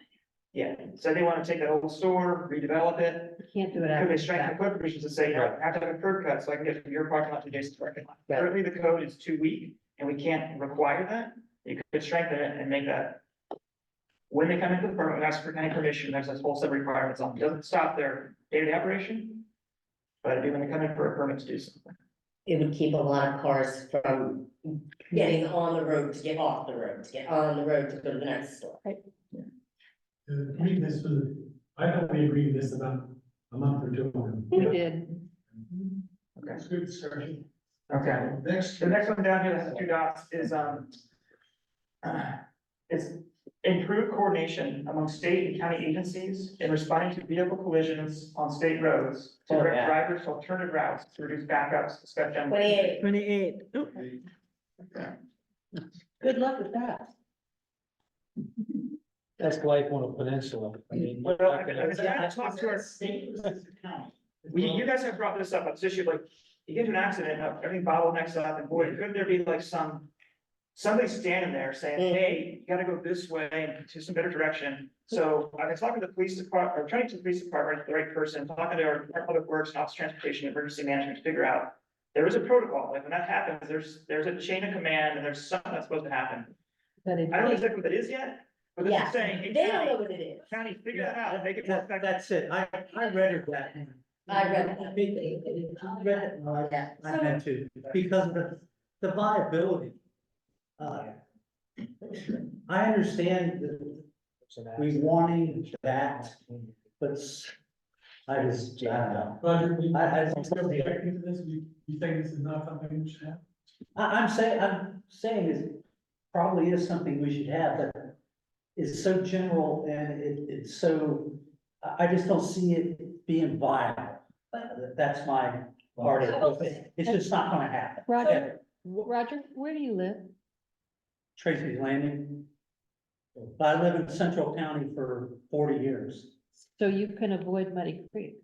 Yeah, so they wanna take that old store, redevelop it. You can't do it Could after. they strengthen the code provisions to say, you know, I have to have a curb cut so I can get from your parking lot to Jason's parking lot? Right. Currently, the code is too weak and we can't require that. You could strengthen it and make that. When they come into the permit, and ask for any permission, there's a whole set of requirements on, it doesn't stop their day-to-day operation. But it'd be when they come in for a permit to do something. It would keep a lot of cars from getting on the road to get off the road, to get on the road to go to the next store. Read this, I thought we agreed this about a month or two ago. We did. Okay. It's good discussion. Okay, the next one down here that has 2 dots is improve coordination among state and county agencies in responding to vehicle collisions on state roads to Oh, direct yeah. drivers to alternative routes to reduce backups, discussion. 28. 28. Good luck with that. That's life on a peninsula. I mean. Well, I talked to our State versus the county. you guys have brought this up, this issue, like, you get into an accident, everything bottlenecks up, and boy, could there be like somebody standing there saying, hey, you gotta go this way and to some better direction. So I've been talking to the police department, or trying to the police department, the right person, talking to our public works, and office of transportation, emergency management to figure out. There is a protocol, like when that happens, there's a chain of command and there's something that's supposed to happen. But it, I don't know exactly what that is yet, but this Yeah, is saying, hey, they don't know county, what it is. county, figure that out, make it more effective. That's it, I read it that. I read I read it, no, Yeah. I meant to, because of the viability. I understand that we wanting that, but I just, I don't know. Roger, we, I I'm don't still see it. objecting to this, you think this is not something we should have? I'm saying it probably is something we should have, but it's so general and it's so, I just don't see it being viable. That's my part of it. It's just not gonna happen. Roger, Roger, where do you live? Tracy's Landing. I live in Central County for 40 years. So you can avoid Muddy Creek,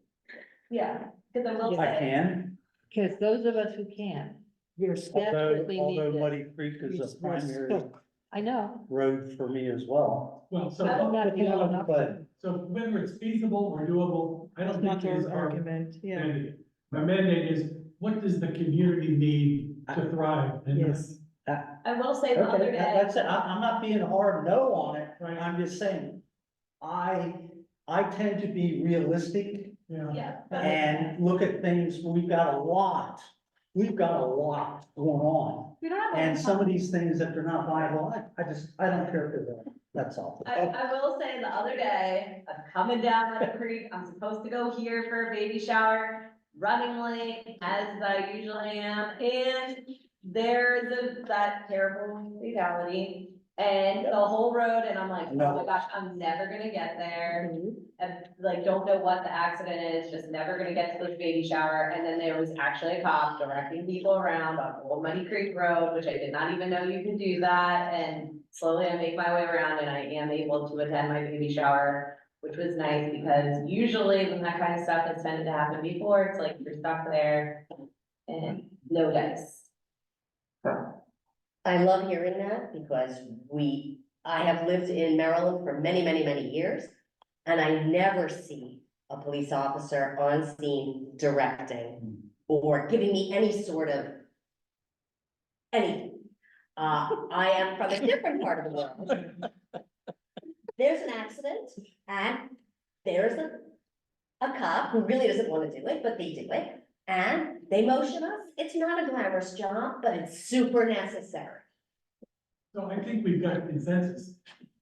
Yeah, because I will I say, can, because those of us who can't, desperately need although this. Muddy Creek is a primary I know. road for me as well. Well, so, I don't not you know, feeling up But so whether it's feasible or doable, I don't think is our yeah. mandate. My mandate is, what does the community need to thrive? And Yes. I will say the other Okay, day. that's it. I'm not being hard no on it. Right. I'm just saying, I tend to be realistic Yeah. Yeah. but- and look at things. We've got a lot going on. We don't have. And some of these things, if they're not viable, I don't care for them. That's all. I will say the other day, I'm coming down the creek, I'm supposed to go here for a baby shower, running late as I usually am, and there's that terrible fatality. And the whole road, and I'm like, oh No. my gosh, I'm never gonna get there. And like, don't know what the accident is, just never gonna get to this baby shower. And then there was actually a cop directing people around on Old Muddy Creek Road, which I did not even know you could do that. And slowly I make my way around and I am able to attend my baby shower, which was nice because usually when that kind of stuff has tended to happen before, it's like you're stuck there and no dice. I love hearing that because I have lived in Maryland for many, many, many years. And I never see a police officer on scene directing or giving me any sort of anything. I am from a different part of the world. There's an accident and there's a cop who really doesn't want to do it, but they do it. And they motion us. It's not a glamorous job, but it's super necessary. So I think we've got consensus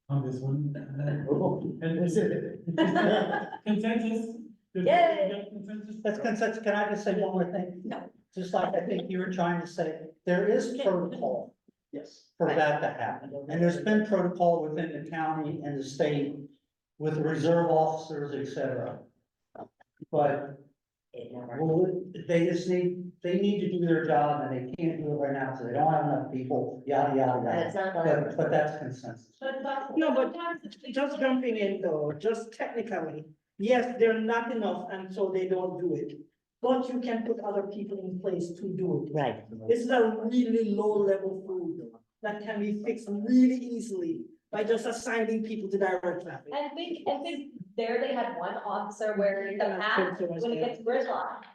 on this one. And this is consensus. Did we Yay. get consensus? That's consensus. Can I just say one more thing? No. Just like I think you were trying to say, there is protocol Yes. for that to happen. And there's been protocol within the county and the state with reserve officers, et cetera. But It never. they need to do their job and they can't do it right now, so they don't have enough people, yada, yada, And it's yada. not gonna. But that's consensus. No, but just jumping in though, just technically, yes, they're not enough and so they don't do it. But you can put other people in place to do it. Right. This is a really low level food that can be fixed really easily by just assigning people to direct traffic. I think there they had one officer where the path, when it gets gridlocked,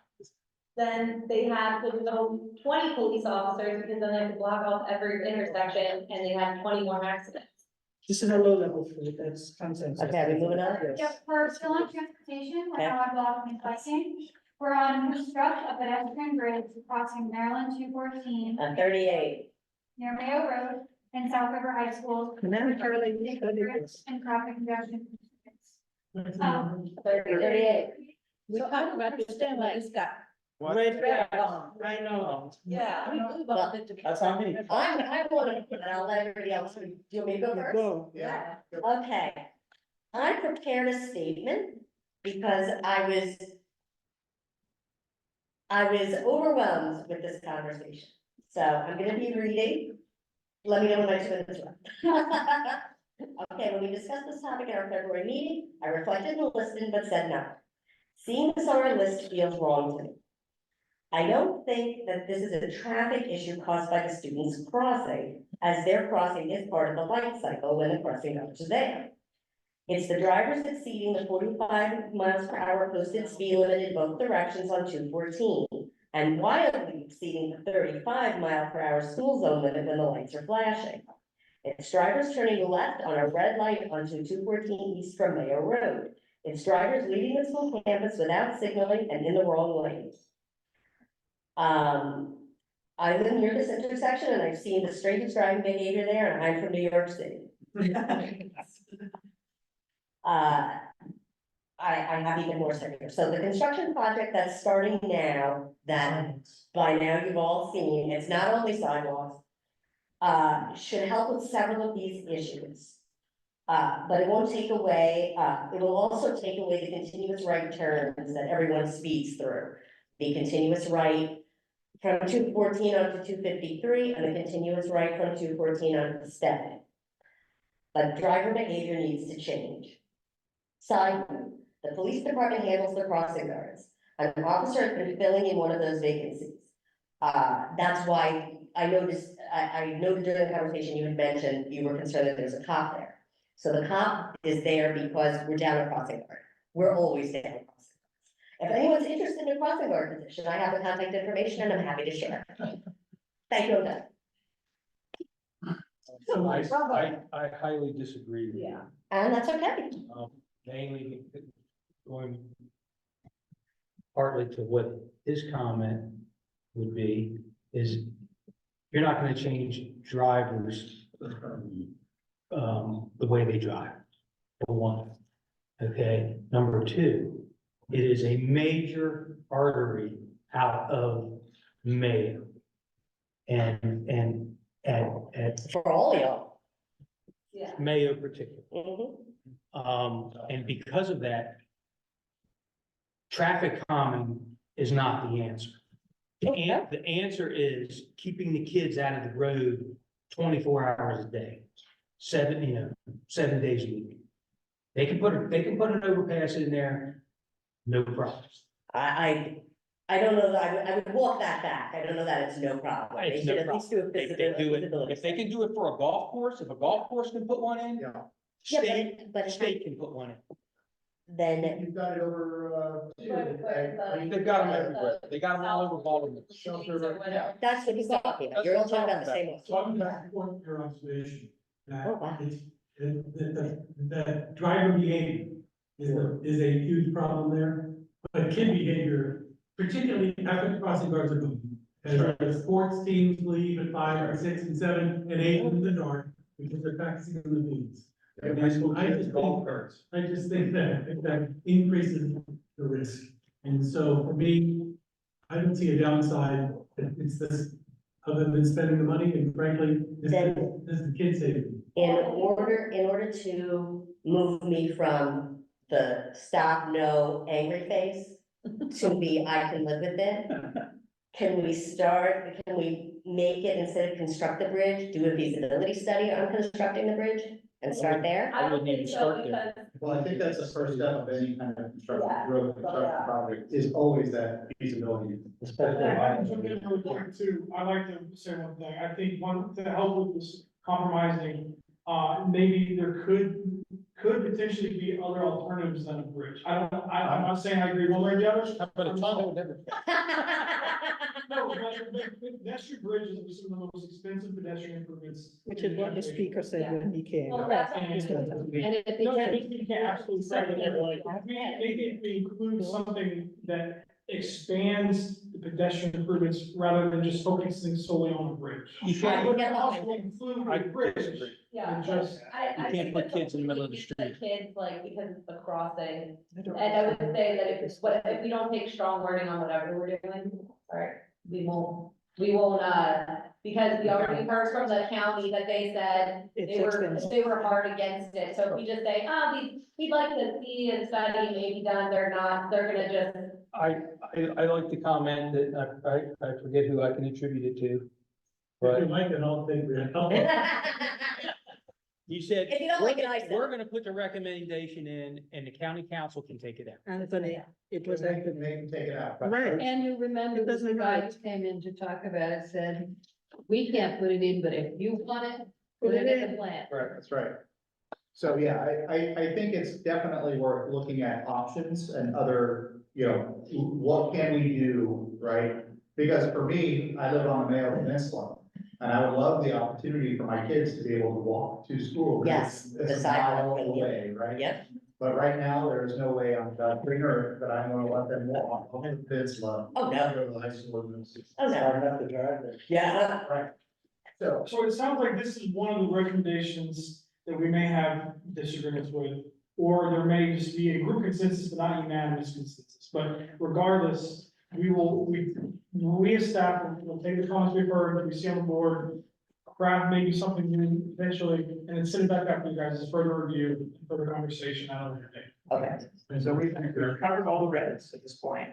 then they have to go 20 police officers because then they have to block off every intersection and they have 20 more accidents. This is a low level food, that's consensus. Okay, are we moving on? Yes. Yep, we're still on transportation, Okay. we're now on blocking and biking. We're on construct a pedestrian bridge crossing Maryland 214 On 38. near Mayo Road and South River High School. And then Caroline, you studied this. And traffic congestion. 38. We talked about this, Scott. Red flag, I know. Yeah. That's on me. I want to, and I'll let everybody else, do you want me to go first? Go. Yeah. Okay. I prepared a statement because I was overwhelmed with this conversation. So I'm gonna be reading. Let me know when I turn this around. Okay, when we discussed this topic at our February meeting, I reflected and listened, but said no. Seeing this on our list feels wrong to me. I don't think that this is a traffic issue caused by the students crossing, as their crossing is part of the light cycle when the crossing guards are there. It's the drivers exceeding the 45 miles per hour posted speed limit in both directions on 214, and wildly exceeding the 35 mile per hour school zone limit when the lights are flashing. It's drivers turning left on a red light onto 214 East from Mayo Road. It's drivers leaving the school campus without signaling and in the wrong lane. I live near this intersection and I've seen the strangest driving behavior there, and I'm from New York City. I have even more severe. So the construction project that's starting now, that by now you've all seen, it's not only sidewalks, should help with several of these issues. But it won't take away, it will also take away the continuous right turns that everyone speeds through. the continuous right from 214 onto 253, and the continuous right from 214 onto Stephanie. But driver behavior needs to change. Side note, the police department handles the crossing guards. An officer has been filling in one of those vacancies. That's why I noticed, I noted during the conversation you had mentioned you were concerned that there's a cop there. So the cop is there because we're down a crossing guard. We're always down a crossing guard. If anyone's interested in a crossing guard position, I have the contact information and I'm happy to share. Thank you, I'm done. I highly disagree with you. Yeah. And that's okay. Mainly going partly to what his comment would be, is you're not gonna change drivers the way they drive, for one. Okay, number two, it is a major artery out of Mayo. And at For all y'all. Yeah. Mayo particularly. Mhm. And because of that, traffic calming is not the answer. The answer is keeping the kids out of the road 24 hours a day, 7 days a week. They can put an overpass in there, no problems. I don't know that, I would walk that back. I don't know that it's no problem. They It's should no at least do a If they visibility. do it, if they can do it for a golf course, if a golf course can put one in, Yeah. Yeah, state, but state can put one in. then You've got it over, They've got them everywhere. They got them all over Baltimore. that's what he's talking about. You're all talking about the same one. Talking back to your observation, that Oh, wow. that driver behavior is a huge problem there. But kid behavior, particularly after the crossing guards are moving. As the sports teams leave at 5 and 6 and 7 and 8 in the dark, because they're practicing in the meetings. And I just think that increases the risk. And so for me, I don't see a downside. It's this, other than spending the money, and frankly, this is the kid safety. In order to move me from the stop, no, angry face to the I can live with it, can we make it, instead of construct the bridge, do a feasibility study on constructing the bridge and start there? I wouldn't even start there. Well, I think that's the first step of any kind of construction, road construction project, is always that feasibility. I like to say one thing, I think one, to help with this compromising, maybe there could potentially be other alternatives than a bridge. I'm not saying I agree one way or the other. But a tunnel never. No, pedestrian bridges are some of the most expensive pedestrian improvements. Which is what the speaker said when he came. Well, that's. And if no, they you can't absolutely say that. Maybe if we include something that expands the pedestrian improvements rather than just focusing solely on the bridge. You can't- I would also include I a bridge. disagree. Yeah, And just, I You can't think put that kids in the middle of the it's street. Kids, like, because it's the crossing, and I would say that if we don't take strong wording on whatever we're doing, sorry, we won't, because we already heard from the county that they said they were hard against it, so if we just say, we'd like to see a study maybe done, they're gonna just. I like to comment that I forget who I can attribute it to. if But you like it, I'll take it. you said, If you don't like it, I said. we're gonna put the recommendation in and the county council can take it out. Anthony, it was They Anthony. can take it out. Right. And you remember It the doesn't guy hurt. who came in to talk about it, said, we can't put it in, but if you want it, put it in the plan. Right, that's right. So, yeah, I think it's definitely worth looking at options and other, what can we do, right? Because for me, I live on the Mayo Peninsula, and I would love the opportunity for my kids to be able to walk to school. Yes, It's the a sidewalk mile and the- away, right? Yep. But right now, there is no way on the green earth that I'm gonna let them walk on the peninsula. Oh, no. Go to the high school. And Oh, no. enough to drive there. Yeah. Right. So, So it sounds like this is one of the recommendations that we may have disagreements with, or there may just be a group consensus, but not unanimous consensus. But regardless, we as staff will take the comments we've heard, that we see on the board, craft maybe something new eventually, and then send it back up to you guys as further review, further conversation, I don't know. Okay. And so we've covered all the reds at this point.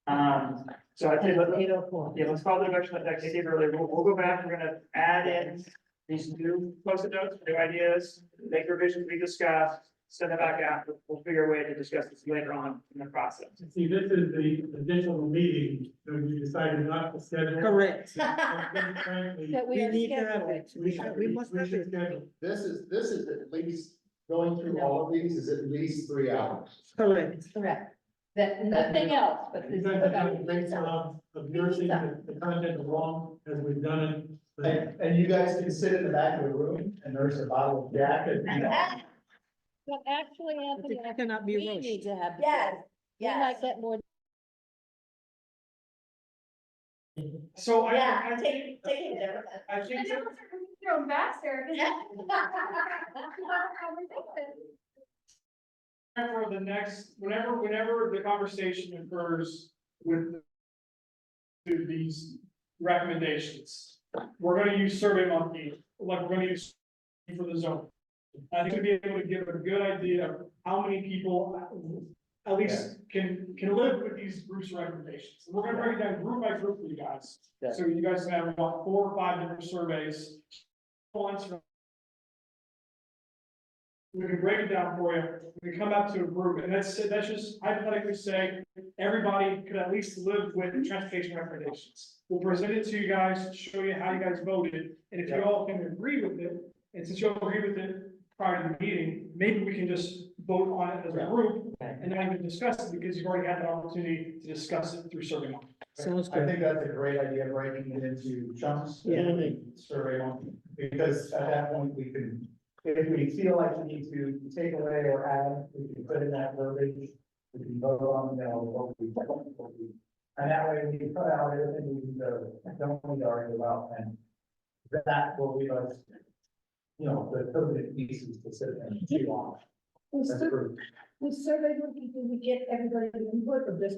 So I think, Eight oh four. yeah, let's follow the direction that I gave earlier. We'll go back, we're gonna add in these new post-it notes, new ideas, make revisions we discussed, send it back out. We'll figure a way to discuss this later on in the process. See, this is the additional meeting that we decided not to schedule. Correct. Frankly, That we We are need to have scheduling. it. We must have should it. schedule. This is at least, going through all of these is at least 3 hours. Correct. Correct. That, nothing else, but You this. guys have done a great job of nursing the content along as we've done it. But And you guys can sit in the back of the room and there's a bottle of Jack and. But actually, Anthony, It cannot be we rushed. need to have. the Yes, vote. We yes. might get more. So Yeah, take it there. I think that- Throw faster. for the next, whenever the conversation occurs with these recommendations, we're gonna use Survey Monkey, like we're gonna use for the zone. I think to be able to give a good idea of how many people at least can live with these groups' recommendations. And we're gonna break it down group by group for you guys. Yeah. So you guys can have about 4 or 5 different surveys. Once we can break it down for you, we can come up to a group, and that's just hypothetically say, everybody could at least live with transportation recommendations. We'll present it to you guys, show you how you guys voted, and if you all can agree with it, and since you all agree with it prior to the meeting, maybe we can just vote on it as a group, and then even discuss it, because you've already had the opportunity to discuss it through Survey Monkey. Sounds I good. think that's a great idea, breaking it into chunks. Yeah. Survey one, because at that point we can, if we feel like we need to take away or add, we can put in that verbiage. We can vote on, what we. And that way we can cut out everything we don't need to argue about, and that will leave us, the coded pieces to sit and chew on. That's true. With Survey Monkey, do we get everybody to input or just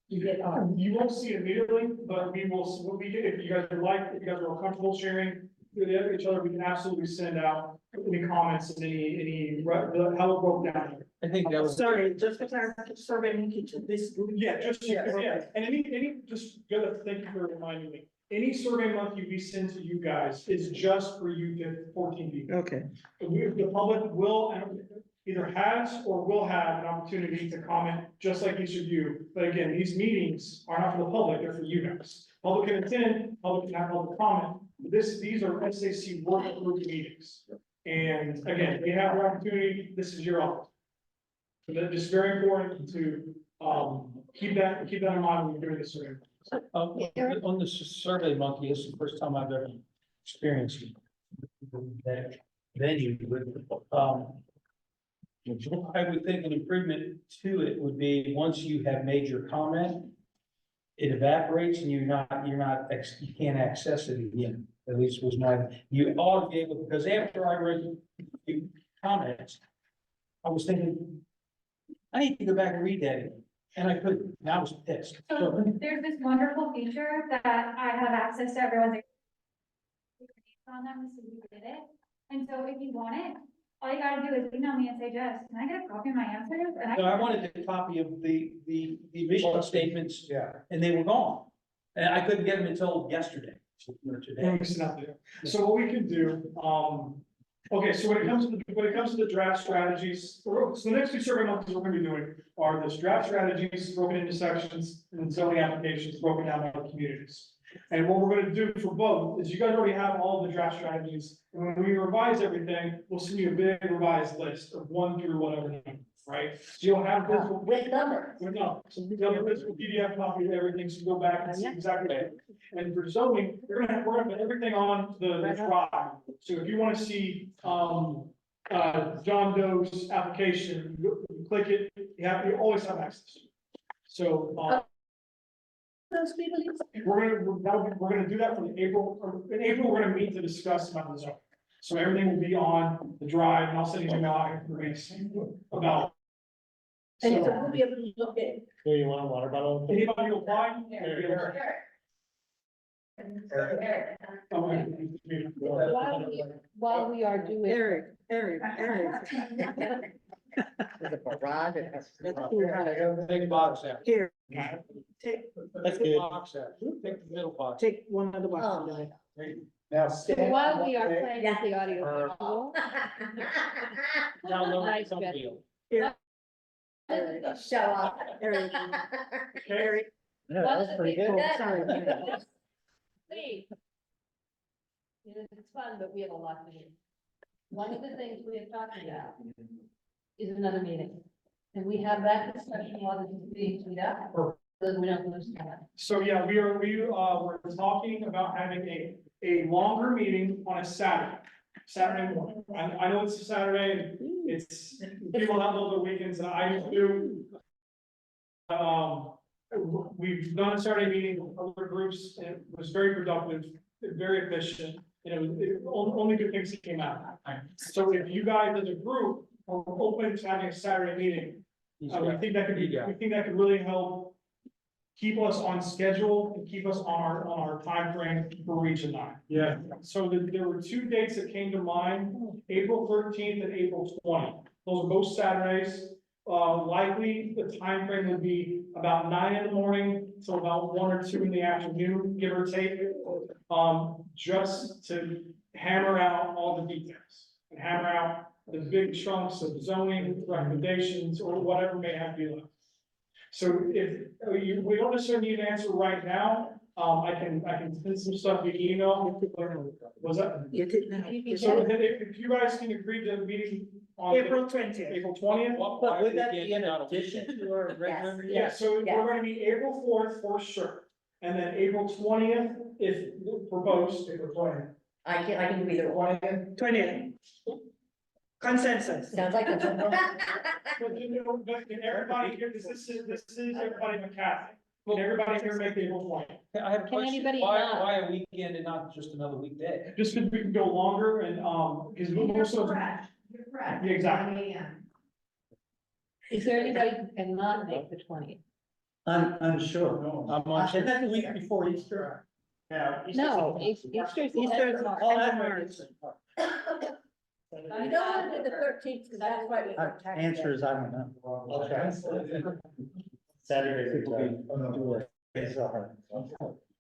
you get on? You won't see it immediately, but we will, if you guys would like, if you guys are comfortable sharing with each other, we can absolutely send out any comments and how it broke down. I think that was. Sorry, just for clarification, Survey Monkey to this group. Yeah, yeah, and just gotta, thank you for reminding me. Any Survey Monkey we send to you guys is just for you, 14 people. Okay. The public will, either has or will have an opportunity to comment, just like each of you. But again, these meetings are not for the public, they're for you guys. Public can attend, public can have public comment. These are SAC work group meetings. And again, you have your opportunity, this is your opportunity. So that is very important to, keep that in mind when you're doing this survey. On the Survey Monkey, this is the first time I've ever experienced that venue with, I would think an improvement to it would be, once you have made your comment, it evaporates and you can't access it again. At least was you ought to be able, because after I read the comments, I was thinking, I need to go back and read that, and I couldn't, and I was pissed. So there's this wonderful feature that I have access to everyone's. On them, so you did it, and so if you want it, all you gotta do is email me and say, Jess, can I get a copy of my answers? And So I wanted a copy of the mission statements, Yeah. and they were gone. And I couldn't get them until yesterday, or today. So what we can do, okay, so when it comes to the draft strategies, so the next 2 survey months we're gonna be doing are this draft strategies broken into sections and zoning applications broken down by communities. And what we're gonna do for both is you guys already have all the draft strategies, and when we revise everything, we'll send you a big revised list of 1 through whatever number, right? So you'll have this. With numbers. So you'll have this PDF copy of everything, so you go back and see exactly. And for zoning, we're gonna put everything on the drive. So if you wanna see, John Doe's application, you click it, you always have access. So, Those people. we're gonna do that for in April, we're gonna meet to discuss about the zone. So everything will be on the drive, and I'll send you out information about. And so So, we'll be able to look at. Do you want a water bottle? anybody who applied? While we are doing. Eric. There's a garage. Take the box out. Here, take, That's good. Box out. Take the middle box. take one of the Oh, boxes. my. Now. So while we are playing with the audio visual, nice video. Here, Show off. Eric. Eric. Yeah, that was pretty good. Sorry. Please. It's fun, but we have a lot to do. One of the things we have talked about is another meeting. And we have that discussion while this is being teed up, so that we don't lose time. So, yeah, we're talking about having a longer meeting on a Saturday morning. I know it's a Saturday, and it's, people have all the weekends, and I do. We've done a Saturday meeting with other groups, and it was very productive, very efficient, only good things that came out. So if you guys as a group are open to having a Saturday meeting, we think that could really help keep us on schedule and keep us on our time frame for Region 9. Yeah. So there were two dates that came to mind, April 13th and April 20th. Those are both Saturdays. Likely the time frame would be about 9 in the morning till about 1 or 2 in the afternoon, give or take. Just to hammer out all the details and hammer out the big chunks of zoning recommendations or whatever may have to be left. So if we don't necessarily need an answer right now, I can send some stuff via email. Was that? You did now. So if you guys can agree to the meeting on April 20th. April 20th. But would that be in addition to our regular meeting? Yeah, so Yes. we're gonna meet April 4th for sure. And then April 20th, if proposed, April 20th. I can do either one. 20th. Consensus. Sounds like a. But everybody here, this is everybody McCaffrey. Can everybody here make April 20th? I have a Can question. anybody Why, not? why a weekend and not just another weekday? Just because we can go longer and, because most of. You're correct. Yeah, exactly. Is there anybody who cannot make the 20th? I'm sure. I'm on. Isn't that the week before Easter? No, Easter's. Easter's not. Oh, that's March. You don't want to do the 13th, because that's why we. Answer is, I don't know. Okay. Saturday.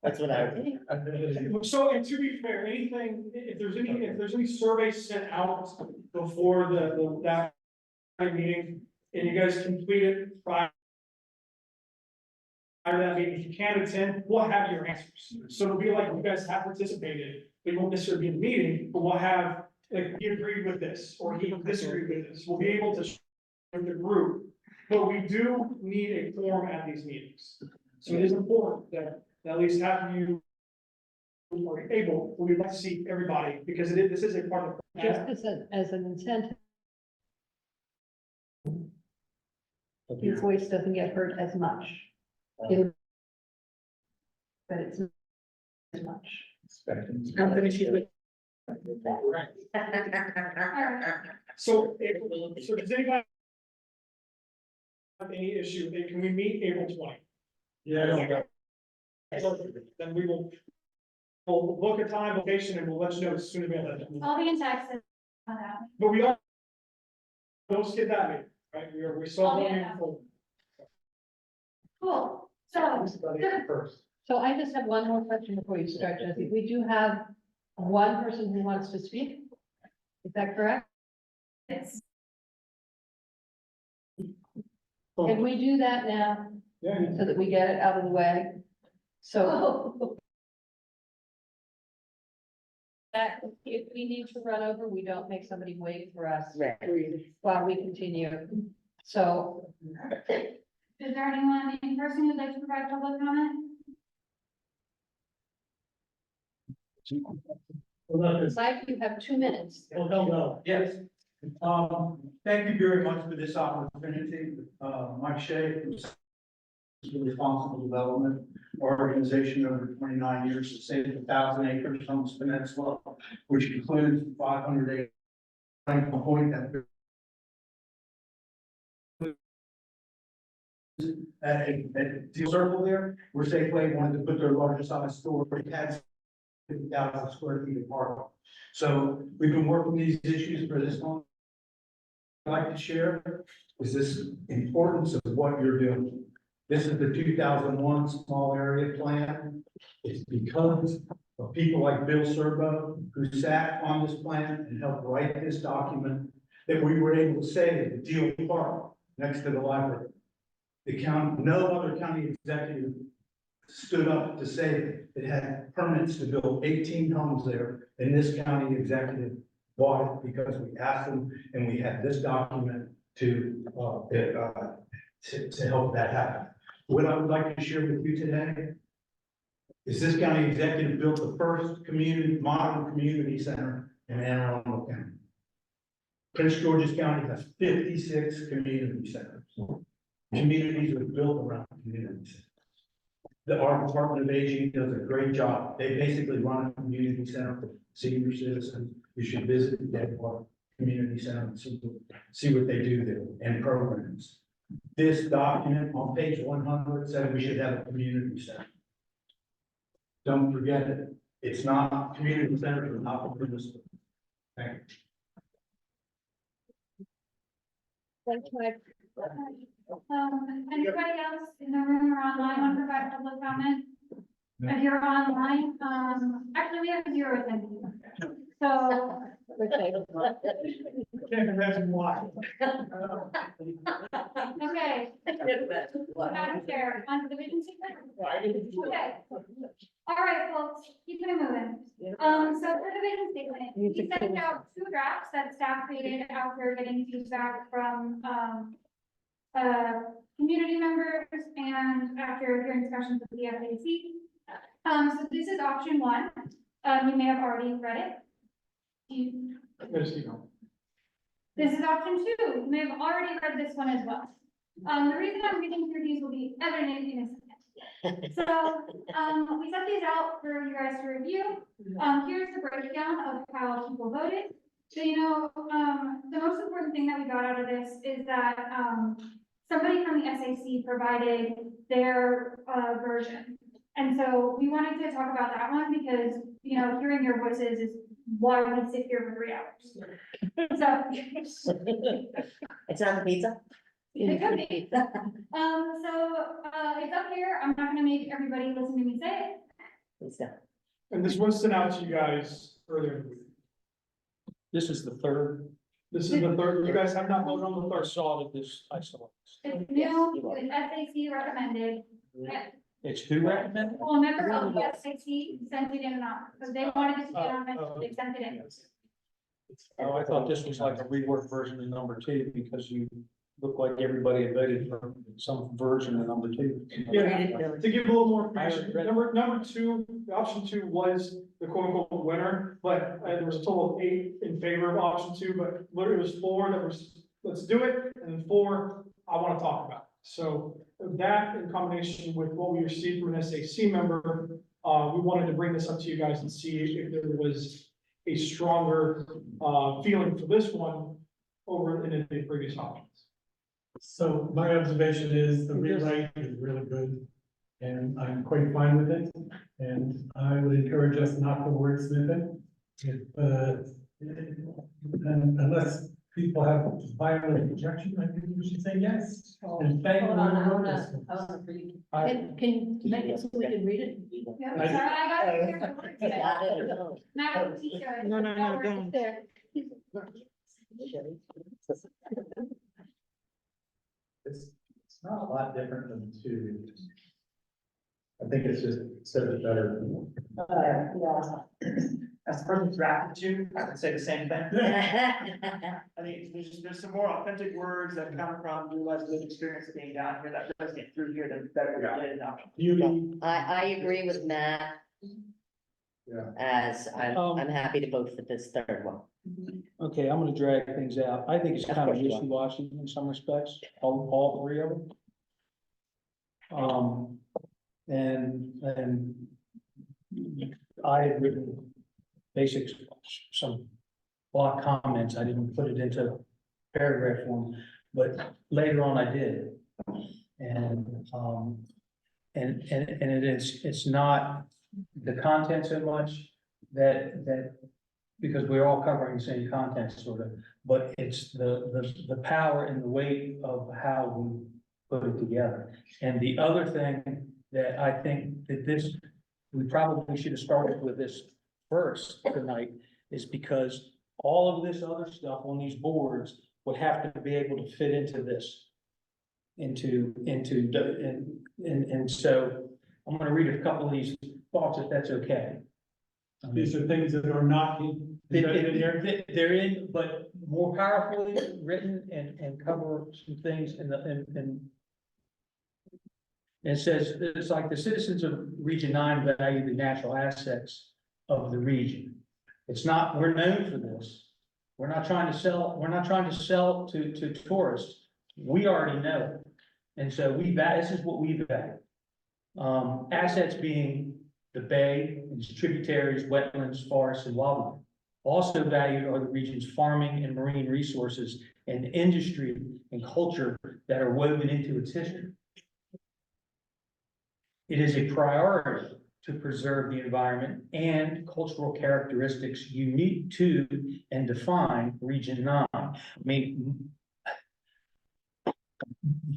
That's what I. So, and to be fair, if there's any surveys sent out before that meeting, and you guys complete it prior to that meeting, if you can attend, we'll have your answers. So it'll be like you guys have participated, we won't necessarily be in the meeting, but we'll have, like, he agreed with this, or he disagreed with this, we'll be able to share with the group. But we do need a forum at these meetings. So it is important that at least have you are able, we'd like to see everybody, because this is a part of. Just as an incentive. His voice doesn't get hurt as much. But it's not as much. I'm finished with. So does anybody have any issue, can we meet April 20th? Yeah. Then we'll book a time, location, and we'll let you know as soon as we have that. I'll be in Texas on that. But we don't skip that meeting, right? We saw Oh, one yeah. in full. Cool, so, First. So I just have one more question before you start, Jesse. We do have one person who wants to speak. Is that correct? it's, Can we do that now Yeah. so that we get it out of the way? So. That if we need to run over, we don't make somebody wait for us while we continue. So is there anyone in person who'd like to provide public comment? Mike, you have 2 minutes. Yes. Thank you very much for this opportunity. Mike Shea, from Responsible Development Organization, over 29 years, to save 1,000 acres on this peninsula, which includes 500 acres. Point that. At the circle there, where Safeway wanted to put their largest size store, it had 50,000 square feet of parking. So we've been working these issues for this long. like to share is this importance of what you're doing. This is the 2001 small area plan. It's because of people like Bill Serbo, who sat on this plan and helped write this document, that we were able to say the Deal Park next to the library. The county, no other county executive stood up to say it had permits to build 18 homes there, and this county executive bought it because we asked them, and we had this document to help that happen. What I would like to share with you today is this county executive built the first modern community center in Anne Arundel County. Prince George's County has 56 community centers. Communities are built around community centers. Our Department of Aging does a great job. They basically run a community center for senior citizens. You should visit the Dead Park Community Center and see what they do there and programs. This document on page 100 said we should have a community center. Don't forget it. It's not, community centers are not for this. Thank you. Thanks, Mike. Anybody else in the room or online want to provide public comment? If you're online, actually, we have 0 attendees. So. Can't imagine why. Okay. Madam Chair, on to the vision statement. Okay. All right, folks, keep it moving. So for the vision statement, we sent out 2 drafts that staff created after getting feedback from, community members and after hearing discussions with the SAC. So this is option 1. You may have already read it. This is option 2. You may have already read this one as well. The reason I'm reading through these will be evident in a second. So, we set these out for you guys to review. Here's the breakdown of how people voted. So, the most important thing that we got out of this is that, somebody from the SAC provided their, version. And so we wanted to talk about that one because, hearing your voices is why we sit here for 3 hours. So. It's not the pizza? It could be. It's up here. I'm not gonna make everybody listen to me say it. Please don't. And this was sent out to you guys earlier in the week. This is the third. This is the third, you guys have not voted on the I first. saw that this, I saw this. It's new, it's SAC recommended. It's who recommended? Well, members of the SAC sent it in, because they wanted to see it on, they sent it in. Oh, I thought this was like a reworked version of number 2 because you look like everybody had voted for some version of number 2. Yeah, to give a little more information, read- number 2, option 2 was the quote unquote winner, but there was a total of 8 in favor of option 2, but literally it was 4 that was, let's do it, and then 4, I want to talk about. So that in combination with what we received from an SAC member, we wanted to bring this up to you guys and see if there was a stronger, feeling for this one over in the previous options. So my observation is the rewrite is really good, and I'm quite fine with it. And I would encourage us not to wordsmith it. And unless people have violent objection, I think we should say yes. And thank you. Can you make it so we can read it? Yeah, sorry, I got it here. Got it or no? Madam Teacher. No, don't. There. It's not a lot different than 2. I think it's just said it better. As the person drafted to, I would say the same thing. I think there's some more authentic words that come from your guys' lived experience of being down here that does get through here that better did now. I agree with Matt. Yeah. As I'm happy to vote for this 3rd one. Okay, I'm gonna drag things out. I think it's Of kind of course you are. wishy-washy in some respects, all 3 of them. And I had written basics, some block comments. I didn't put it into paragraph form, but later on I did. And it's not the content so much that because we're all covering the same content sort of, but it's the power and the weight of how we put it together. And the other thing that I think that we probably should have started with this first tonight, is because all of this other stuff on these boards would have to be able to fit into this. And so I'm gonna read a couple of these thoughts, if that's okay. These are things that are not embedded in there. They're in, but more powerfully written and cover some things and it says, it's like the citizens of Region 9 value the natural assets of the region. It's not, we're known for this. We're not trying to sell to tourists. We already know. And so this is what we value. Assets being the bay, its tributaries, wetlands, forests, and wildlife. Also valued are the region's farming and marine resources and industry and culture that are woven into its history. It is a priority to preserve the environment and cultural characteristics unique to and define Region 9. I mean,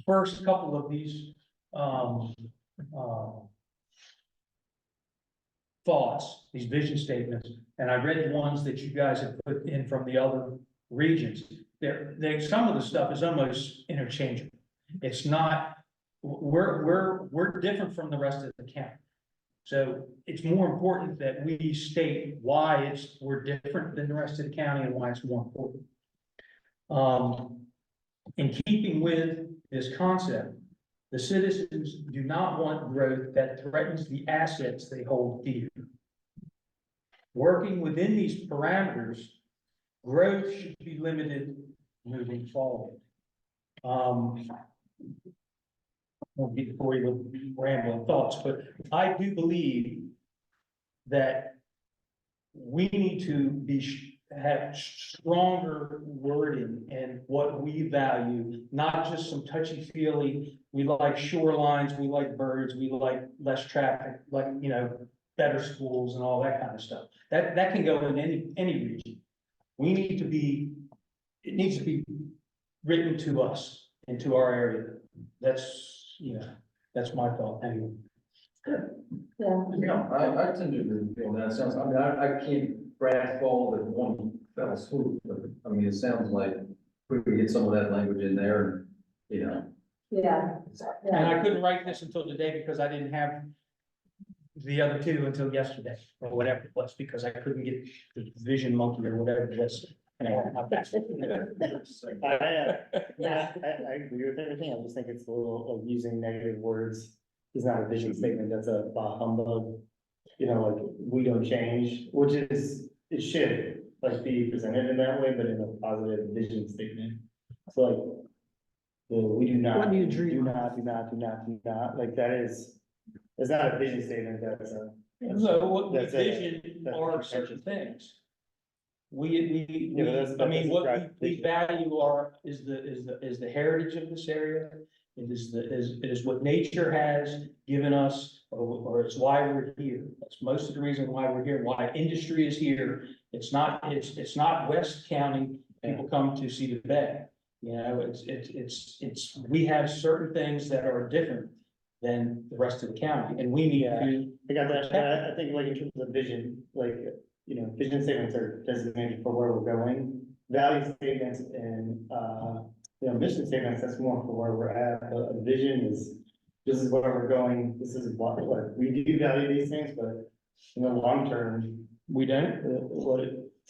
first couple of these thoughts, these vision statements, and I read the ones that you guys have put in from the other regions. Some of the stuff is almost interchangeable. It's not. We're different from the rest of the county. So it's more important that we state why we're different than the rest of the county and why it's more important. In keeping with this concept, the citizens do not want growth that threatens the assets they hold dear. Working within these parameters, growth should be limited moving forward. Won't be before you with rambling thoughts, but I do believe that we need to have stronger wording in what we value, not just some touchy-feely, we like shorelines, we like birds, we like less traffic, like, better schools and all that kind of stuff. That can go in any region. It needs to be written to us and to our area. That's my thought anyway. Yeah, I tend to agree with you on that sense. I mean, I can't grasp all of it in one fell swoop, but I mean, it sounds like we could get some of that language in there, and, Yeah. And I couldn't write this until today because I didn't have the other two until yesterday or whatever it was, because I couldn't get the vision monkey or whatever it was. I agree with everything. I just think it's a little of using negative words. It's not a vision statement. That's a humbug. Like we don't change, which is, it should like be presented in that way, but in a positive vision statement. So like, we do not, What do you do dream of? not, like that is, it's not a vision statement. That's a. So what we That's a- vision that's a are certain contention. things. What we value is the heritage of this area. It is what nature has given us, or it's why we're here. That's most of the reason why we're here, why industry is here. It's not West County, people come to see the bay. We have certain things that are different than the rest of the county, and we need to. I got that, but I think like in terms of vision, like, vision statements are designated for where we're going. Value statements and, mission statements, that's more for where we're at. But a vision is, this is where we're going, this is what we do value these things, but in the long term, We don't.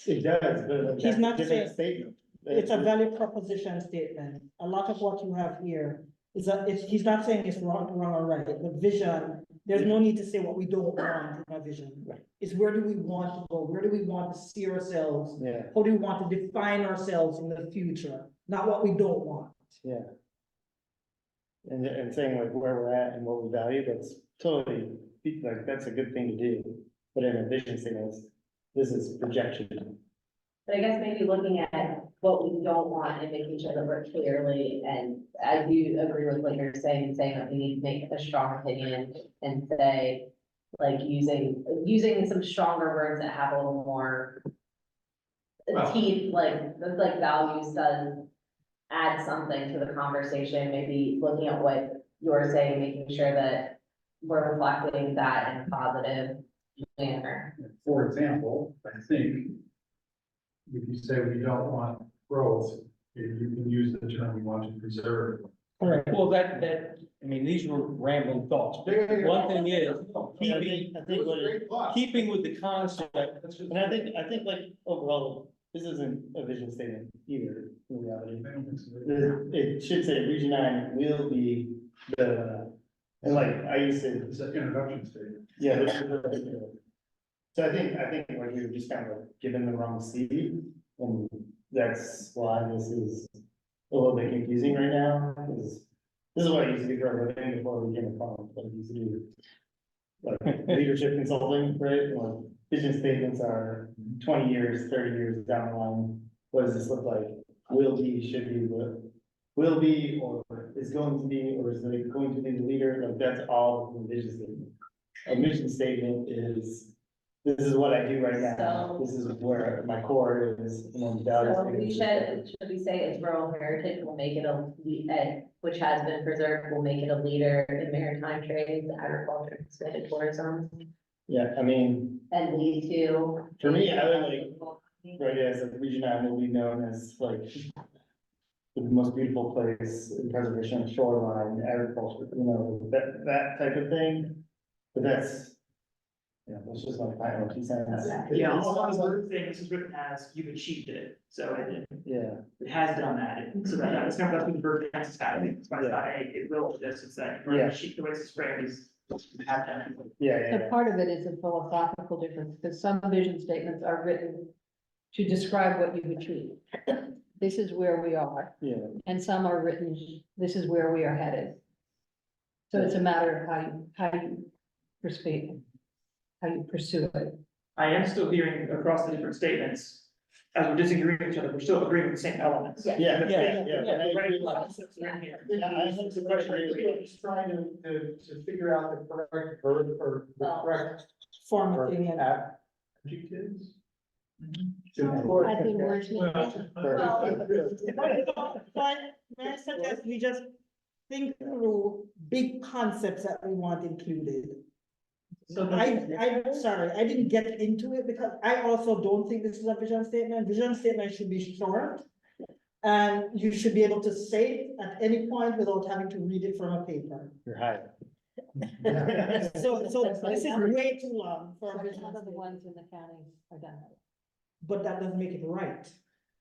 It does, but. He's not that's a different statement. It's a value proposition statement. A lot of what you have here is he's not saying it's wrong or right. The vision, there's no need to say what we don't want in our vision. It's where do we want to go? Where do we want to see ourselves? Yeah, How do we want to define ourselves in the future? Not what we don't want. yeah. And saying like where we're at and what we value, that's totally, like, that's a good thing to do. But in a vision statement, this is projection. But I guess maybe looking at what we don't want and making sure that we're clearly, and I do agree with what you're saying that we need to make a strong opinion and say, like, using some stronger words that have a little more teeth, like, those like values does add something to the conversation, maybe looking at what you're saying, making sure that we're reflecting that in a positive manner. For example, I think if you say we don't want growth, you can use the term we want to preserve. Well, I mean, these were rambling thoughts. One thing is, keeping with the concept, And I think like overall, this isn't a vision statement either, in reality. It should say Region 9 will be the, and like, I used to. It's an introduction statement. Yeah. So I think like we were just kind of given the wrong seed, and that's why this is a little bit confusing right now, because this is what I used to do for a living before we became a farm, what I used to do. Like leadership consulting, right? Like vision statements are 20 years, 30 years down the line. What does this look like? Will be, should be, will be, or is going to be, or is it going to be the leader? Like that's all the vision statement. A mission statement is, this is what I do right now. This is where my core is, and then values. So we should we say it's rural heritage, will make it which has been preserved, will make it a leader in maritime trades, agriculture, expanded tourism, Yeah, I mean, and lead to. for me, I would like, right, as a Region 9 will be known as like the most beautiful place in preservation of shoreline, agriculture, that type of thing. But that's, that's just like, I don't know, 2 cents. Yeah, a lot of other things is written as you've achieved it, so it has done that, so that's kind of, that's what the verb tense is happening, it's not it will, it's that, Yeah. the way it's framed is. Have done it. Yeah. So part of it is a philosophical difference, because some vision statements are written to describe what you've achieved. This is where we are, Yeah, and some are written, this is where we are headed. So it's a matter of how you pursue it. I am still hearing across the different statements, as we're disagreeing with each other, we're still agreeing with the same elements. Yeah. yeah. The right concepts are in here. I think the question is, Just trying to figure out the correct verb or the correct Formatting and. adjectives. I think words. But may I suggest we just think through big concepts that we want included? So I'm sorry, I didn't get into it because I also don't think this is a vision statement. Vision statement should be short. And you should be able to say it at any point without having to read it from a paper. You're high. So this is way too long for a vision None of the statement, ones in the county are done. but that doesn't make it right.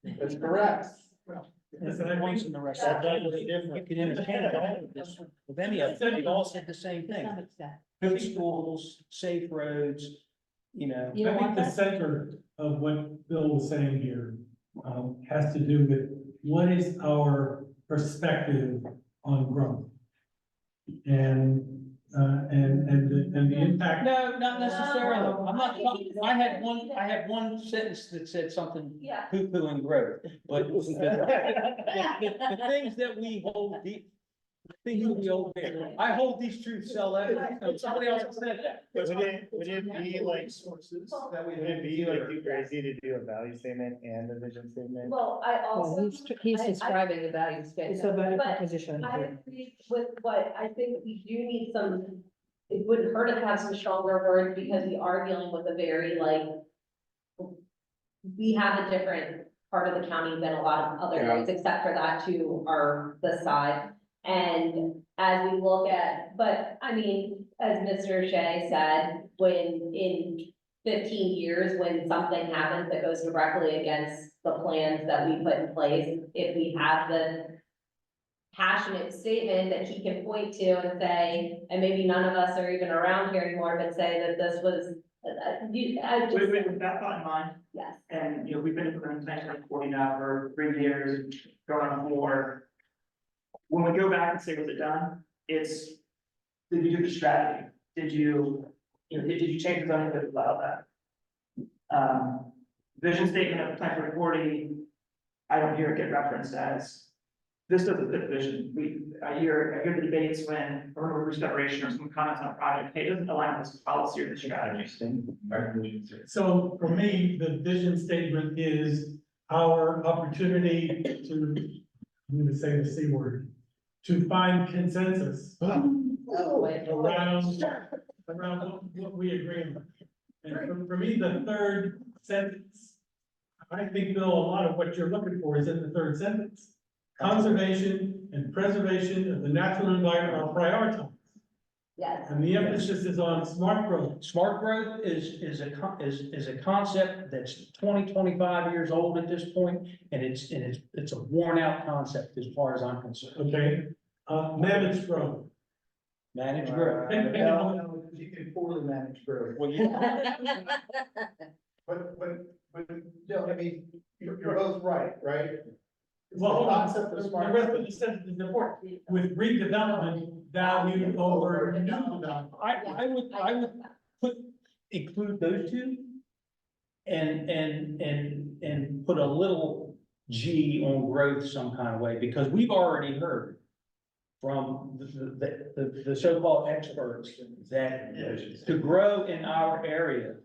That's correct. Once in the rest of you can independent all of this, with any of them, they all said the same To thing. some extent. Good schools, safe roads, You don't I think want the that? center of what Bill was saying here, has to do with what is our perspective on growth? And the impact. No, not necessarily. I'm not, I had one sentence that said something Yeah. poo-pooing growth, but the things that we hold deep. Things that we hold dear. I hold these truths, somebody else said that. Would it be like sources that would it be like too crazy to do a value statement and a vision statement? Well, I Well, also. he's describing the value It's statement. a value But proposition. I agree with what, I think we do need some, it wouldn't hurt to have some stronger words, because we are dealing with a very like. We have a different part of the county than a lot of other areas, except for that to the side. And as we look at, but I mean, as Mr. Shea said, when in 15 years, when something happens that goes directly against the plans that we put in place, if we have the passionate statement that he can point to and say, and maybe none of us are even around here anymore, but say that this was, With that thought in mind, yes. and, we've been implementing things like 40 now for 3 years, going on 4. When we go back and say, was it done? It's, did you do the strategy? Did you change the zoning that allowed that? Vision statement of plan for 40, I don't hear it get referenced as this doesn't fit the vision. I hear the debates when Arundel Rivers Federation or someone comments on a project, hey, it doesn't align with this policy or this strategy. So for me, the vision statement is our opportunity to, I'm gonna say the C word, to find consensus around what we agree on. And for me, the third sentence, I think, Bill, a lot of what you're looking for is in the third sentence. Conservation and preservation of the natural environment are prioritized. Yes. And the emphasis is on smart growth. Smart growth is a concept that's 25 years old at this point, and it's a worn out concept as far as I'm concerned. Okay, managed growth. Managed growth. You can poorly manage growth. Well, But, no, I mean, you're both right? Well, hold The on, concept of the smart rest of growth. the sentence is important, with redevelopment valued over new development. I would include those two. And put a little G on growth some kind of way, because we've already heard from the so-called experts that to grow in our area,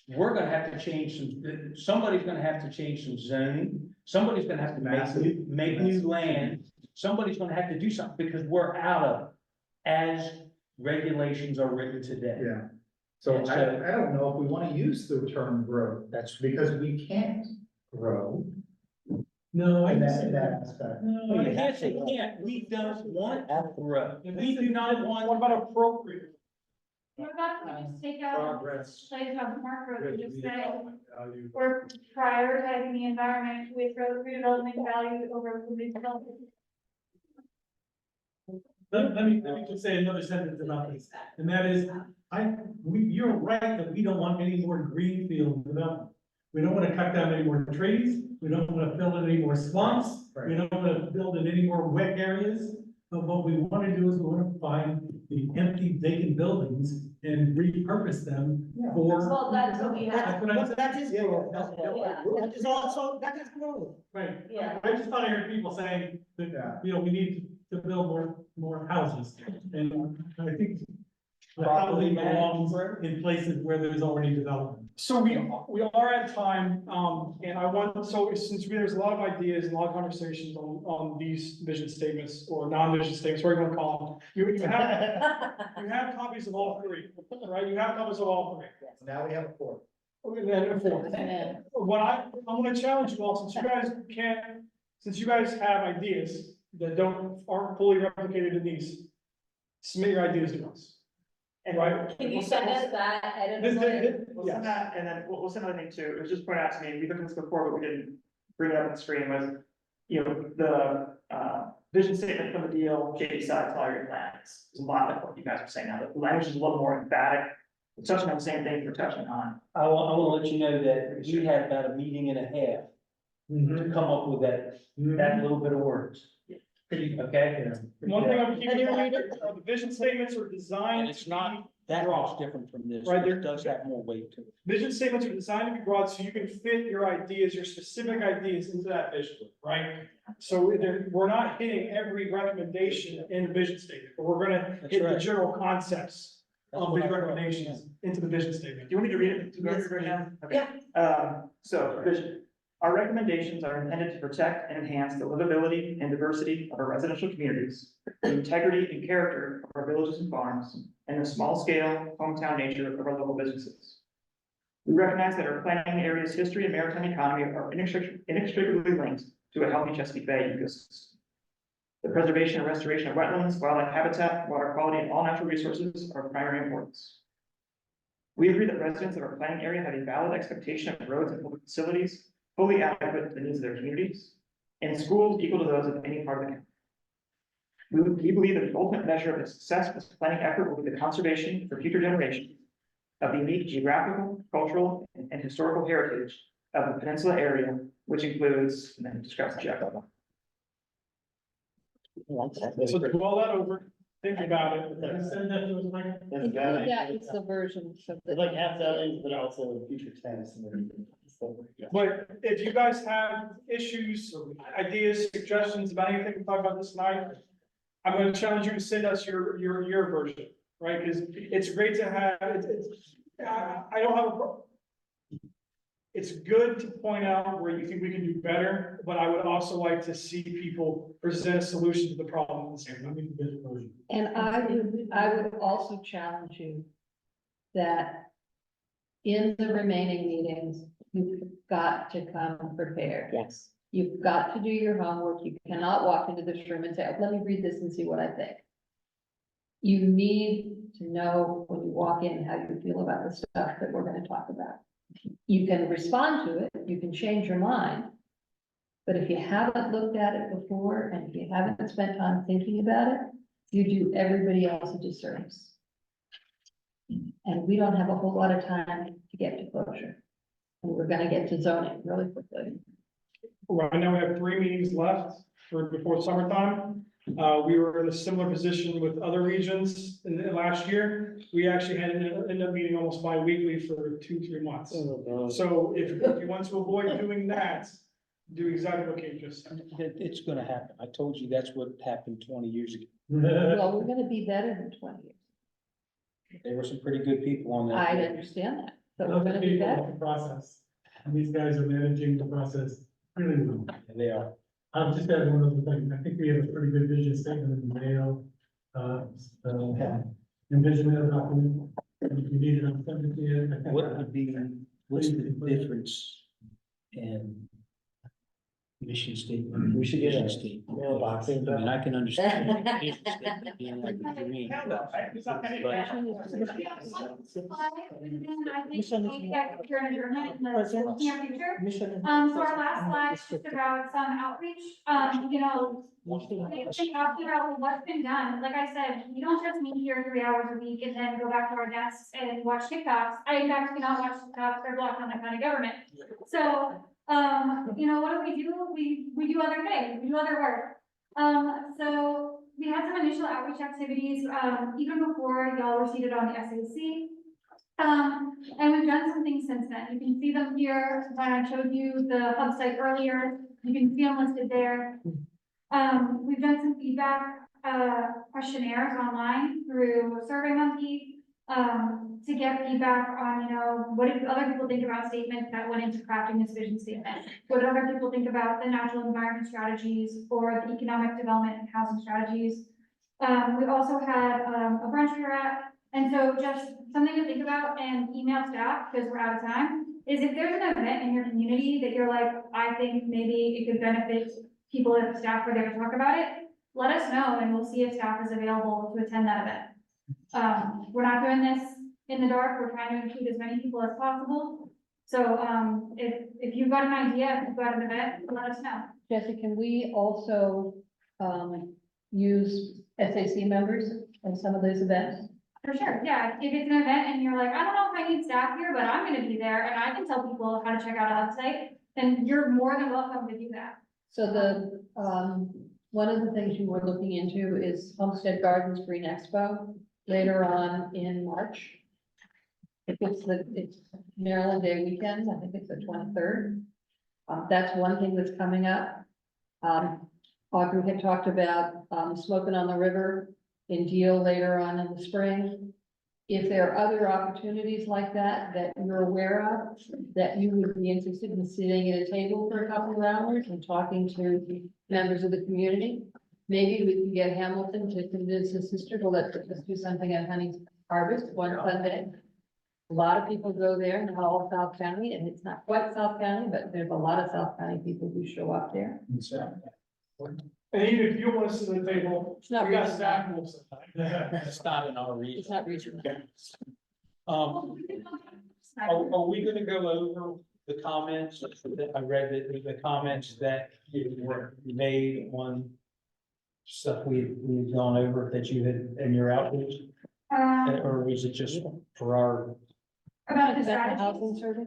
we're gonna have to change somebody's gonna have to change some zoning, somebody's gonna have to make new land, somebody's gonna have to do something, because we're out of, as regulations are written today. Yeah. So I don't know if we want to use the term growth, That's because we can't grow. No, I in disagree. that aspect. No, you can't say can't, we don't want growth. We do not want. What about appropriate? What about if we just take out, Progress. say, about smart growth, and just say, Value. we're prioritizing the environment with redevelopment value over redevelopment. Let me just say another sentence about this, and that is, you're right that we don't want any more greenfield development. We don't want to cut down any more trees, we don't want to fill in any more swamps, we don't want to build in any more wet areas. But what we want to do is we want to find the empty vacant buildings and repurpose them for. Well, that's what we have. That's what I'm saying. That is growth. Yeah. That is also, that is growth. Right, Yeah. I just thought I heard people saying that, we need to build more houses, and I think the housing belongs in places where there's already development. So we are at time, and I want, so since there's a lot of ideas and a lot of conversations on these vision statements or non-vision statements, whatever you want to call them. You have copies of all three, right? You have copies of all three. Now we have a fourth. And then a fourth. What I'm gonna challenge you all, since you guys have ideas that aren't fully replicated in these, submit your ideas to us. And Right. Can you send us that edit? We'll send that, and then we'll send another thing too. It was just pointed out to me, we looked at this before, but we didn't bring it up on the screen, was, the vision statement from the deal, JD side, tolerated lands. Is a lot like what you guys are saying now, the language is a little more emphatic. It's touching on the same thing you're touching on. I want to let you know that we had about a meeting and a half to come up with that little bit of words. Okay? One thing I'm keeping in mind are the vision statements are designed. And it's not that much different from this. Right, It does have more weight to it. Vision statements are designed to be broad, so you can fit your ideas, your specific ideas into that vision, right? So we're not hitting every recommendation in the vision statement, but we're gonna hit the right. general concepts of the That's what I thought. recommendations into the vision statement. Do you want me to read it? Yes, Right now? Okay. So, vision. Our recommendations are intended to protect and enhance the livability and diversity of our residential communities, the integrity and character of our villages and farms, and the small-scale hometown nature of our local businesses. We recognize that our planning area's history and maritime economy are inextricably linked to a healthy Chesapeake Bay ecosystem. The preservation and restoration of wetlands, wildlife habitat, water quality, and all natural resources are of primary importance. We agree that residents of our planning area have a valid expectation of roads and public facilities fully adequate to the needs of their communities, and schools equal to those of any part of the county. We believe that the ultimate measure of the success of this planning effort will be the conservation for future generations of the unique geographical, cultural, and historical heritage of the peninsula area, which includes, and then describes the geography. So do all that over, think about it. Send that to us, Mike. That's That is the version. It's like half zoning, but also future tense and everything. Well, But if you guys have issues, ideas, suggestions about anything we talked about this night, I'm gonna challenge you to send us your version, right? Because it's great to have, I don't have a problem. It's good to point out where you think we can do better, but I would also like to see people present a solution to the problem at the same time. And I would also challenge you that in the remaining meetings, you've got to come prepared. Yes. You've got to do your homework. You cannot walk into this room and say, oh, let me read this and see what I think. You need to know when you walk in how you feel about the stuff that we're going to talk about. You can respond to it, you can change your mind. But if you haven't looked at it before and if you haven't spent time thinking about it, you do everybody else a disservice. And we don't have a whole lot of time to get to closure. And we're gonna get to zoning really quickly. Right now, we have 3 meetings left before summertime. We were in a similar position with other regions in the last year. We actually had ended up meeting almost bi-weekly for 2-3 months. So if you want to avoid doing that, do exactly what Kate just said. It's gonna happen. I told you that's what happened 20 years ago. Well, we're gonna be better than 20 years. There were some pretty good people on that. I understand that, but we're gonna be better. Process, and these guys are managing the process really well. And they are. I've just got one other thing, I think we have a pretty good vision statement in the mail, envision that document. If you need it, I'll send it to you. I think What would be, what's the difference in mission statement? We should get a vision statement? mailbox in I mean, I can understand mission statement being like a dream. But I think that you're in adjournment in the near future. So our last slide is just about some outreach, you know, talking about what's been done. Like I said, we don't just meet here 3 hours a week and then go back to our desks and watch TikToks. I in fact cannot watch TikToks, they're blocked on the county government. So, you know, what do? We do other things, we do other work. So we had some initial outreach activities, even before y'all were seated on the SAC. And we've done some things since then. You can see them here, when I showed you the hub site earlier, you can see them listed there. We've done some feedback, questionnaires online through SurveyMonkey, to get feedback on, you know, what did other people think about statements that went into crafting this vision statement? What do other people think about the natural environment strategies or the economic development and housing strategies? We also had, a brunch we were at. And so just something to think about and email staff, because we're out of time, is if there's an event in your community that you're like, I think maybe it could benefit people if staff were there to talk about it, let us know and we'll see if staff is available to attend that event. We're not doing this in the dark, we're trying to include as many people as possible. So, if you've got an idea, if you've got an event, let us know. Jesse, can we also, use SAC members in some of those events? For sure, yeah, if it's an event and you're like, I don't know if I need staff here, but I'm gonna be there and I can tell people how to check out a website, then you're more than welcome to do that. So the, one of the things you were looking into is Homestead Gardens Green Expo later on in March. It's Maryland Day weekend, I think it's the 23rd. That's one thing that's coming up. Audrey had talked about, Smoking on the River in Deal later on in the spring. If there are other opportunities like that, that you're aware of, that you would be interested in sitting at a table for a couple of hours and talking to members of the community, maybe we can get Hamilton to convince his sister to let's do something at Honey's Harvest one Sunday. A lot of people go there, not all South County, and it's not quite South County, but there's a lot of South County people who show up there. And even if you want to sit at the table, It's not we got regional. staff rules. It's not in our region. It's not regional. Are we gonna go over the comments? I read the comments that you made on stuff we've gone over that you had in your outreach, or was it just for our? About the Is that the strategy. housing survey?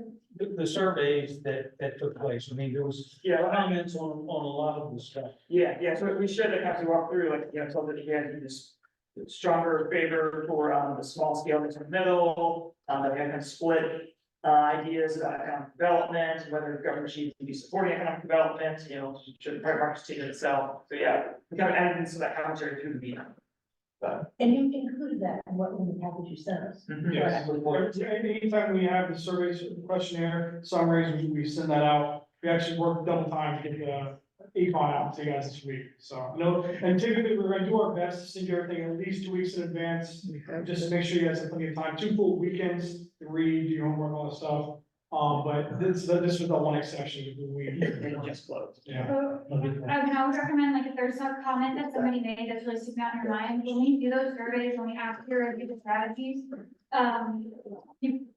The surveys that took place? I mean, there was comments on a lot of the stuff. Yeah, so we should have to walk through, like, you know, told that again, this stronger favor for, the small scale that's in the middle, that we have kind of split ideas about economic development, whether government should be supporting economic development, you know, should the private market take it itself. So yeah, we kind of added in some of that commentary through the meeting. But. And you included that in what, in the package you sent us. Yes, anytime we have the surveys, questionnaire, summaries, we send that out. We actually work double time to get the econ out to you guys this week, so, no, and typically we're gonna do our best to send you everything at least 2 weeks in advance. Just to make sure you guys have plenty of time, 2 full weekends to read, do your homework, all that stuff. But this was the one exception, we just closed, yeah. So, I would recommend, like, if there's some comment that somebody made that's really sticking out in your mind, when we do those surveys, when we ask you to review the strategies,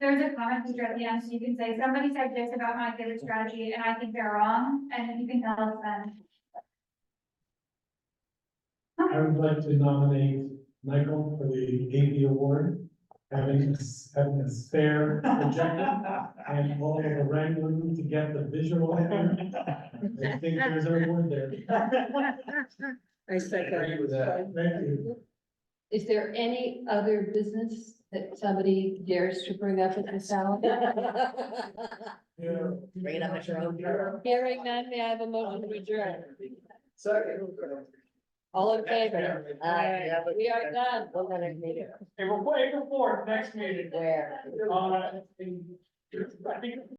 there's a comment feature at the end, so you can say, somebody said this about my favorite strategy, and I think they're wrong, and you can tell us then. I would like to nominate Michael for the AP award, having a spare projector and all of the wrangling to get the visual. I think there's a reward there. I second. with that. Thank you. Is there any other business that somebody dares to bring up at this hour? Yeah. Bring it up at your own. Hearing none, may I have a motion to adjourn? Second. All in favor? We are done. One minute meeting. April 4th, next meeting. Where? I think